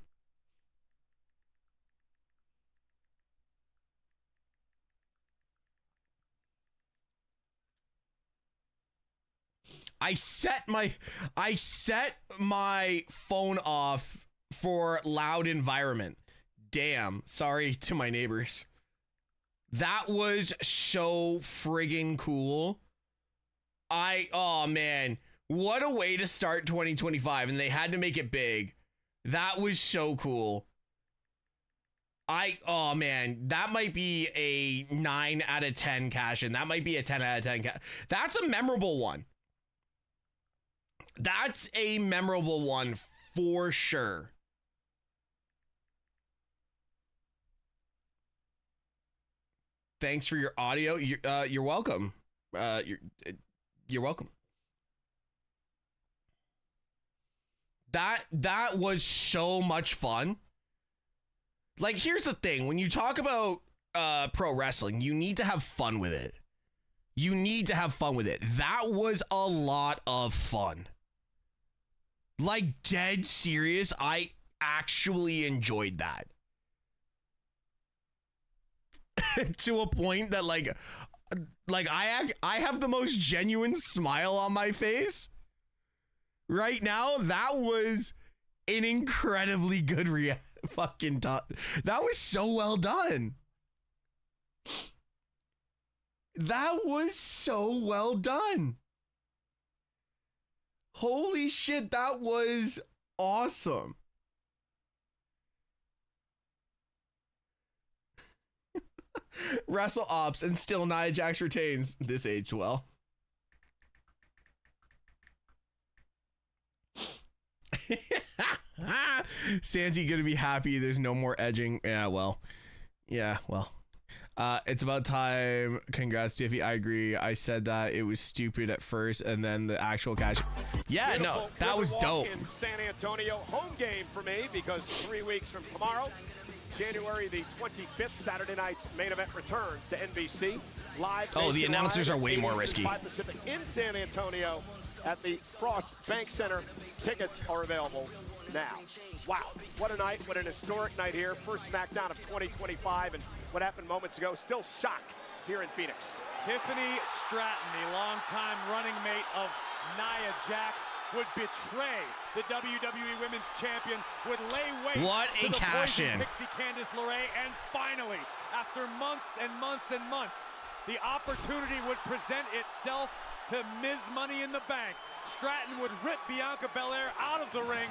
I set my phone off for loud environment. Damn, sorry to my neighbors. That was so friggin' cool. Oh man, what a way to start 2025, and they had to make it big. That was so cool. Oh man, that might be a 9 out of 10 cash in. That might be a 10 out of 10 cash. That's a memorable one. That's a memorable one for sure. Thanks for your audio. You're welcome. You're welcome. That was so much fun. Like, here's the thing. When you talk about pro wrestling, you need to have fun with it. You need to have fun with it. That was a lot of fun. Like, dead serious. I actually enjoyed that. To a point that like I have the most genuine smile on my face right now. That was an incredibly good fucking that was so well done. That was so well done. Holy shit, that was awesome. Wrestle Ops and still Nia Jax retains. This aged well. Santi gonna be happy there's no more edging. Yeah, well. It's about time. Congrats, Tiffy. I agree. I said that it was stupid at first, and then the actual cash. Yeah, Beautiful no, that was dope. in San Antonio, home game for me because 3 weeks from tomorrow, January the 25th, Saturday night's main event returns to NBC live. Oh, the announcers are way more 8 risky. 5 Pacific in San Antonio at the Frost Bank Center. Tickets are available now. Wow, what a night, what an historic night here. First SmackDown of 2025, and what happened moments ago, still shock here in Phoenix. Tiffany Stratton, the longtime running mate of Nia Jax, would betray the WWE Women's Champion, would lay waste What a to the cash poison in. Pixie Candice LeRae, and finally, after months and months and months, the opportunity would present itself to Ms. Money in the Bank. Stratton would rip Bianca Belair out of the ring,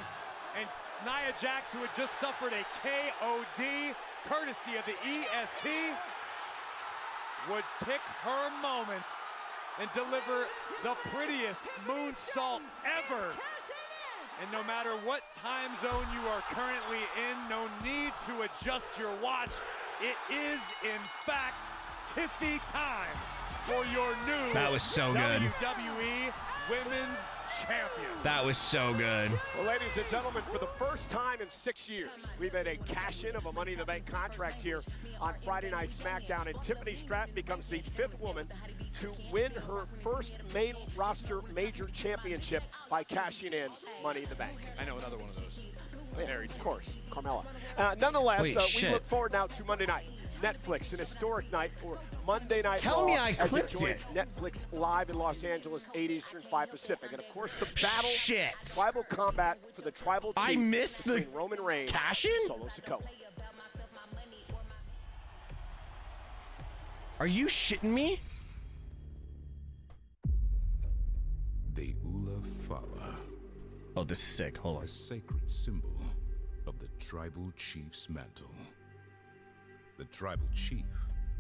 and Nia Jax, who had just suffered a KOD courtesy of the EST, would pick her moment and deliver the prettiest moonsault ever. And no matter what time zone you are currently in, no need to adjust your watch. It is, in fact, Tiffy time for your new That was so good. WWE Women's Champion. That was so good. Well, ladies and gentlemen, for the first time in 6 years, we've had a cash-in of a Money in the Bank contract here on Friday Night SmackDown, and Tiffany Stratton becomes the 5th woman to win her first main roster major championship by cashing in Money in the Bank. I know another one of those. Very of course, Carmella. Nonetheless, we look forward now to Monday night. Netflix, an historic night for Monday Night Raw. Tell me I as clicked it joins it. Netflix live in Los Angeles, 8 Eastern, 5 Pacific. And of course, the battle, Shit. tribal combat for the tribal chief I missed the between Roman Reigns cash-in? and Solo Sikoa. Are you shitting me? The Ula Fala. Oh, this is sick. Hold on. A sacred symbol of the tribal chief's mantle. The tribal chief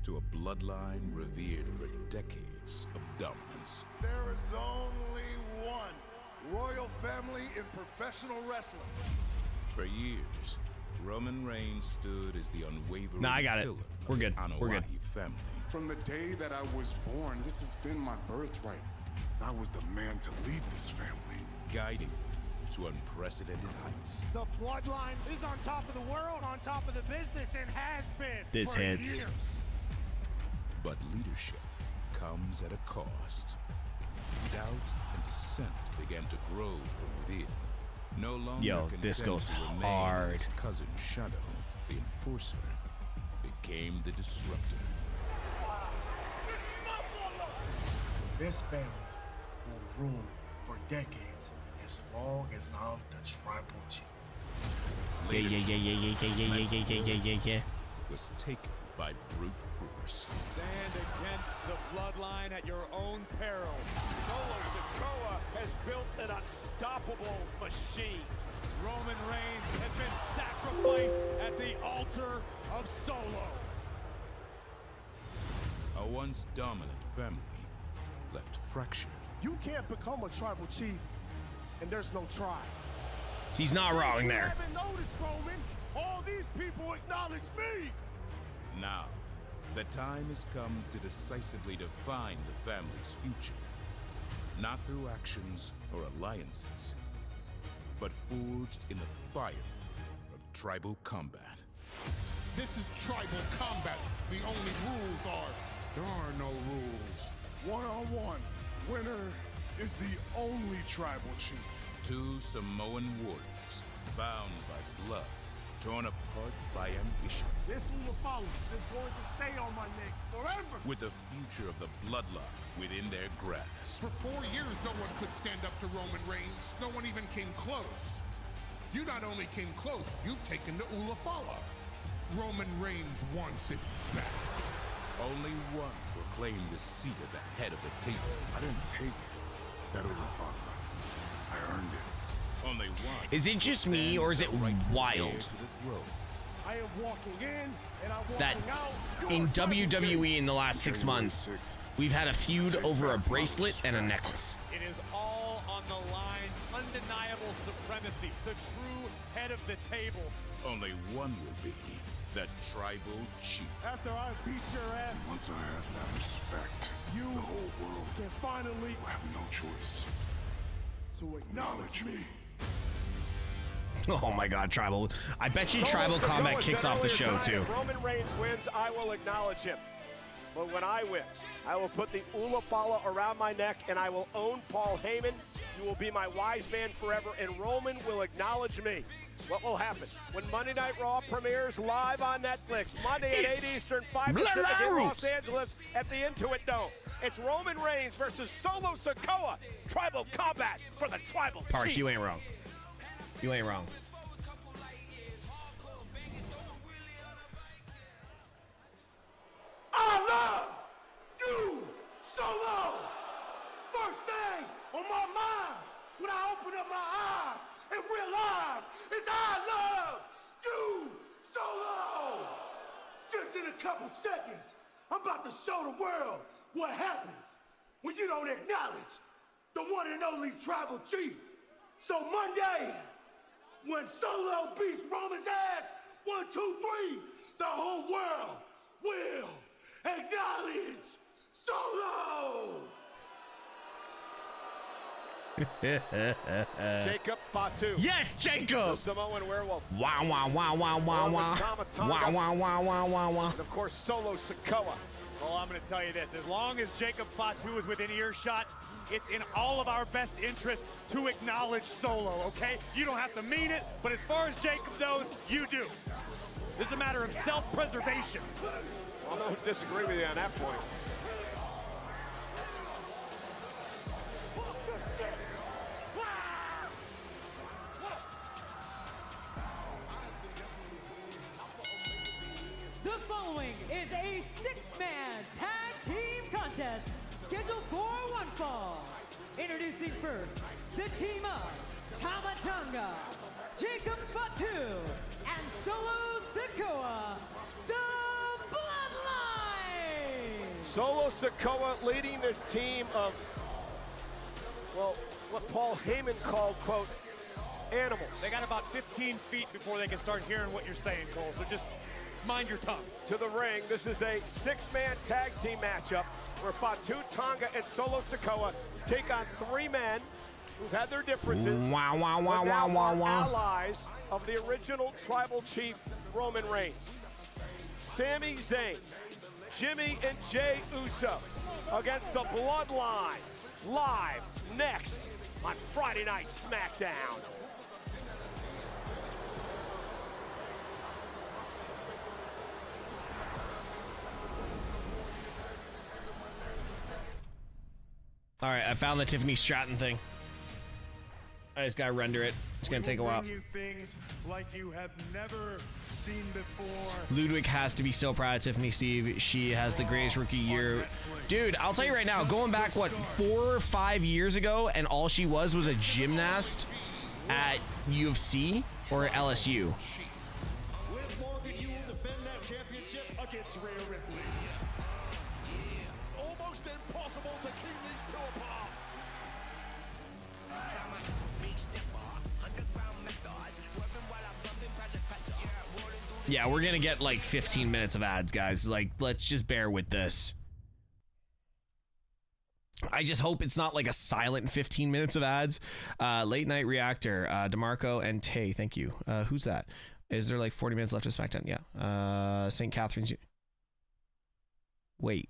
to a bloodline revered for decades of dominance. There is only one royal family in professional wrestling. For years, Roman Reigns stood as the unwavering Nah, I got it. pillar We're good. of the We're good. Anoa'i family. From the day that I was born, this has been my birthright. I was the man to lead this family. Guiding them to unprecedented heights. The bloodline is on top of the world, on top of the business, and has been This for hits. years. But leadership comes at a cost. Doubt and dissent began to grow from within. No longer Yo, this content goes to remain hard. his cousin Shadow, the enforcer, became the disruptor. This family will rule for decades as long as I'm the tribal chief. Yeah. Was taken by brute force. Stand against the bloodline at your own peril. Solo Sikoa has built an unstoppable machine. Roman Reigns has been sacrificed at the altar of Solo. A once dominant family left fractured. You can't become a tribal chief, and there's no tribe. He's not wrong there. You haven't noticed, Roman. All these people acknowledge me. Now, the time has come to decisively define the family's future. Not through actions or alliances, but forged in the fire of tribal combat. This is tribal combat. The only rules are, there are no rules. One-on-one, winner is the only tribal chief. Two Samoan warriors, bound by blood, torn apart by ambition. This Ula Fala is going to stay on my neck forever. With the future of the bloodline within their grasp. For 4 years, no one could stand up to Roman Reigns. No one even came close. You not only came close, you've taken the Ula Fala. Roman Reigns wants it back. Only one will claim the seat at the head of the table. I didn't take that Ula Fala. I earned it. Only one. Is it just me, or is it wild I am walking in and I'm that walking out. in WWE in the last 6 months, we've had a feud over a bracelet and a necklace? It is all on the line. Undeniable supremacy. The true head of the table. Only one will be the tribal chief. After I beat your ass, Once I have that respect, you the whole world can finally will have no choice to acknowledge me. Oh my God, Tribal. I bet you Tribal Combat kicks off the show too. If Roman Reigns wins, I will acknowledge him. But when I win, I will put the Ula Fala around my neck and I will own Paul Heyman. You will be my wise man forever, and Roman will acknowledge me. What will happen when Monday Night Raw premieres live on Netflix Monday at 8 Eastern, 5 Pacific in Los Angeles at the Intuit Dome? It's Roman Reigns versus Solo Sikoa. Tribal combat for the tribal Park, chief. you ain't wrong. You ain't wrong. I love you, Solo. First thing on my mind when I open up my eyes and realize is I couple seconds, I'm about to show the world what happens when you don't acknowledge the one and only tribal chief. So Monday, when Solo beats Roman's ass, 1, 2, 3, the whole world will acknowledge Solo! Jacob Fatu. Yes, Jacob! The Samoan werewolf. Wow, wow, wow, wow, wow, wow. Wow, wow, wow, wow, wow, wow. And of course, Solo Sikoa. Well, I'm going to tell you this. As long as Jacob Fatu is within earshot, it's in all of our best interest to acknowledge Solo, okay? You don't have to mean it, but as far as Jacob knows, you do. This is a matter of self-preservation. I don't disagree with you on that point. The following is a six-man tag team contest scheduled for one fall. Introducing first, the team of Tama Tonga, Jacob Fatu, and Solo Sikoa, the Bloodline! Solo Sikoa leading this team of, well, what Paul Heyman called, quote, animals. They got about 15 feet before they can start hearing what you're saying, Cole, so just mind your tongue. To the ring, this is a six-man tag team matchup where Fatu Tonga and Solo Sikoa take on three men who've had their differences. Wow, wow, wow, but now wow, are wow. allies of the original tribal chief, Roman Reigns. Sami Zayn, Jimmy and Jey Uso against the Bloodline. Live next on Friday Night Smackdown. All right, I found the Tiffany Stratton thing. I just gotta render it. It's gonna take a while. Bring you things like you have never seen before. Ludwig has to be so proud of Tiffany, Steve. She has the greatest rookie year. Dude, I'll tell you right now, going back, what, 4 or 5 years ago, and all she was a gymnast at UFC or LSU. Liv Morgan, you will defend that championship against Rhea Ripley. Almost impossible to keep these two apart. Yeah, we're gonna get like 15 minutes of ads, guys. Like, let's just bear with this. I just hope it's not like a silent 15 minutes of ads. Late Night Reactor, DeMarco and Tay, thank you. Who's that? Is there like 40 minutes left of SmackDown? Yeah. St. Catharines. Wait.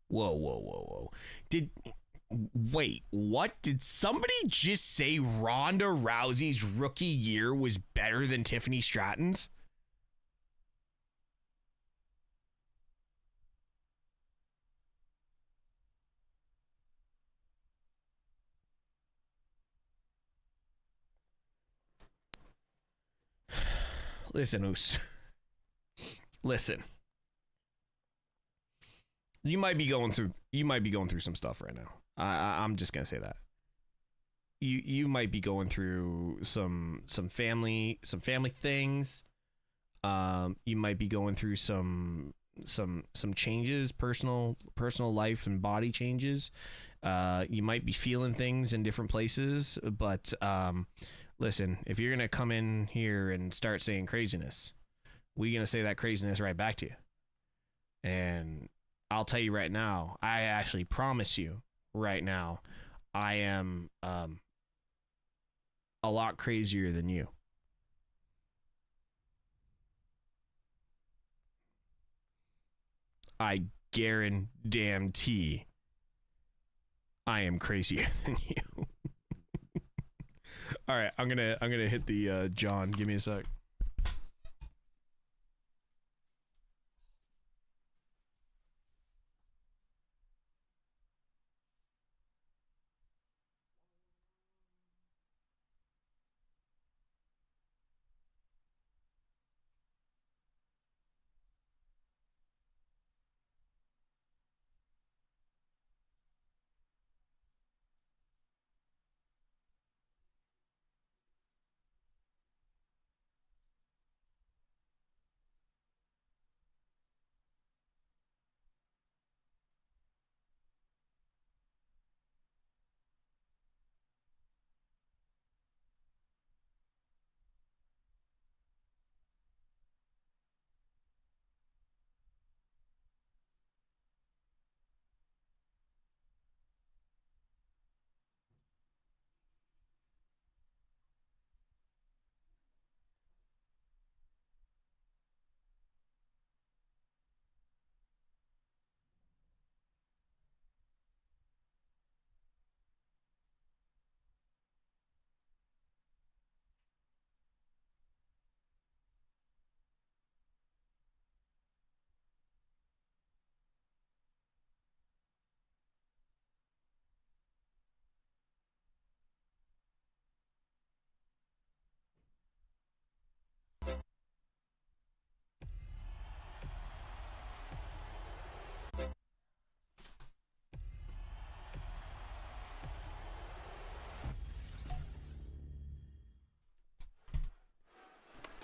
Whoa, whoa, whoa, whoa. Wait, what? Did somebody just say Ronda Rousey's rookie year was better than Tiffany Stratton's? Listen, Oos. Listen. You might be going through some stuff right now. I'm just gonna say that. You might be going through some family things. You might be going through some changes, personal life and body changes. You might be feeling things in different places, but listen, if you're gonna come in here and start saying craziness, we're gonna say that craziness right back to you. And I'll tell you right now, I actually promise you right now, I am a lot crazier than you. I guarantee I am crazier than you. All right, I'm gonna hit the John. Give me a sec.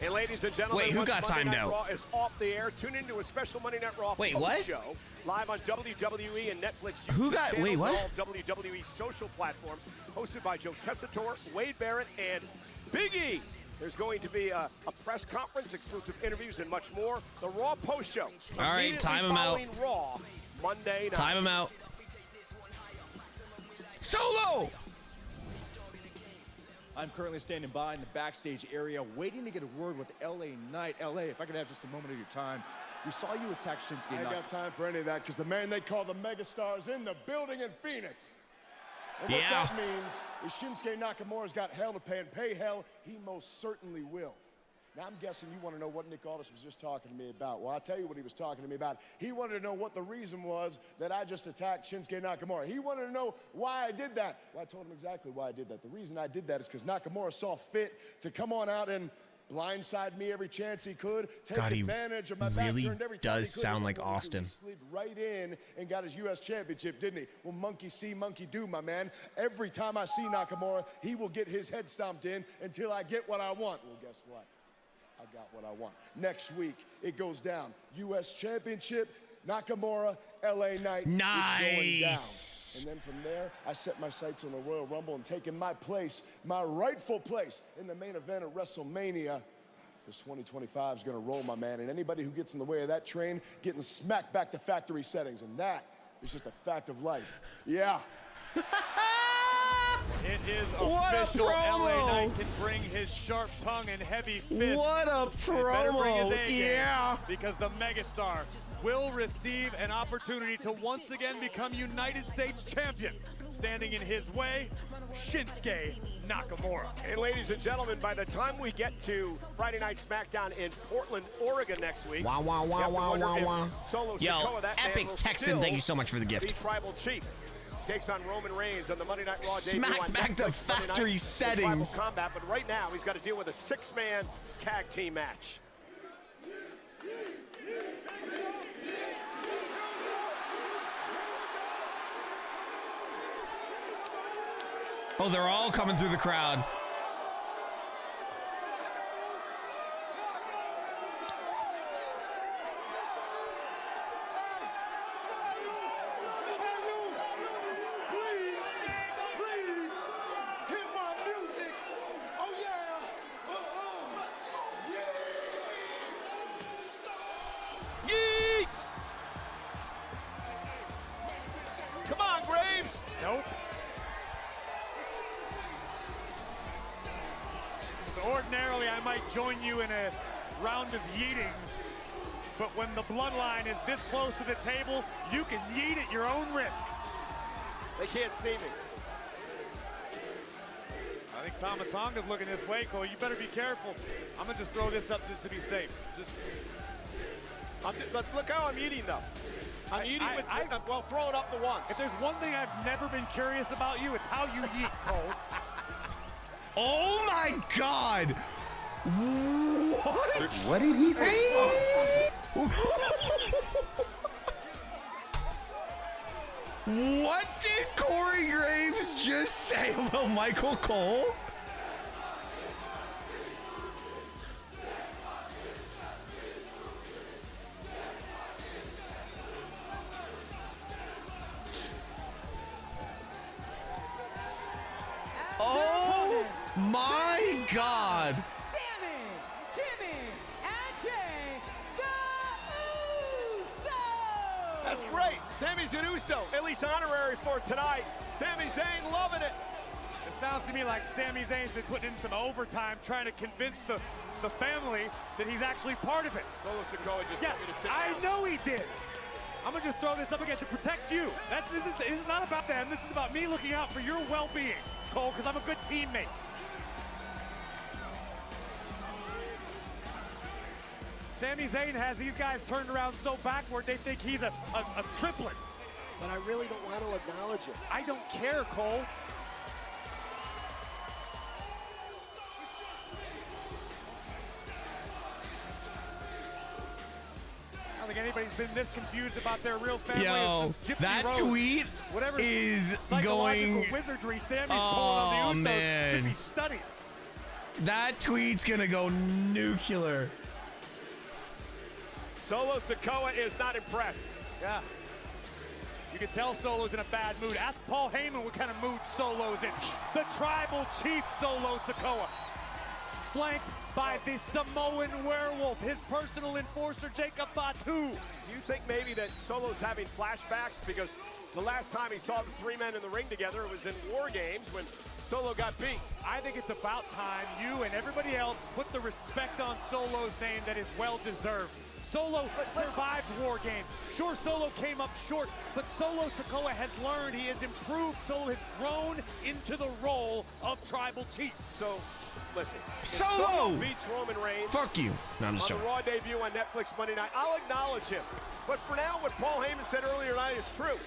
And ladies and gentlemen, wait, who got Monday timed Night out? Raw is off the air. Tune into a special Monday Night Raw Wait, post what? show live on WWE and Netflix. Who got? channels, Wait, what? All WWE social platforms, hosted by Joe Tessitore, Wade Barrett, and Big E. There's going to be a press conference, exclusive interviews, and much more. The Raw post show. All right, time him out. Following Raw Monday night. Time him out. Solo! I'm currently standing by in the backstage area waiting to get a word with LA Knight. LA, if I could have just a moment of your time. We saw you attack Shinsuke. I ain't got time for any of that because the man they call the megastar is in the building in Phoenix. And what that means is Shinsuke Nakamura's got hell to pay, and pay hell he most certainly will. Now, I'm guessing you want to know what Nick Aldis was just talking to me about. Well, I'll tell you what he was talking to me about. He wanted to know what the reason was that I just attacked Shinsuke Nakamura. He wanted to know why I did that. Well, I told him exactly why I did that. The reason I did that is because Nakamura saw fit to come on out and blindside me every chance he could, take advantage of my back turned every time he could. Does sound like Austin. He slid right in and got his U.S. championship, didn't he? Well, monkey see, monkey do, my man. Every time I see Nakamura, he will get his head stomped in until I get what I want. Well, guess what? I got what I want. Next week, it goes down. U.S. Championship, Nakamura, LA Knight. Nice. It's going down. And then from there, I set my sights on the Royal Rumble and taking my place, my rightful place in the main event of WrestleMania. Because 2025 is going to roll, my man. And anybody who gets in the way of that train, getting smacked back to factory settings. And that is just a fact of life. Yeah. It is What a official. LA promo. Knight can bring his sharp tongue and heavy fists. What a And better bring his promo. A game, Yeah. because the megastar will receive an opportunity to once again become United States champion. Standing in his way, Shinsuke Nakamura. And ladies and gentlemen, by the time we get to Friday Night SmackDown in Portland, Oregon next week, Wah, wah, you wah, have to wah, wonder wah, if wah. Solo Yo, Sikoa, that man Epic will Texan, still thank you so much for the gift. be Tribal Chief. Takes on Roman Reigns on the Monday Night Raw debut Smack on back to Netflix Monday night factory in settings. Tribal Combat, but right now he's got to deal with a six-man tag team match. Oh, they're all coming through the crowd. Please, hit my music. Oh yeah. Yeet! Come on, Graves. Nope. So ordinarily, I might join you in a round of yeeting, but when the bloodline is this close to the table, you can yeet at your own risk. They can't see me. I think Tama Tonga's looking this way, Cole. You better be careful. I'm gonna just throw this up just to be safe. But look how I'm eating, though. I'm eating while throwing up the ones. If there's one thing I've never been curious about you, it's how you yeet, Cole. Oh my God! What? What did he say? What did Corey Graves just say about Michael Cole? Oh my God! Sammy, Jimmy, and Jay, the Usos! That's great. Sammy's an Uso, at least honorary for tonight. Sami Zayn loving it. It sounds to me like Sami Zayn's been putting in some overtime trying to convince the family that he's actually part of it. Solo Sikoa just Yeah, told me to sit I down. know he did. I'm gonna just throw this up again to protect you. This is not about them. This is about me looking out for your well-being, Cole, because I'm a good teammate. Sami Zayn has these guys turned around so backward they think he's a triplet. But I really don't want to acknowledge it. I don't care, Cole. I don't think anybody's been this confused about their real family Yo, since Gypsy that Rose. tweet Whatever is psychological going. wizardry Sammy's Oh, pulling on the Usos man. should be studied. That tweet's gonna go nuclear. Solo Sikoa is not impressed. Yeah. You can tell Solo's in a bad mood. Ask Paul Heyman what kind of mood Solo's in. The tribal chief Solo Sikoa. Flanked by the Samoan werewolf, his personal enforcer, Jacob Fatu. Do you think maybe that Solo's having flashbacks? Because the last time he saw the three men in the ring together, it was in War Games when Solo got beat. I think it's about time you and everybody else put the respect on Solo's name that is well-deserved. Solo survived War Games. Sure, Solo came up short, but Solo Sikoa has learned, he has improved. Solo has grown into the role of tribal chief. So, listen. Solo beats Roman Reigns. Fuck you. No, I'm just on joking. the Raw debut on Netflix Monday night. I'll acknowledge him. But for now, what Paul Heyman said earlier tonight is true.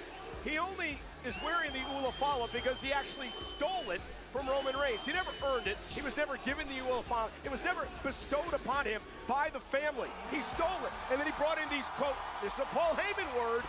He only is wearing the Ulafala because he actually stole it from Roman Reigns. He never earned it. He was never given the Ulafala. It was never bestowed upon him by the family. He stole it. And then he brought in these, quote, this is a Paul Heyman word,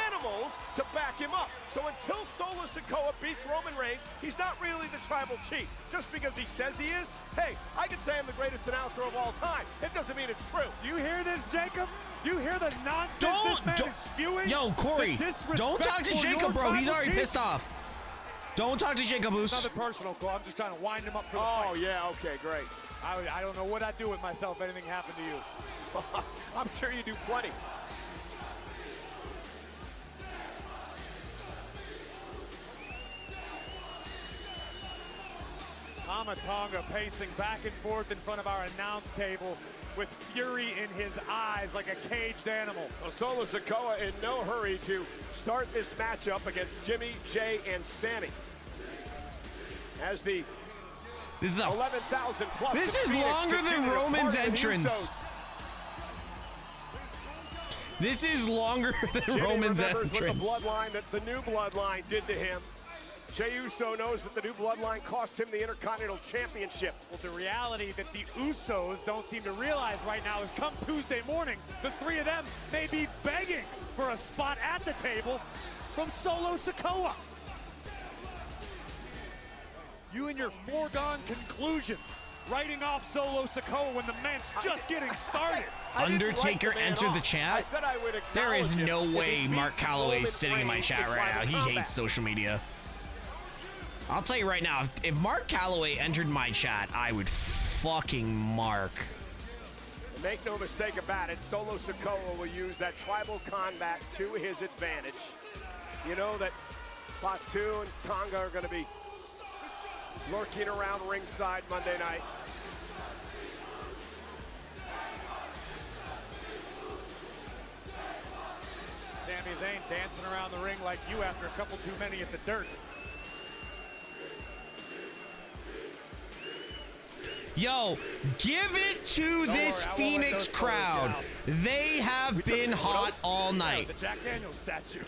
animals to back him up. So until Solo Sikoa beats Roman Reigns, he's not really the tribal chief. Just because he says he is, hey, I can say I'm the greatest announcer of all time. It doesn't mean it's true. Do you hear this, Jacob? You hear the nonsense this man is spewing? Yo, Corey, don't talk to Jacob, bro. He's already pissed off. Don't talk to Jacob, Moose. Nothing personal, Cole. I'm just trying to wind him up for the fight. fight. Yeah, okay, great. I don't know what I'd do with myself if anything happened to you. I'm sure you do plenty. Tama Tonga pacing back and forth in front of our announce table with fury in his eyes like a caged animal. Well, Solo Sikoa in no hurry to start this matchup against Jimmy, Jay, and Sammy. As the 11,000 plus. This is longer than Roman's entrance. This is longer than Jimmy Roman's remembers entrance. what the bloodline, that the new bloodline did to him. Jey Uso knows that the new bloodline cost him the Intercontinental Championship. Well, the reality that the Usos don't seem to realize right now is come Tuesday morning, the three of them may be begging for a spot at the table from Solo Sikoa. You and your foregone conclusions, writing off Solo Sikoa when the man's just getting started. Undertaker entered the chat? There is no way Mark Calloway's sitting in my chat right now. He hates social media. I'll tell you right now, if Mark Calloway entered my chat, I would fucking mark. Make no mistake about it, Solo Sikoa will use that tribal combat to his advantage. You know that Fatu and Tonga are going to be lurking around ringside Monday night. Sami Zayn dancing around the ring like you after a couple too many at the dirt. Yo, give it to this Phoenix crowd. They have been hot all night. The Jack Daniels statue.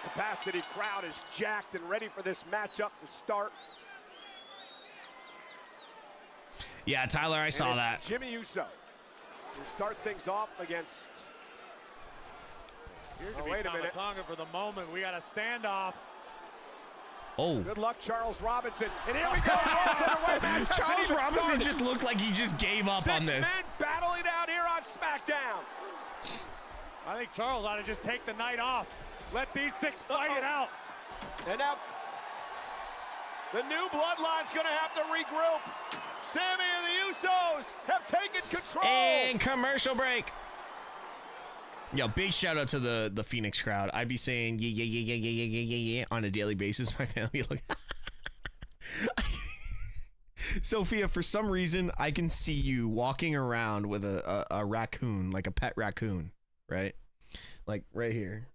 Capacity crowd is jacked and ready for this matchup to start. Yeah, Tyler, I saw that. Jimmy Uso to start things off against. Wait a minute. Tonga for the moment. We got a standoff. Oh. Good luck, Charles Robinson. And here we go. Charles Robinson just looked like he just gave up on this. 6 men battling out here on SmackDown. I think Charles ought to just take the night off. Let these 6 fight it out. And now the new bloodline's going to have to regroup. Sammy and the Usos have taken control. And commercial break. Yo, big shout out to the Phoenix crowd. I'd be saying yeah on a daily basis. My family look. Sophia, for some reason, I can see you walking around with a raccoon, like a pet raccoon, right? Like right here.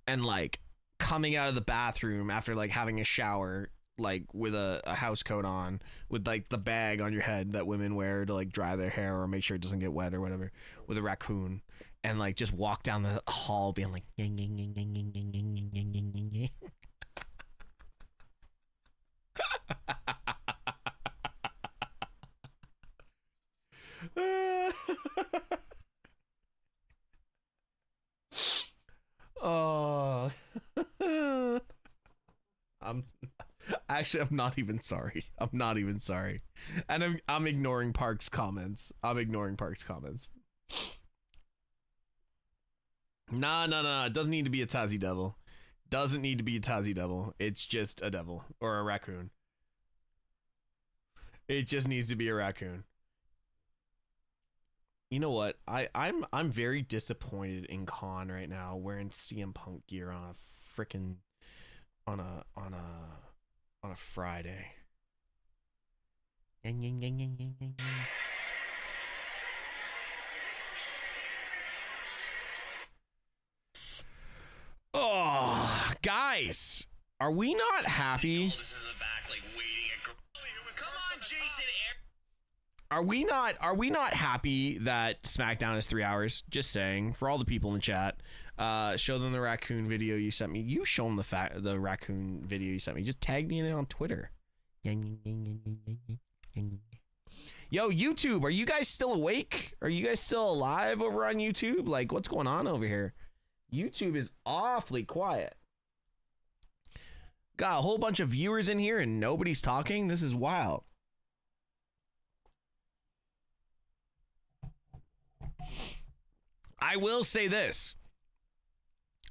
And like coming out of the bathroom after like having a shower, like with a house coat on, with like the bag on your head that women wear to like dry their hair or make sure it doesn't get wet or whatever, with a raccoon, and like just walk down the hall being like Actually, I'm not even sorry. I'm not even sorry. And I'm ignoring Park's comments. I'm ignoring Park's comments. No. It doesn't need to be a Tazzy Devil. Doesn't need to be a Tazzy Devil. It's just a devil or a raccoon. It just needs to be a raccoon. You know what? I'm very disappointed in Khan right now wearing CM Punk gear on a freaking on a Friday. Oh, guys, are we not happy? Are we not happy that SmackDown is 3 hours? Just saying, for all the people in the chat, show them the raccoon video you sent me. You show them the raccoon video you sent me. Just tag me in it on Twitter. Yo, YouTube, are you guys still awake? Are you guys still alive over on YouTube? Like, what's going on over here? YouTube is awfully quiet. Got a whole bunch of viewers in here and nobody's talking. This is wild. I will say this.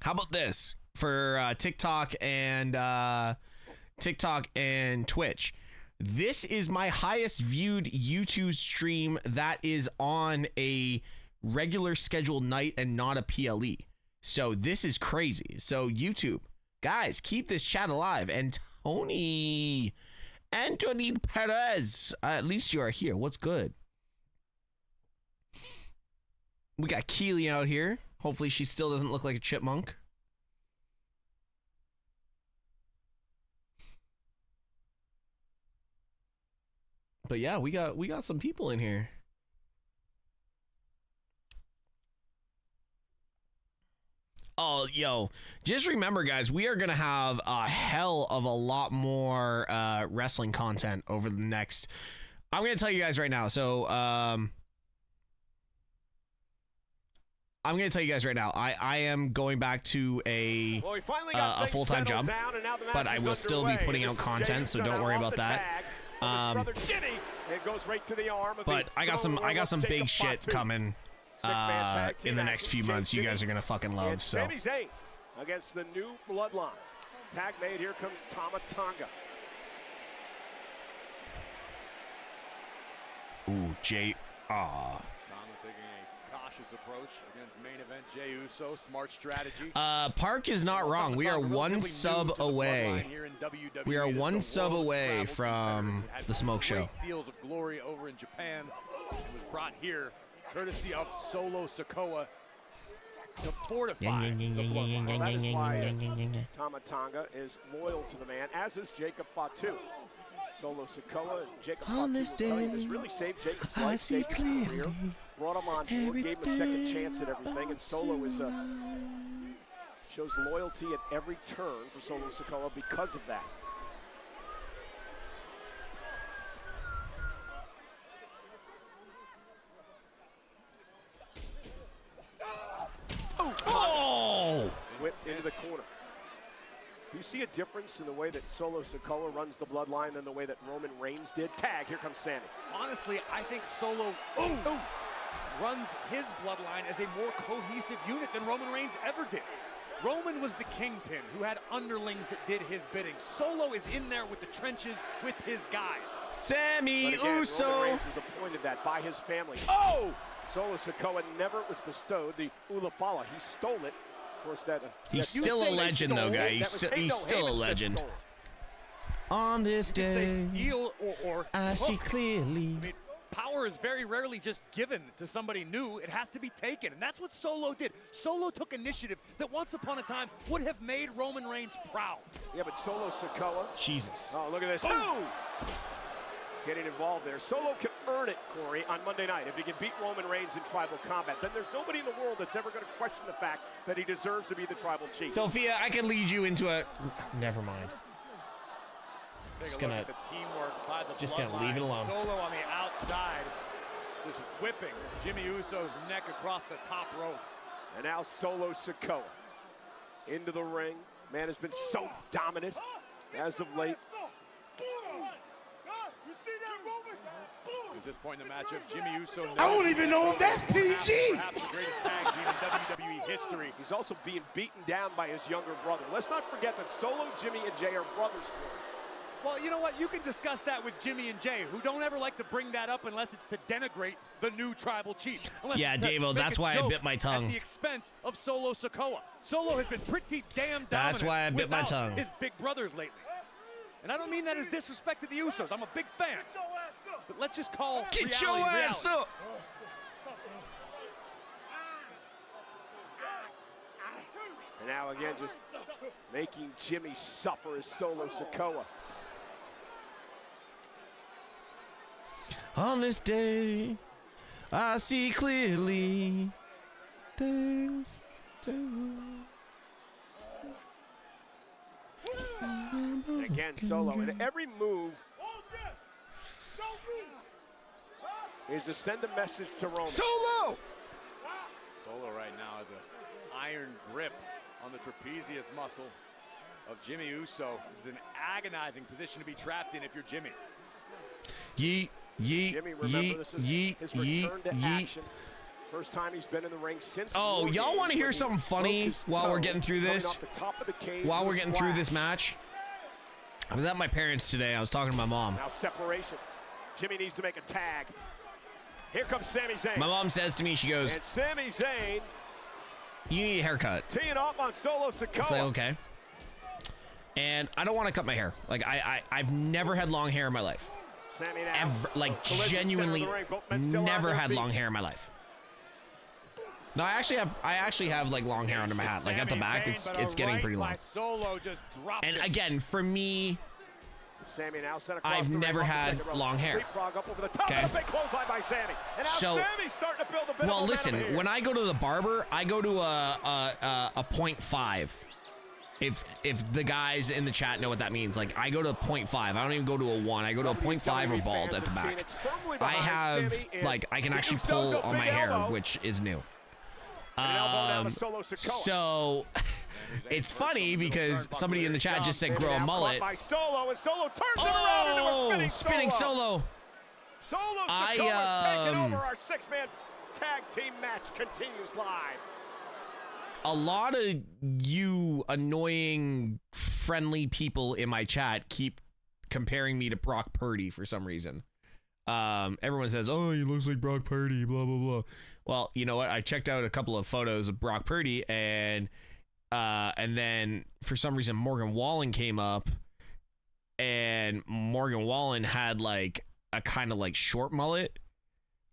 How about this for TikTok and Twitch? This is my highest viewed YouTube stream that is on a regular scheduled night and not a PLE. So this is crazy. So YouTube, guys, keep this chat alive. And Anthony Perez, at least you are here. What's good? We got Keely out here. Hopefully she still doesn't look like a chipmunk. But yeah, we got some people in here. Oh, yo, just remember, guys, we are going to have a hell of a lot more wrestling content over the next... I'm going to tell you guys right now. So, I'm going to tell you guys right now, I am going back to a full-time job, but I will still be putting out content, so don't worry about that. But I got some big shit coming in the next few months. You guys are gonna fucking love. So Sami Zayn against the new Bloodline. Tag made. Here comes Tama Tonga. Ooh, Jay. Tama taking a cautious approach against main event Jey Uso. Smart strategy. Park is not wrong. We are one sub away. We are one sub away from the smoke show. Deals of glory over in Japan. It was brought here courtesy of Solo Sikoa to fortify the bloodline. That is why Tama Tonga is loyal to the man, as is Jacob Fatu. Solo Sikoa and Jacob Fatu will tell you this really saved Jacob's life, saved his career, brought him on board, gave him a second chance at everything, and Solo is shows loyalty at every turn for Solo Sikoa because of that. Oh! Whipped into the corner. Do you see a difference in the way that Solo Sikoa runs the bloodline than the way that Roman Reigns did? Tag, here comes Sami. Honestly, I think Solo runs his bloodline as a more cohesive unit than Roman Reigns ever did. Roman was the kingpin who had underlings that did his bidding. Solo is in there with the trenches with his guys. Sami Uso! Roman Reigns was appointed that by his family. Oh! Solo Sikoa never was bestowed the Ulafala. He stole it. Of course, that he's still a legend, though, guy. He's still a legend. On this day, say steal or I see clearly. I mean, power is very rarely just given to somebody new. It has to be taken, and that's what Solo did. Solo took initiative that once upon a time would have made Roman Reigns proud. Yeah, but Solo Sikoa. Jesus. Oh, look at this. Boom! Getting involved there. Solo can earn it, Corey, on Monday night. If he can beat Roman Reigns in tribal combat, then there's nobody in the world that's ever going to question the fact that he deserves to be the tribal chief. Sophia, I can lead you into a... Never mind. Just gonna leave it alone. Solo on the outside, just whipping Jimmy Uso's neck across the top rope. And now Solo Sikoa into the ring. Man has been so dominant. as of late. At this point in the matchup, Jimmy Uso. I don't even know if that's PG. Perhaps the greatest tag team in WWE history. He's also being beaten down by his younger brother. Let's not forget that Solo, Jimmy, and Jay are brothers. Well, you know what? You can discuss that with Jimmy and Jay, who don't ever like to bring that up unless it's to denigrate the new tribal chief. Yeah, Davo, that's why I bit my tongue. At the expense of Solo Sikoa. Solo has been pretty damn dominant. That's why I bit my without tongue. his big brothers lately. And I don't mean that as disrespect to the Usos. I'm a big fan. But let's just call Get your ass reality. up! And now again, just making Jimmy suffer as Solo Sikoa. On this day, I see clearly. There's And again, Solo, and every move is to send a message to Roman. Solo! Solo right now has an iron grip on the trapezius muscle of Jimmy Uso. This is an agonizing position to be trapped in if you're Jimmy. Yeet, yeet, Jimmy, remember, yeet, this is yeet, his yeet, return to yeet. action. First time he's been in the ring since. Oh, y'all want to hear something funny while we're getting through this? While we're getting through this match? I was at my parents today. I was talking to my mom. Now separation. Jimmy needs to make a tag. Here comes Sami Zayn. My mom says to me, she goes, And Sami Zayn you need a haircut. teeing off on Solo Sikoa. It's like, okay. And I don't want to cut my hair. Like, I've never had long hair in my life. Sami now. Ever, like, Collision genuinely center of the ring. Both men still on never their had feet. long hair in my life. No, I actually have like long hair under my hat. Like at the back, it's getting pretty long. Solo just dropped And it. again, for me, Sami now sent across I've the never ring, had second row. long hair. Leapfrog up over the top Okay. of the big clothesline by Sami. And now So- Sami's starting to build a bit well, of listen, momentum here. when I go to the barber, I go to a 0.5. If the guys in the chat know what that means, like I go to 0.5. I don't even go to a 1. I go to a 0.5 or bald at the back. I have like I can actually pull on my hair, which is new. So it's funny because somebody in the chat just said grow a mullet. By Solo, and Solo turns it around into a spinning Solo. Solo Sikoa's taking over. Our six-man tag team match continues live. A lot of you annoying, friendly people in my chat keep comparing me to Brock Purdy for some reason. Everyone says, oh, he looks like Brock Purdy, blah, blah, blah. Well, you know what? I checked out a couple of photos of Brock Purdy, and then for some reason Morgan Wallen came up, and Morgan Wallen had like a kind of like short mullet,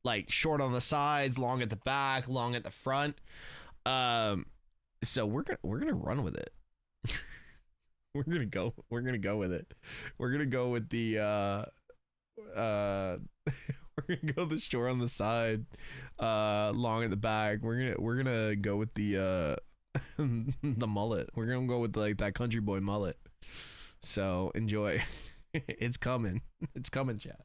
like short on the sides, long at the back, long at the front. So we're gonna run with it. we're gonna go with it. We're gonna go with the we're gonna go the short on the side, long at the back. We're gonna go with the the mullet. We're gonna go with like that country boy mullet. So enjoy. It's coming. It's coming, chat.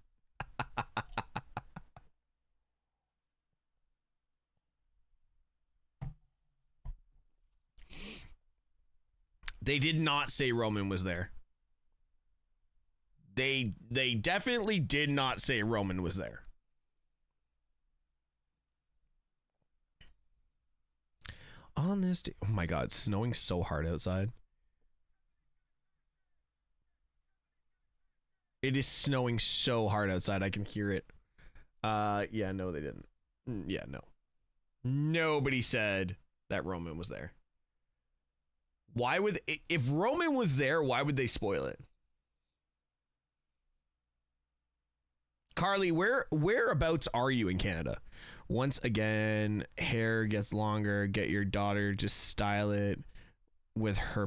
They did not say Roman was there. They definitely did not say Roman was there. On this day, oh my God, it's snowing so hard outside. It is snowing so hard outside. I can hear it. Yeah, no, they didn't. Yeah, no. Nobody said that Roman was there. Why would, if Roman was there, why would they spoil it? Carly, whereabouts are you in Canada? Once again, hair gets longer. Get your daughter, just style it with her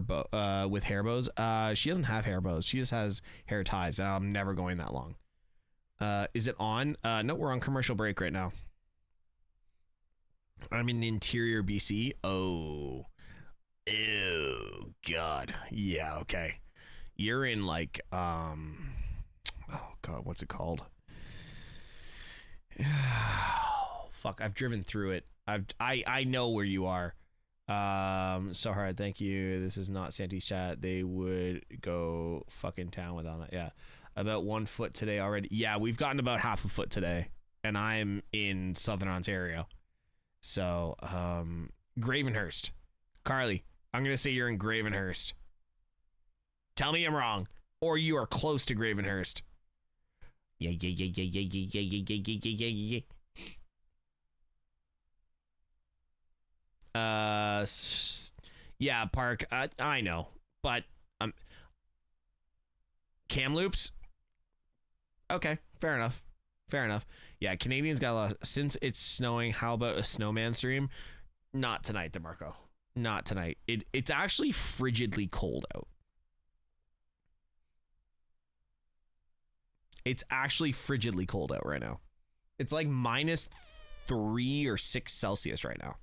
with hair bows. She doesn't have hair bows. She just has hair ties. And I'm never going that long. Is it on? No, we're on commercial break right now. I'm in Interior, BC. Oh, God. Yeah, okay. You're in like oh God, what's it called? Fuck, I've driven through it. I know where you are. So hard. Thank you. This is not Santi's chat. They would go fucking town without that. Yeah. About 1 foot today already. Yeah, we've gotten about half a foot today, and I'm in Southern Ontario. So, Gravenhurst. Carly, I'm going to say you're in Gravenhurst. Tell me I'm wrong, or you are close to Gravenhurst. Yeah. Yeah, Park. I know, but Kamloops. Okay, fair enough. Yeah, Canadians got a lot. Since it's snowing, how about a snowman stream? Not tonight, DeMarco. Not tonight. It's actually frigidly cold out. It's actually frigidly cold out right now. It's like -3 or 6 Celsius right now.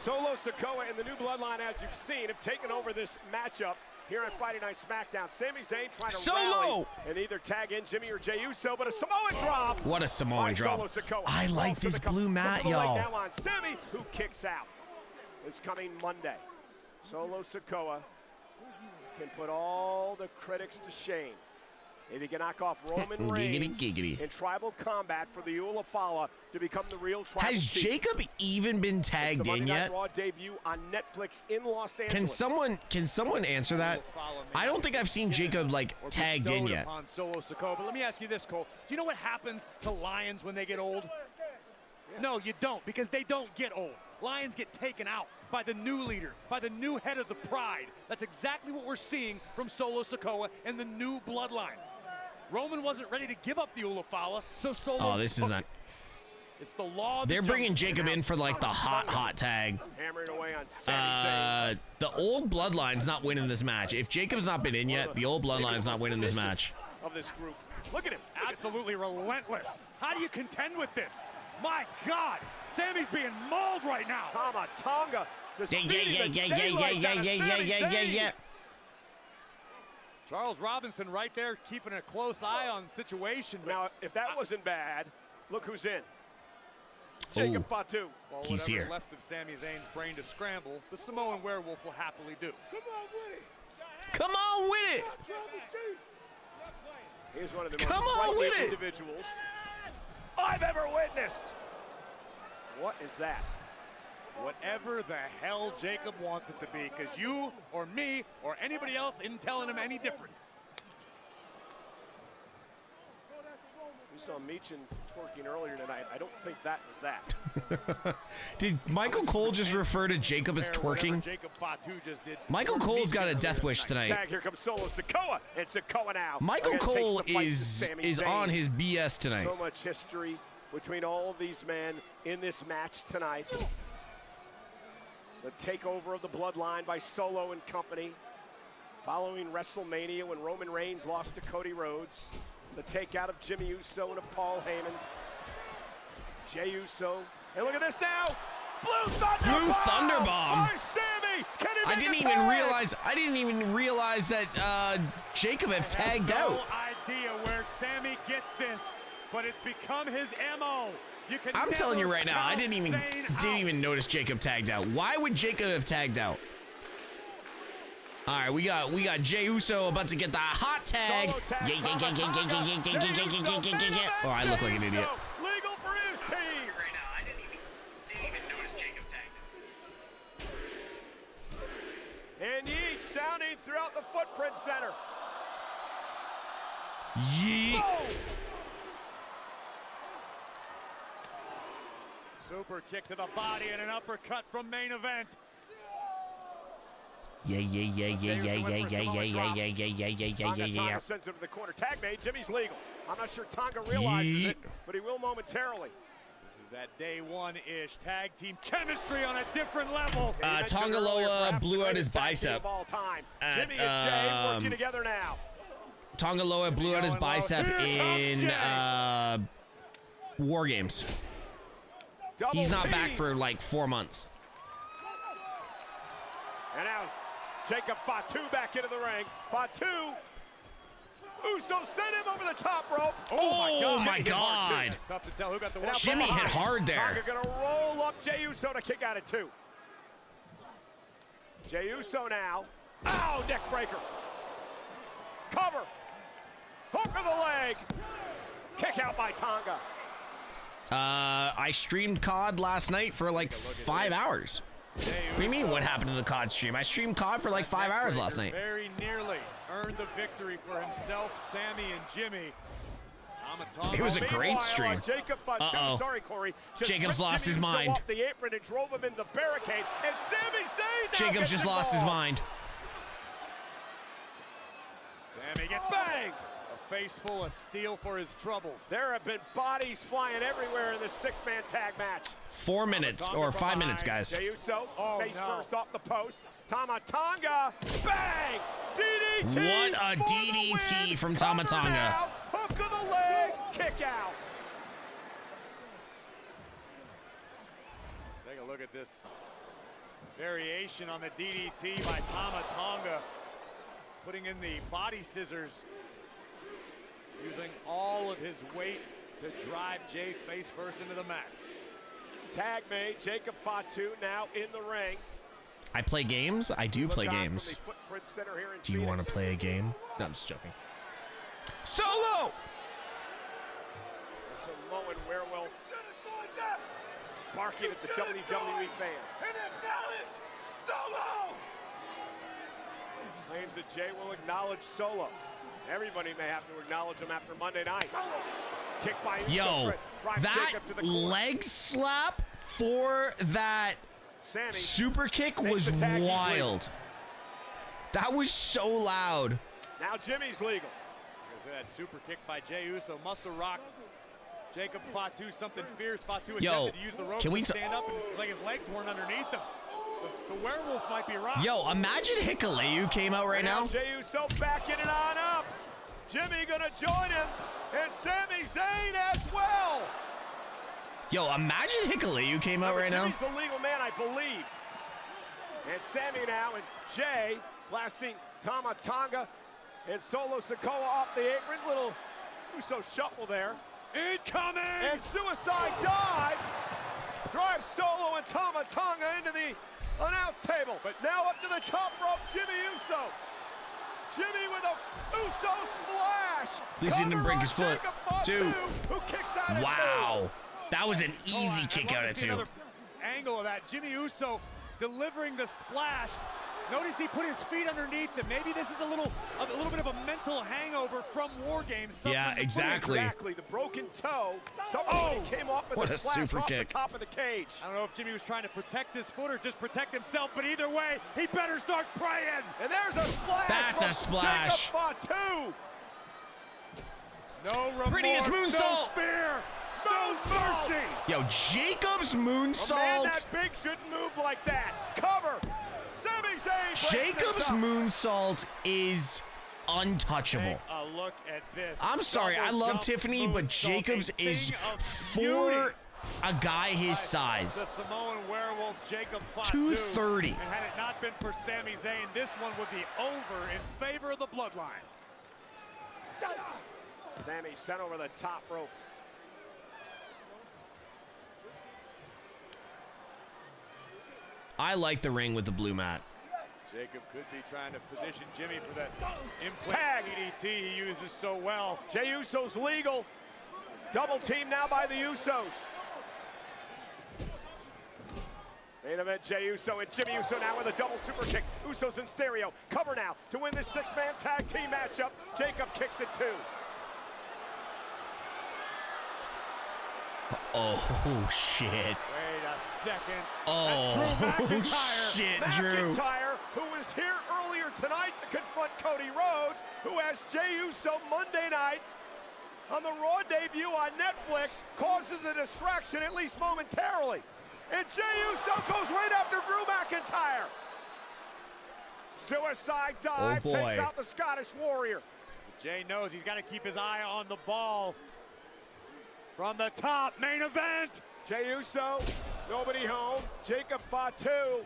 Solo Sikoa and the new Bloodline, as you've seen, have taken over this matchup here on Friday Night Smackdown. Sami Zayn trying to rally and either tag in Jimmy or Jey Uso, but a Samoan drop. What a Samoan drop. I like this blue mat, y'all. Now on Sami, who kicks out. It's coming Monday. Solo Sikoa can put all the critics to shame. If he can knock off Roman Reigns in tribal combat for the Ulafala to become the real tribal Has chief. Jacob even been tagged in yet? Raw debut on Netflix in Los Angeles. Can someone answer that? I don't think I've seen Jacob like tagged in yet. On Solo Sikoa. But let me ask you this, Cole. Do you know what happens to lions when they get old? No, you don't, because they don't get old. Lions get taken out by the new leader, by the new head of the Pride. That's exactly what we're seeing from Solo Sikoa and the new Bloodline. Roman wasn't ready to give up the Ulafala, so Solo. Oh, this is not. It's the law. They're bringing Jacob in for like the hot tag. Hammering away on Sami Zayn. The old Bloodline's not winning this match. If Jacob's not been in yet, the old Bloodline's not winning this match. Of this group. Look at him. Absolutely relentless. How do you contend with this? My God, Sami's being mauled right now. Tonga. Yeah. Charles Robinson right there keeping a close eye on the situation. Now, if that wasn't bad, look who's in. Jacob Fatu. Well, he's here. Left of Sami Zayn's brain to scramble, the Samoan werewolf will happily do. Come on with it. He's one of the most frightening individuals I've ever witnessed. What is that? Whatever the hell Jacob wants it to be, because you or me or anybody else isn't telling him any different. We saw Michin twerking earlier tonight. I don't think that was that. Did Michael Cole just refer to Jacob as twerking? Jacob Fatu just did. Michael Cole's got a death wish tonight. Tag, here comes Solo Sikoa, and Sikoa now. Michael Cole is on his BS tonight. So much history between all of these men in this match tonight. The takeover of the Bloodline by Solo and company. Following WrestleMania when Roman Reigns lost to Cody Rhodes. The takeout of Jimmy Uso and of Paul Heyman. Jey Uso. And look at this now. Blue Thunderbomb. By Sami. I didn't even realize that Jacob have tagged out. No idea where Sami gets this, but it's become his MO. I'm telling you right now, I didn't even notice Jacob tagged out. Why would Jacob have tagged out? All right, we got Jey Uso about to get the hot tag. Oh, I look like an idiot. Legal for his team. Right now, I didn't even notice Jacob tagged out. And yeet sounding throughout the footprint center. Yeet. Super kick to the body and an uppercut from main event. Yeah. Tonga sends him to the corner. Tag made. Jimmy's legal. I'm not sure Tonga realizes it, but he will momentarily. This is that day one-ish tag team chemistry on a different level. Tonga Loa blew out his bicep. Jimmy and Jey working together now. Tonga Loa blew out his bicep in War Games. He's not back for like 4 months. And now Jacob Fatu back into the ring. Fatu Uso sent him over the top rope. Oh my God. Tough to tell who got the one. Jimmy hit hard there. Tonga gonna roll up Jey Uso to kick out at 2. Jey Uso now. Ow, neck breaker. Cover. Hook of the leg. Kick out by Tonga. I streamed COD last night for like 5 hours. What do you mean what happened in the COD stream? I streamed COD for like 5 hours last night. Very nearly earned the victory for himself, Sammy, and Jimmy. It was a great stream. Uh-oh. Sorry, Corey. Jacob's lost his mind. Off the apron and drove him into the barricade. And Sami Zayn now Jacob's just lost his mind. Sammy gets bang. A face full of steel for his troubles. There have been bodies flying everywhere in this 6-man tag match. 4 minutes or 5 minutes, guys. Jey Uso, face first off the post. Tama Tonga, bang! DDT! What a DDT from Tama Tonga. Hook of the leg, kick out. Take a look at this variation on the DDT by Tama Tonga. Putting in the body scissors. Using all of his weight to drive Jey face first into the mat. Tag made, Jacob Fatu now in the ring. I play games? I do play games. Do you want to play a game? No, I'm just joking. Solo! Samoan werewolf barking at the WWE fans. And acknowledge Solo! Claims that Jey will acknowledge Solo. Everybody may have to acknowledge him after Monday night. Kick by Uso. Yo, that Jacob to the leg slap for that Sammy super kick was wild. That was so loud. Now Jimmy's legal. That super kick by Jey Uso must have rocked Jacob Fatu something fierce. Fatu Yo, attempted to use the rope can we to stand up, and it's like his legs weren't underneath him. The werewolf might be rocked. Yo, imagine Hikuleo came out right now. Jey Uso backing it on up. Jimmy gonna join him, and Sami Zayn as well. Yo, imagine Hikuleo came out right now. Jimmy's the legal man, I believe. And Sammy now, and Jey blasting Tama Tonga and Solo Sikoa off the apron. Little Uso shuffle there. Incoming! And suicide dive. Drives Solo and Tama Tonga into the announce table. But now up to the top rope, Jimmy Uso. Jimmy with a Uso splash. At least he didn't break his foot. Two. Who kicks out wow. That was an easy kick out at 2. Another angle of that. Jimmy Uso delivering the splash. Notice he put his feet underneath him. Maybe this is a little bit of a mental hangover from War Games. Yeah, exactly. Exactly. The broken toe. Somebody came off with a splash super off kick. the top of the cage. I don't know if Jimmy was trying to protect his foot or just protect himself, but either way, he better start praying. And there's a splash. That's a splash. Jacob Fatu. No remorse, Prettiest moonsault. no fear, no mercy. Yo, Jacob's moonsault. A man that big shouldn't move like that. Cover. Sami Zayn. Jacob's moonsault is untouchable. Take a look at this. I'm sorry, I love Tiffany, but Jacob's is for a guy his size. The Samoan werewolf Jacob Fatu. 230. And had it not been for Sami Zayn, this one would be over in favor of the Bloodline. Sami sent over the top rope. I like the ring with the blue mat. Jacob could be trying to position Jimmy for that implant DDT he uses so well. Jey Uso's legal. Double team now by the Usos. Main event, Jey Uso and Jimmy Uso now with a double super kick. Usos in stereo. Cover now to win this 6-man tag team matchup. Jacob kicks it 2. Oh, shit. Wait a second. Oh, shit, Drew. McIntyre, who was here earlier tonight to confront Cody Rhodes, who has Jey Uso Monday night on the Raw debut on Netflix, causes a distraction, at least momentarily. And Jey Uso goes right after Drew McIntyre. Suicide dive takes out the Scottish Warrior. Jey knows he's got to keep his eye on the ball. From the top, main event. Jey Uso, nobody home. Jacob Fatu.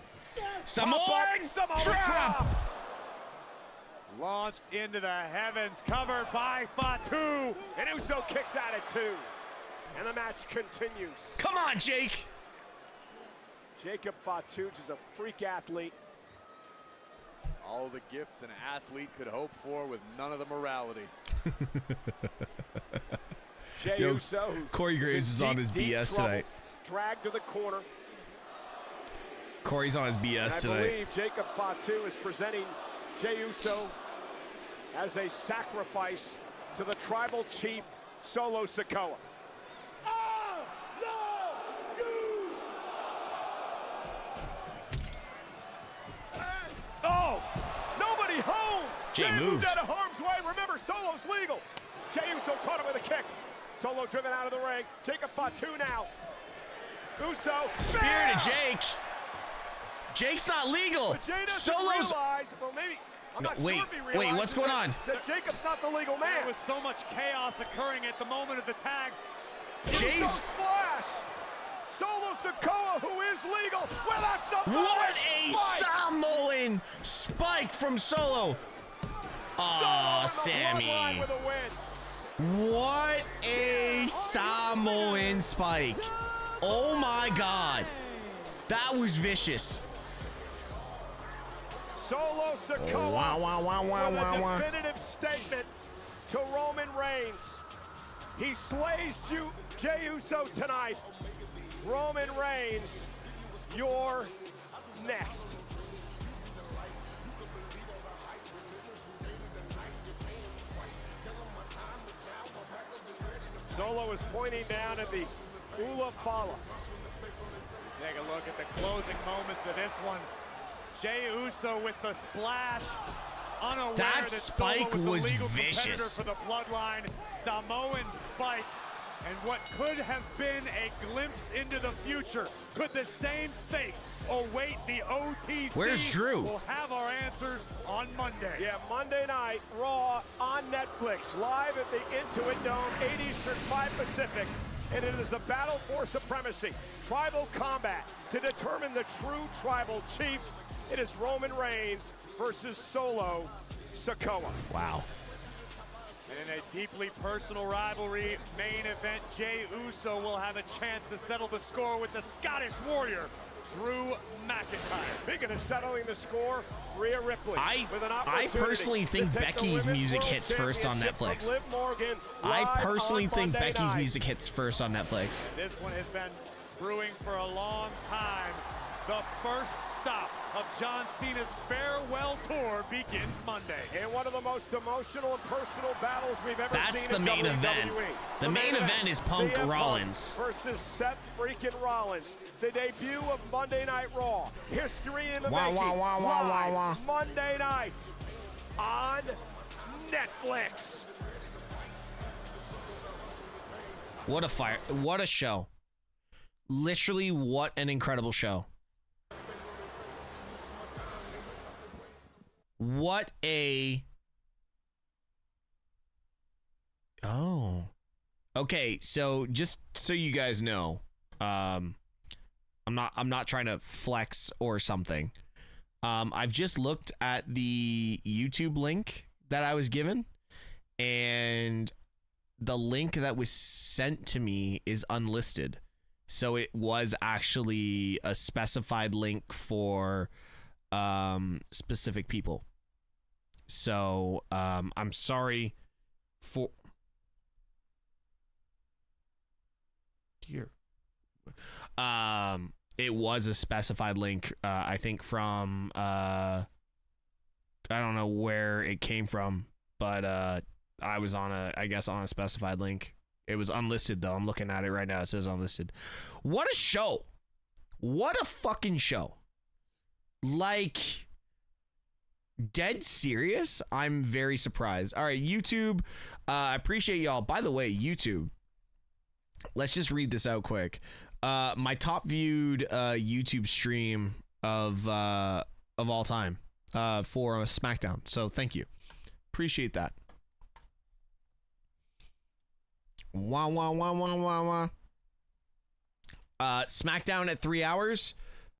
Samoan drop. Launched into the heavens, covered by Fatu. And Uso kicks out at 2. And the match continues. Come on, Jake. Jacob Fatu is a freak athlete. All the gifts an athlete could hope for with none of the morality. Jey Uso, Corey Graves is on his BS tonight. Dragged to the corner. Corey's on his BS tonight. I believe Jacob Fatu is presenting Jey Uso as a sacrifice to the tribal chief, Solo Sikoa. Oh, nobody home. Jey moved out of harm's way. Remember, Solo's legal. Jey Uso caught him with a kick. Solo driven out of the ring. Jacob Fatu now. Uso. Spear to Jake. Jake's not legal. But Jey doesn't Solo's. realize, well, maybe. I'm not wait, sure if he realizes wait, what's going on? That Jacob's not the legal man. There was so much chaos occurring at the moment of the tag. Jay's splash. Solo Sikoa, who is legal. Well, that's the what a Samoan spike from Solo. Oh, Sammy. What a Samoan spike. Oh my God. That was vicious. Solo Sikoa with a definitive statement to Roman Reigns. He slays Jey Uso tonight. Roman Reigns, you're next. Solo is pointing down at the Ula Fala. Take a look at the closing moments of this one. Jey Uso with the splash. Unaware that spike was vicious. For the Bloodline, Samoan spike. And what could have been a glimpse into the future, could the same fate await the OTC? Where's Drew? We'll have our answers on Monday. Yeah, Monday night, Raw on Netflix, live at the Intuit Dome, 8 Eastern, 5 Pacific. And it is a battle for supremacy, tribal combat to determine the true tribal chief. It is Roman Reigns versus Solo Sikoa. Wow. And in a deeply personal rivalry main event, Jey Uso will have a chance to settle the score with the Scottish Warrior, Drew McIntyre. Speaking of settling the score, Rhea Ripley. I personally think Becky's music hits first on Netflix. I personally think Becky's music hits first on Netflix. This one has been brewing for a long time. The first stop of John Cena's farewell tour begins Monday. And one of the most emotional and personal battles we've ever seen. That's the main event. The main event is Punk Rollins versus Seth freaking Rollins. The debut of Monday Night Raw. History in the making. Live Monday night on Netflix. What a fire! What a show! Literally, what an incredible show! What a... Oh. Okay, so just so you guys know, I'm not trying to flex or something. I've just looked at the YouTube link that I was given, and the link that was sent to me is unlisted. So it was actually a specified link for specific people. So I'm sorry for it was a specified link, I think from I don't know where it came from, but I was on a specified link. It was unlisted though. I'm looking at it right now. It says unlisted. What a show. What a fucking show. Like, dead serious. I'm very surprised. All right, YouTube. I appreciate y'all. By the way, YouTube. Let's just read this out quick. My top viewed YouTube stream of all time for SmackDown. So thank you. Appreciate that. Wah wah wah wah wah wah. SmackDown at 3 hours.